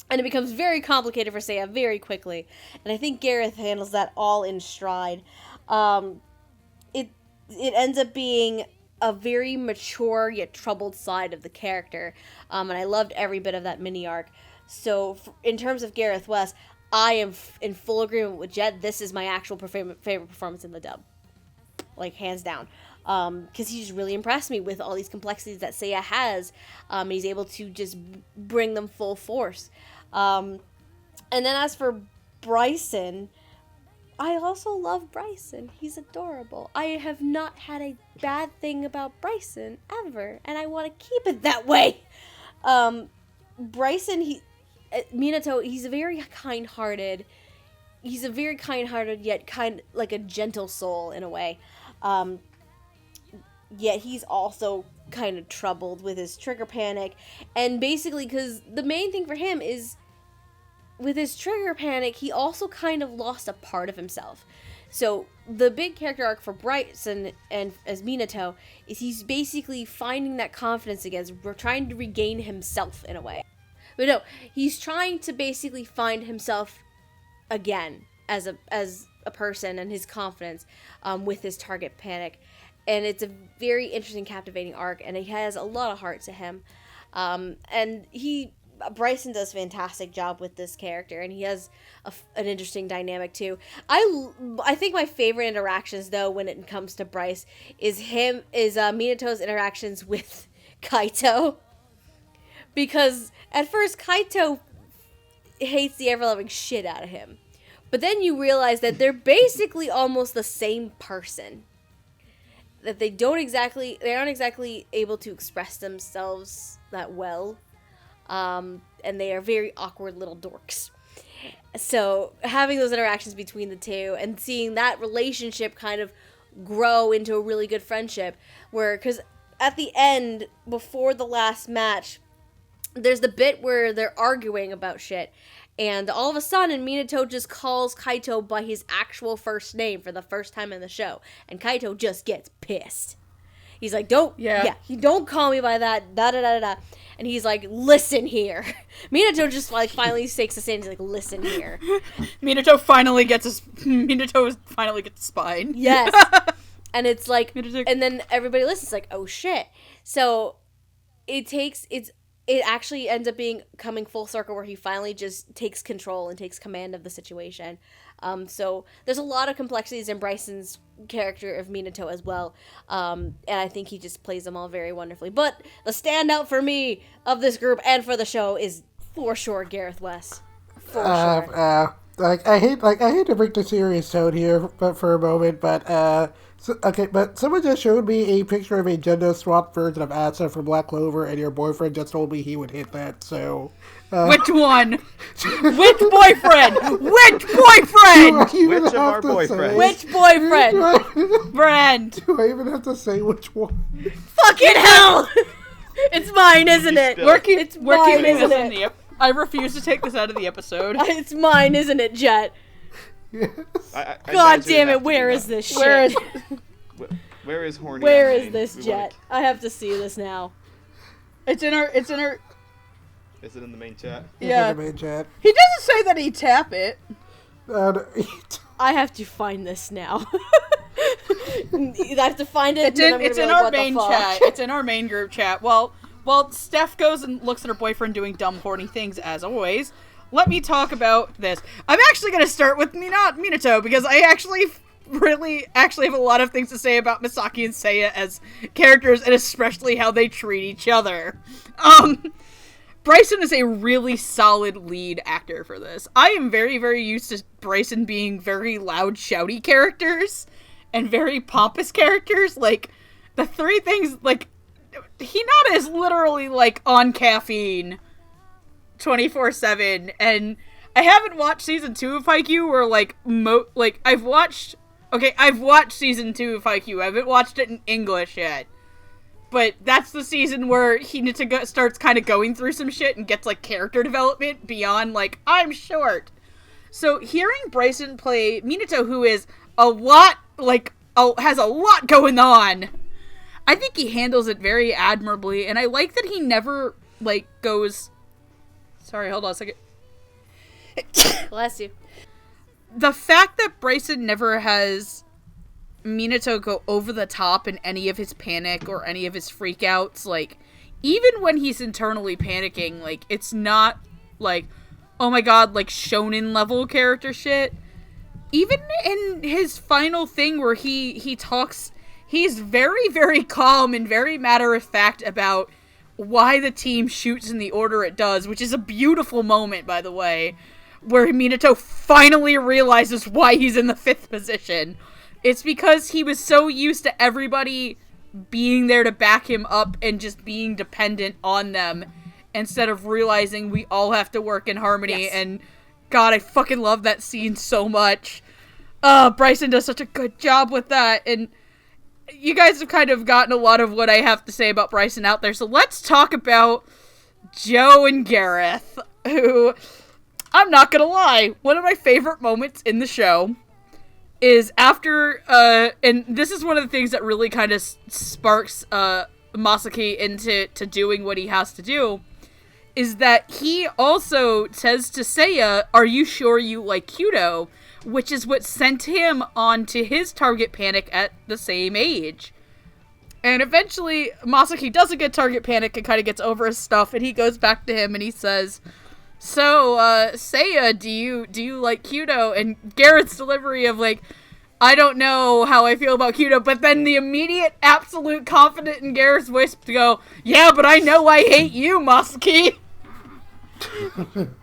And it becomes very complicated for Seiya very quickly. And I think Gareth handles that all in stride. It ends up being a very mature yet troubled side of the character. And I loved every bit of that mini arc. So in terms of Gareth West, I am in full agreement with Jet. This is my actual favorite performance in the dub. Like, hands down. Because he just really impressed me with all these complexities that Seiya has. He's able to just bring them full force. And then as for Bryson, I also love Bryson. He's adorable. I have not had a bad thing about Bryson ever, and I want to keep it that way. Bryson, Minato, he's a very kind-hearted yet kind like a gentle soul in a way. Yet he's also kind of troubled with his trigger panic, and basically because the main thing for him is with his trigger panic, he also kind of lost a part of himself. So the big character arc for Bryson and as Minato is he's basically finding that confidence again. We're trying to regain himself in a way. But no, he's trying to basically find himself again as a person and his confidence with his target panic. And it's a very interesting, captivating arc, and he has a lot of heart to him. And Bryson does a fantastic job with this character, and he has an interesting dynamic too. I think my favorite interactions though when it comes to Bryce is Minato's interactions with Kaito, because at first Kaito hates the ever-loving shit out of him, but then you realize that they're basically almost the same person. That they aren't exactly able to express themselves that well. And they are very awkward little dorks. So having those interactions between the two and seeing that relationship kind of grow into a really good friendship, because at the end, before the last match, there's the bit where they're arguing about shit, and all of a sudden Minato just calls Kaito by his actual first name for the first time in the show, and Kaito just gets pissed. He's like, don't call me by that, da-da-da-da-da. And he's like, listen here. Minato just, like, finally takes a stand. He's like, listen here. Minato finally gets a spine. Yes. And it's like, and then everybody listens, like, oh, shit. So it actually ends up coming full circle where he finally just takes control and takes command of the situation. So there's a lot of complexities in Bryson's character of Minato as well. And I think he just plays them all very wonderfully. But the standout for me of this group and for the show is for sure Gareth West. For sure. I hate to break the serious tone here, but for a moment, but but someone just showed me a picture of a gender swapped version of Asa from Black Clover, and your boyfriend just told me he would hit that. So, which one? Which boyfriend? Which boyfriend? Which of our boyfriends? Which boyfriend? Friend. Do I even have to say which one? Fucking hell! It's mine, isn't it? We're keeping this in the I refuse to take this out of the episode. It's mine, isn't it, Jet? I God imagine damn have it, to where do is that. this shit? Where is horny? Where on is main? this, We Jet? want I have to see this now. It's in our. Is it in the main chat? Yeah. In the main chat. He doesn't say that he tap it. And I have to find this now. I have to find it. It's in our main chat. It's in our main group chat. Well, Steph goes and looks at her boyfriend doing dumb, horny things as always. Let me talk about this. I'm actually going to start with Minato because I actually have a lot of things to say about Misaki and Seiya as characters and especially how they treat each other. Bryson is a really solid lead actor for this. I am very, very used to Bryson being very loud, shouty characters and very pompous characters. Like, the three things, like, Hinata is literally, like, on caffeine 24/7, and I haven't watched season 2 of Haikyuu where, like, I've watched season 2 of Haikyuu. I haven't watched it in English yet. But that's the season where Hinata starts kind of going through some shit and gets, like, character development beyond, like, I'm short. So hearing Bryson play Minato, who is has a lot going on, I think he handles it very admirably, and I like that he never, like, goes... Sorry, hold on a second. Bless you. The fact that Bryson never has Minato go over the top in any of his panic or any of his freakouts, like, even when he's internally panicking, like, it's not, like, oh my god, like, shonen level character shit. Even in his final thing where he talks, he's very, very calm and very matter-of-fact about why the team shoots in the order it does, which is a beautiful moment, by the way, where Minato finally realizes why he's in the 5th position. It's because he was so used to everybody being there to back him up and just being dependent on them instead of realizing we all have to work in harmony. Yes. And God, I fucking love that scene so much. Bryson does such a good job with that, and you guys have kind of gotten a lot of what I have to say about Bryson out there, so let's talk about Joe and Gareth, who, I'm not gonna lie, one of my favorite moments in the show is after, and this is one of the things that really kind of sparks Masaki into doing what he has to do, is that he also says to Seiya, are you sure you like Kyudo? Which is what sent him on to his target panic at the same age. And eventually, Masaki doesn't get target panic and kind of gets over his stuff, and he goes back to him and he says, so, Seiya, do you like Kyudo? And Garrett's delivery of, like, I don't know how I feel about Kyudo, but then the immediate, absolute confident in Garrett's voice to go, yeah, but I know I hate you, Masaki.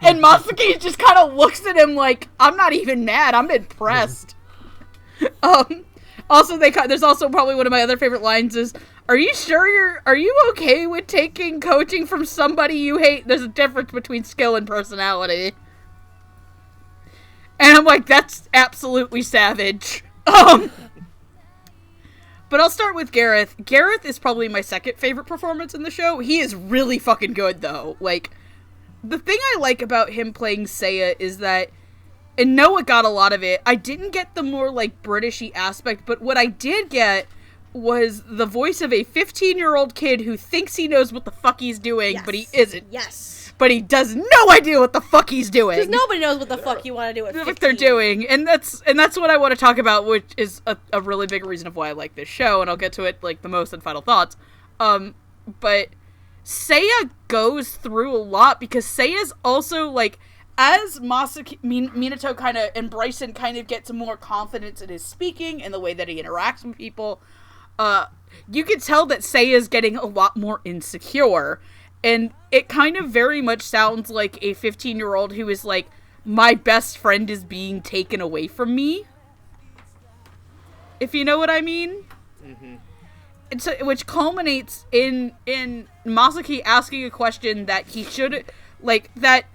And Masaki just kind of looks at him like, I'm not even mad, I'm impressed. Also, there's also probably one of my other favorite lines is, are you okay with taking coaching from somebody you hate? There's a difference between skill and personality. And I'm like, that's absolutely savage. But I'll start with Gareth. Gareth is probably my second favorite performance in the show. He is really fucking good, though. Like, the thing I like about him playing Seiya is that, and Noah got a lot of it, I didn't get the more, like, Britishy aspect, but what I did get was the voice of a 15-year-old kid who thinks he knows what the fuck he's doing, Yes. but he isn't. Yes. But he does no idea what the fuck he's doing. Because nobody knows what the fuck you want to do at 15. What they're doing, and that's what I want to talk about, which is a really big reason of why I like this show, and I'll get to it, like, the most in final thoughts. But Seiya goes through a lot, because Seiya's also, like, as Minato kind of, and Bryson kind of gets more confidence in his speaking and the way that he interacts with people, you can tell that Seiya's getting a lot more insecure, and it kind of very much sounds like a 15-year-old who is like, my best friend is being taken away from me, if you know what I mean. Mm-hmm. And so, which culminates in Masaki asking a question that he should, like, that,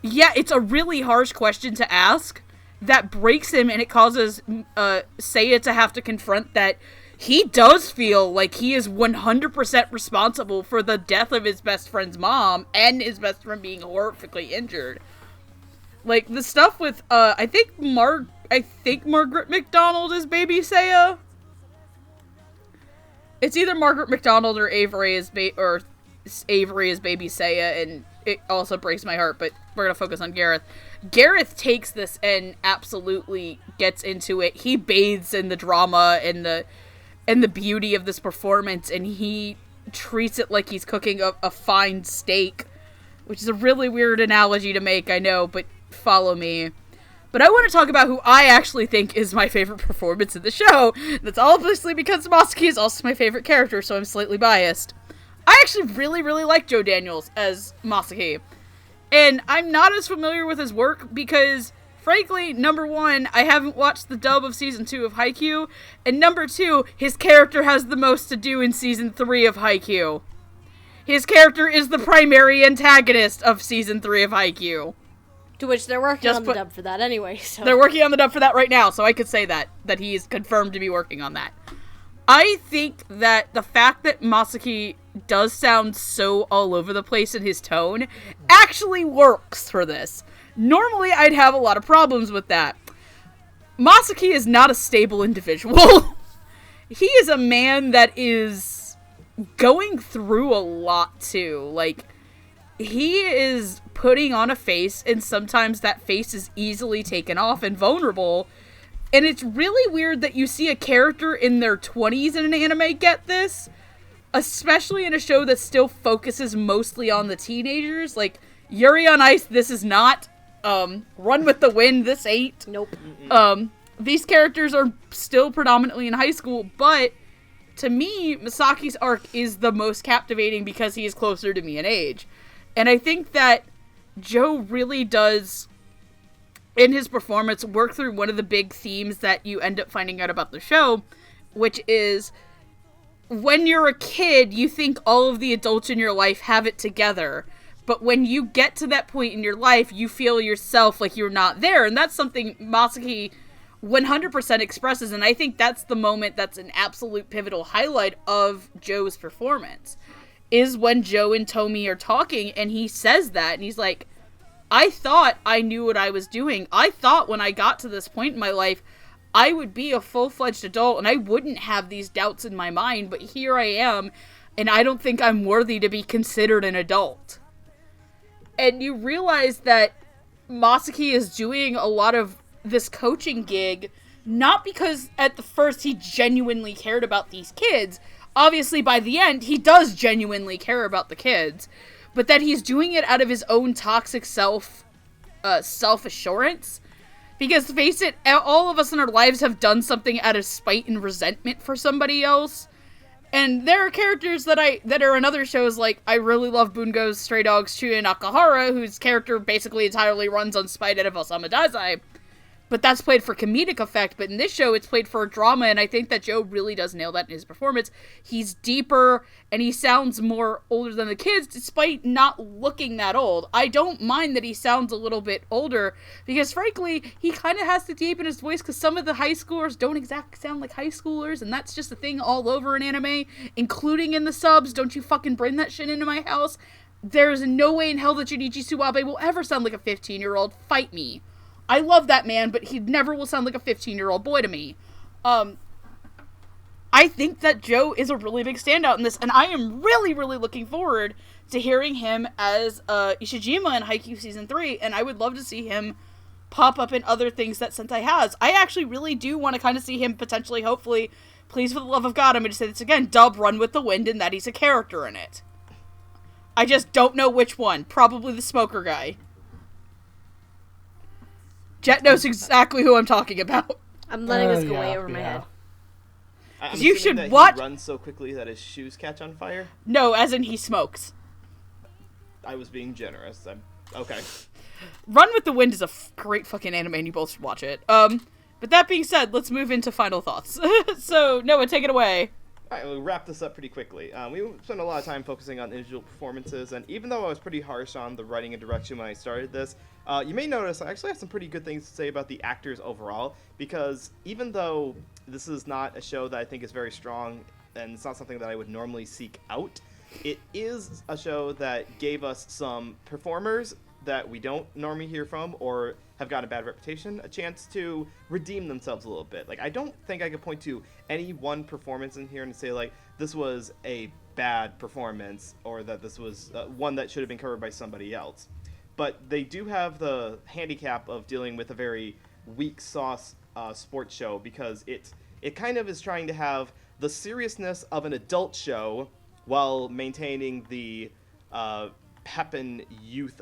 yeah, it's a really harsh question to ask, that breaks him, and it causes Seiya to have to confront that he does feel like he is 100% responsible for the death of his best friend's mom and his best friend being horrifically injured. Like, the stuff with, I think Margaret McDonald is Baby Seiya. It's either Margaret McDonald or Avery is Baby Seiya, and it also breaks my heart, but we're gonna focus on Gareth. Gareth takes this and absolutely gets into it. He bathes in the drama and the beauty of this performance, and he treats it like he's cooking a fine steak, which is a really weird analogy to make, I know, but follow me. But I want to talk about who I actually think is my favorite performance in the show. That's obviously because Masaki is also my favorite character, so I'm slightly biased. I actually really, really like Joe Daniels as Masaki. And I'm not as familiar with his work because, frankly, number one, I haven't watched the dub of Season 2 of Haikyuu, and number two, his character has the most to do in Season 3 of Haikyuu. His character is the primary antagonist of Season 3 of Haikyuu. To which they're working on the dub for that anyway, so... They're working on the dub for that right now, so I could say that he is confirmed to be working on that. I think that the fact that Masaki does sound so all over the place in his tone actually works for this. Normally, I'd have a lot of problems with that. Masaki is not a stable individual. He is a man that is going through a lot, too. Like, he is putting on a face, and sometimes that face is easily taken off and vulnerable. And it's really weird that you see a character in their 20s in an anime get this, especially in a show that still focuses mostly on the teenagers. Like, Yuri on Ice, this is not. Run with the Wind, this ain't. Nope. These characters are still predominantly in high school, but to me, Masaki's arc is the most captivating because he is closer to me in age. And I think that Joe really does, in his performance, work through one of the big themes that you end up finding out about the show, which is, when you're a kid, you think all of the adults in your life have it together. But when you get to that point in your life, you feel yourself like you're not there. And that's something Masaki 100% expresses. And I think that's the moment that's an absolute pivotal highlight of Joe's performance. Is when Joe and Tomi are talking and he says that. And he's like, I thought I knew what I was doing. I thought when I got to this point in my life, I would be a full-fledged adult and I wouldn't have these doubts in my mind. But here I am, and I don't think I'm worthy to be considered an adult. And you realize that Masaki is doing a lot of this coaching gig, not because at the first he genuinely cared about these kids. Obviously, by the end, he does genuinely care about the kids. But that he's doing it out of his own toxic self-assurance. Because, face it, all of us in our lives have done something out of spite and resentment for somebody else. And there are characters that are in other shows, like, I really love Bungo's Stray Dogs Chuya Nakahara, whose character basically entirely runs on spite out of Osamu Dazai. But that's played for comedic effect, but in this show, it's played for drama, and I think that Joe really does nail that in his performance. He's deeper, and he sounds more older than the kids, despite not looking that old. I don't mind that he sounds a little bit older, because frankly, he kind of has to deepen his voice, because some of the high schoolers don't exactly sound like high schoolers, and that's just a thing all over in anime, including in the subs. Don't you fucking bring that shit into my house. There's no way in hell that Junichi Suwabe will ever sound like a 15-year-old. Fight me. I love that man, but he never will sound like a 15-year-old boy to me. I think that Joe is a really big standout in this, and I am really, really looking forward to hearing him as Ishijima in Haikyuu Season 3, and I would love to see him pop up in other things that Sentai has. I actually really do want to kind of see him potentially, hopefully, please for the love of God, I'm going to say this again, dub Run with the Wind, and that he's a character in it. I just don't know which one. Probably the smoker guy. Jet knows exactly who I'm talking about. I'm letting this go way over my head. You should that what? He runs so quickly that his shoes catch on fire? No, as in he smokes. I was being generous. Okay. Run with the Wind is a great fucking anime, and you both should watch it. But that being said, let's move into final thoughts. So, Noah, take it away. Alright, we'll wrap this up pretty quickly. We spent a lot of time focusing on individual performances, and even though I was pretty harsh on the writing and direction when I started this, you may notice I actually have some pretty good things to say about the actors overall, because even though this is not a show that I think is very strong, and it's not something that I would normally seek out. It is a show that gave us some performers that we don't normally hear from or have got a bad reputation a chance to redeem themselves a little bit. Like, I don't think I could point to any one performance in here and say, like, this was a bad performance or that this was one that should have been covered by somebody else. But they do have the handicap of dealing with a very weak sauce sports show, because it kind of is trying to have the seriousness of an adult show while maintaining the pep and youth,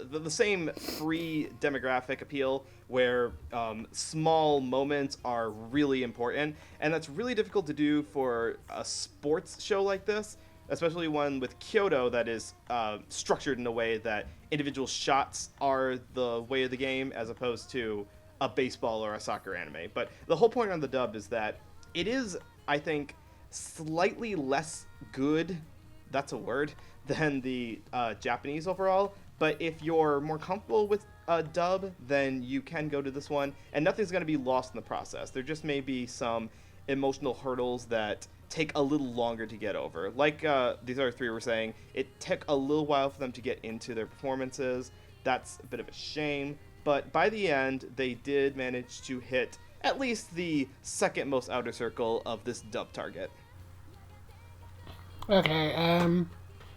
the same free demographic appeal where small moments are really important. And that's really difficult to do for a sports show like this, especially one with Kyoto that is structured in a way that individual shots are the way of the game as opposed to a baseball or a soccer anime. But the whole point on the dub is that it is, I think, slightly less good, that's a word, than the Japanese overall. But if you're more comfortable with a dub, then you can go to this one, and nothing's going to be lost in the process. There just may be some emotional hurdles that take a little longer to get over. Like these other three were saying, it took a little while for them to get into their performances. That's a bit of a shame. But by the end, they did manage to hit at least the second most outer circle of this dub target. Okay,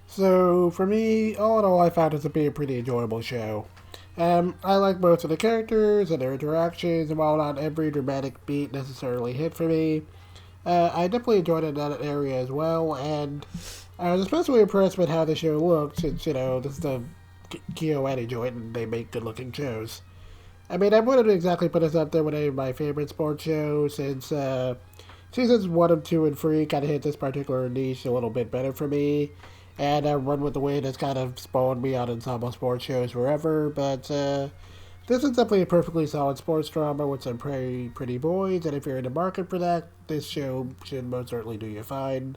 so for me, all in all, I found it to be a pretty enjoyable show. I like most of the characters and their interactions, and while not every dramatic beat necessarily hit for me, I definitely enjoyed it in that area as well, and I was especially impressed with how the show looked, since, this is the KyoAni joint, and they make good-looking shows. I mean, I wouldn't exactly put this up there with any of my favorite sports shows, since seasons 1, 2, and 3 kind of hit this particular niche a little bit better for me, and Run with the Wind has kind of spawned me on ensemble sports shows forever, but this is definitely a perfectly solid sports drama with some pretty boys, and if you're in the market for that, this show should most certainly do you fine.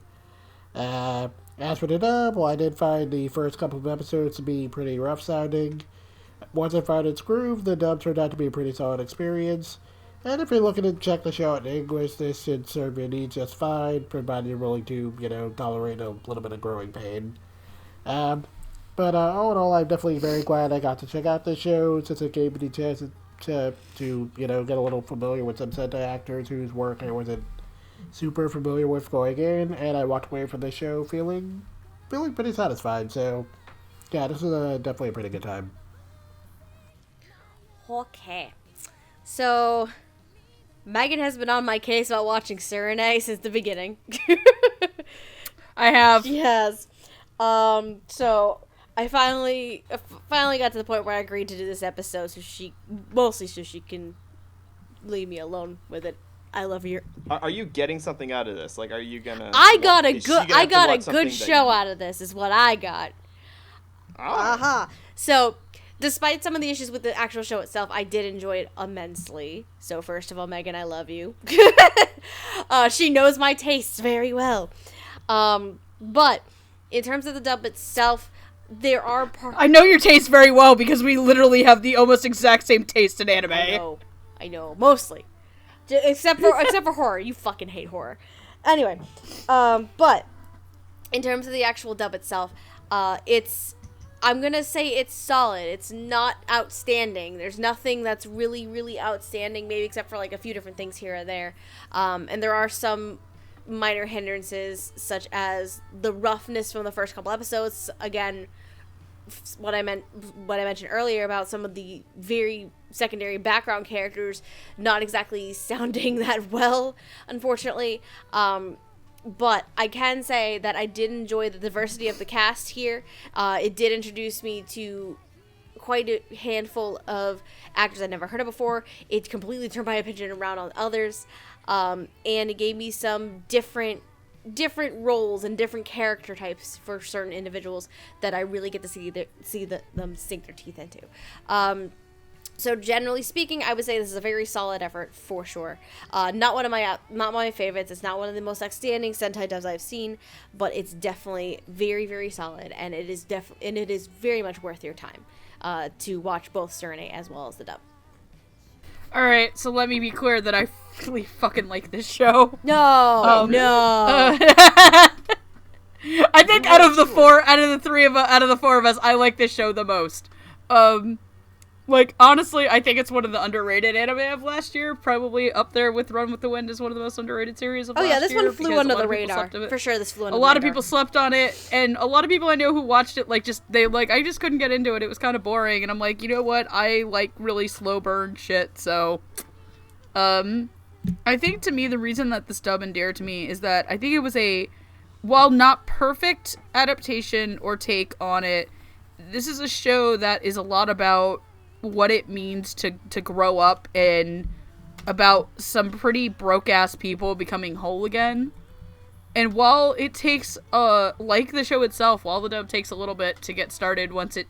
As for the dub, well, I did find the first couple of episodes to be pretty rough sounding. Once I found its groove, the dub turned out to be a pretty solid experience. And if you're looking to check the show out in English, this should serve your needs just fine, provided you're willing to, tolerate a little bit of growing pain. But all in all, I'm definitely very glad I got to check out this show, since it gave me the chance to get a little familiar with some Sentai actors whose work I wasn't super familiar with going in, and I walked away from the show feeling pretty satisfied. So, yeah, this is definitely a pretty good time. Okay. So, Megan has been on my case about watching Serenade since the beginning. I have. Yes. So I finally got to the point where I agreed to do this episode, so she can leave me alone with it. I love you. Are you getting something out of this? Like, are you gonna? I got a good show out of this. Is what I got. Oh. So, despite some of the issues with the actual show itself, I did enjoy it immensely. So, first of all, Megan, I love you. She knows my tastes very well. But in terms of the dub itself, there are parts. I know your taste very well because we literally have the almost exact same taste in anime. I know, mostly. Except for horror. You fucking hate horror. Anyway, but in terms of the actual dub itself, I'm gonna say it's solid. It's not outstanding. There's nothing that's really, really outstanding, maybe except for like a few different things here or there. And there are some minor hindrances, such as the roughness from the first couple episodes. Again, what I mentioned earlier about some of the very secondary background characters not exactly sounding that well, unfortunately. But I can say that I did enjoy the diversity of the cast here. It did introduce me to quite a handful of actors I'd never heard of before. It completely turned my opinion around on others. And it gave me some different roles and different character types for certain individuals that I really get to see them sink their teeth into. So generally speaking, I would say this is a very solid effort for sure. Not one of my favorites. It's not one of the most outstanding Sentai dubs I've seen, but it's definitely very, very solid, and it is very much worth your time to watch both Serenade as well as the dub. Alright, so let me be clear that I really fucking like this show. No, no. I think out of the four of us, I like this show the most. Like, honestly, I think it's one of the underrated anime of last year. Probably up there with Run with the Wind is one of the most underrated series of last year. Oh yeah, this one flew under the radar. For sure, this flew under the radar. A lot of people slept on it, and a lot of people I know who watched it, like, I just couldn't get into it. It was kind of boring, and I'm like, you know what? I like really slow burn shit, so... I think, to me, the reason that this dub endeared to me is that I think it was a, while not perfect adaptation or take on it, this is a show that is a lot about what it means to grow up and about some pretty broke-ass people becoming whole again. And while it takes, like the show itself, while the dub takes a little bit to get started, once it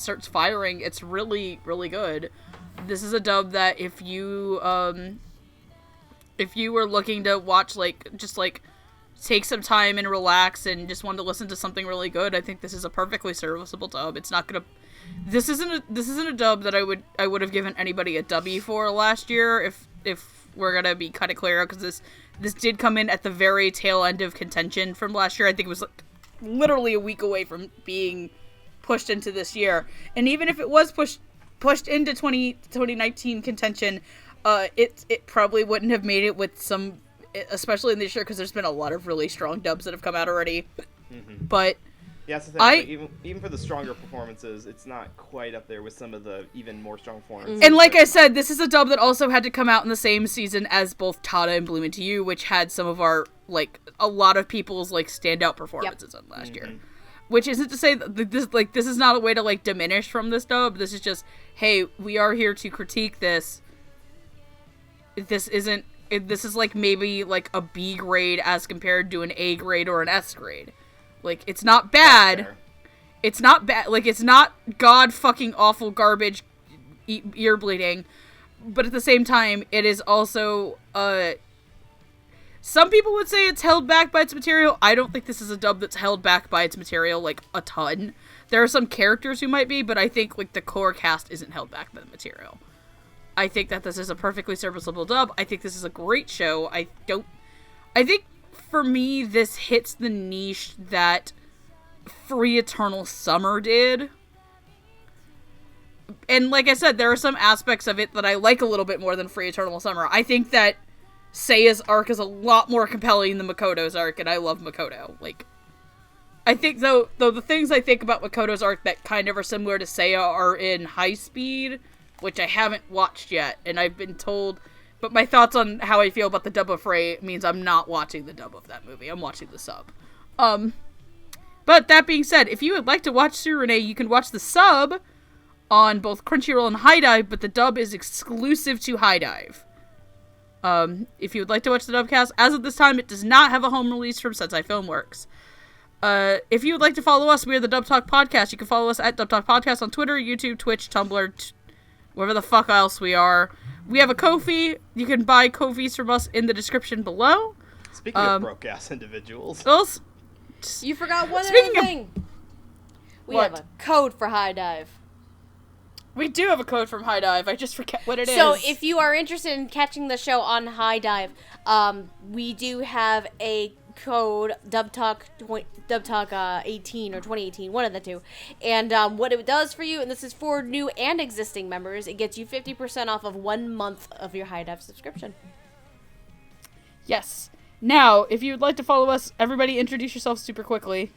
starts firing, it's really, really good. This is a dub that if you were looking to watch, just take some time and relax and just wanted to listen to something really good, I think this is a perfectly serviceable dub. It's not gonna... This isn't a dub that I would have given anybody a dubby for last year if we're gonna be kind of clear, because this did come in at the very tail end of contention from last year. I think it was literally a week away from being pushed into this year, and even if it was pushed into 2019 contention, it probably wouldn't have made it with some, especially in this year, because there's been a lot of really strong dubs that have come out already. Mm-hmm. But yeah, that's the thing. Even for the stronger performances, it's not quite up there with some of the even more strong performances. And like I said, this is a dub that also had to come out in the same season as both Tada and Bloom Into You, which had some of our, a lot of people's, standout performances on last year. Which isn't to say that this is not a way to, diminish from this dub. This is just, hey, we are here to critique this. This is maybe, a B grade as compared to an A grade or an S grade. It's not bad. It's not bad. It's not god fucking awful garbage, ear bleeding. But at the same time, it is also, some people would say it's held back by its material. I don't think this is a dub that's held back by its material, a ton. There are some characters who might be, but I think, the core cast isn't held back by the material. I think that this is a perfectly serviceable dub. I think this is a great show. I think, for me, this hits the niche that Free Eternal Summer did. And like I said, there are some aspects of it that I like a little bit more than Free Eternal Summer. I think that Seiya's arc is a lot more compelling than Makoto's arc, and I love Makoto. I think, though the things I think about Makoto's arc that kind of are similar to Seiya are in High Speed, which I haven't watched yet, and I've been told... But my thoughts on how I feel about the dub of Frey means I'm not watching the dub of that movie. I'm watching the sub. But that being said, if you would like to watch Tsurune, you can watch the sub on both Crunchyroll and HIDIVE, but the dub is exclusive to HIDIVE. If you would like to watch the dubcast, as of this time, it does not have a home release from Sentai Filmworks. If you would like to follow us, we are the Dub Talk Podcast. You can follow us at Dub Talk Podcast on Twitter, YouTube, Twitch, Tumblr, wherever the fuck else we are. We have a Ko-fi. You can buy Ko-fis from us in the description below. Speaking of broke-ass individuals. You forgot one other thing. We What? have a code for HIDIVE. We do have a code from HIDIVE. I just forget what it is. So if you are interested in catching the show on HIDIVE, we do have a code, DubTalk 18 or 2018, one of the two. And what it does for you, and this is for new and existing members, it gets you 50% off of 1 month of your HIDIVE subscription. Yes. Now, if you would like to follow us, everybody introduce yourself super quickly.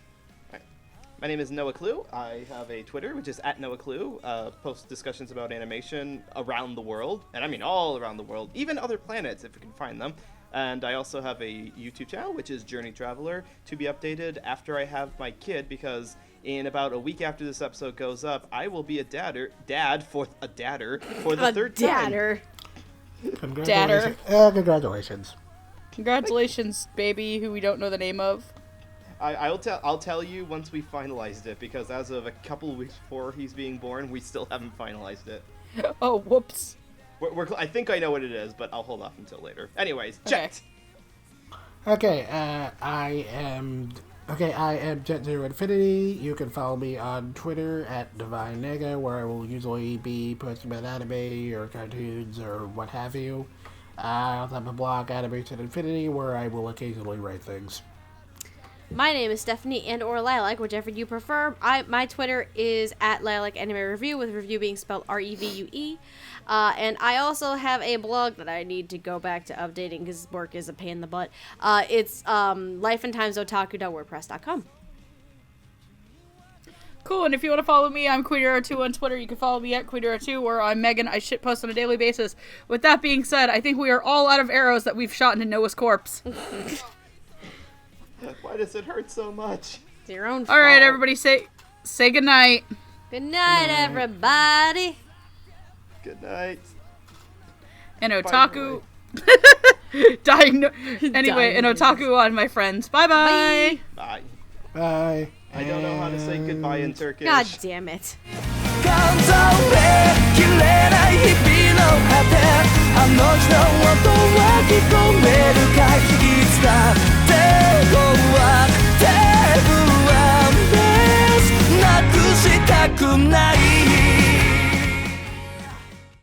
My name is Noah Clue. I have a Twitter, which is @NoahClue. Post discussions about animation around the world, and I mean all around the world, even other planets if we can find them. And I also have a YouTube channel, which is Journey Traveler, to be updated after I have my kid, because in about a week after this episode goes up, I will be a dad for the third time. Congratulations. Congratulations. Congratulations, baby, who we don't know the name of. I'll tell you once we finalized it, because as of a couple of weeks before he's being born, we still haven't finalized it. Oh, whoops. I think I know what it is, but I'll hold off until later. Anyways, Jet. Okay, I am Jet Zero Infinity. You can follow me on Twitter @DivineNega, where I will usually be posting about anime or cartoons or what have you. I also have a blog, Animation Infinity, where I will occasionally write things. My name is Stephanie and or Lilac, whichever you prefer. My Twitter is at Lilac Anime Review, with review being spelled REVUE. And I also have a blog that I need to go back to updating because work is a pain in the butt. It's lifeandtimesotaku.wordpress.com. Cool, and if you want to follow me, I'm Queer02 on Twitter. You can follow me at Queer02, or I'm Megan. I shitpost on a daily basis. With that being said, I think we are all out of arrows that we've shot into Noah's corpse. Why does it hurt so much? It's your own fault. All right, everybody, say goodnight. Good night, everybody. Good night. And Otaku... Anyway, and Otaku on, my friends. Bye-bye. Bye. Bye. I don't know how to say goodbye in Turkish. God damn it. 感動で綺麗な日々の果てあの日の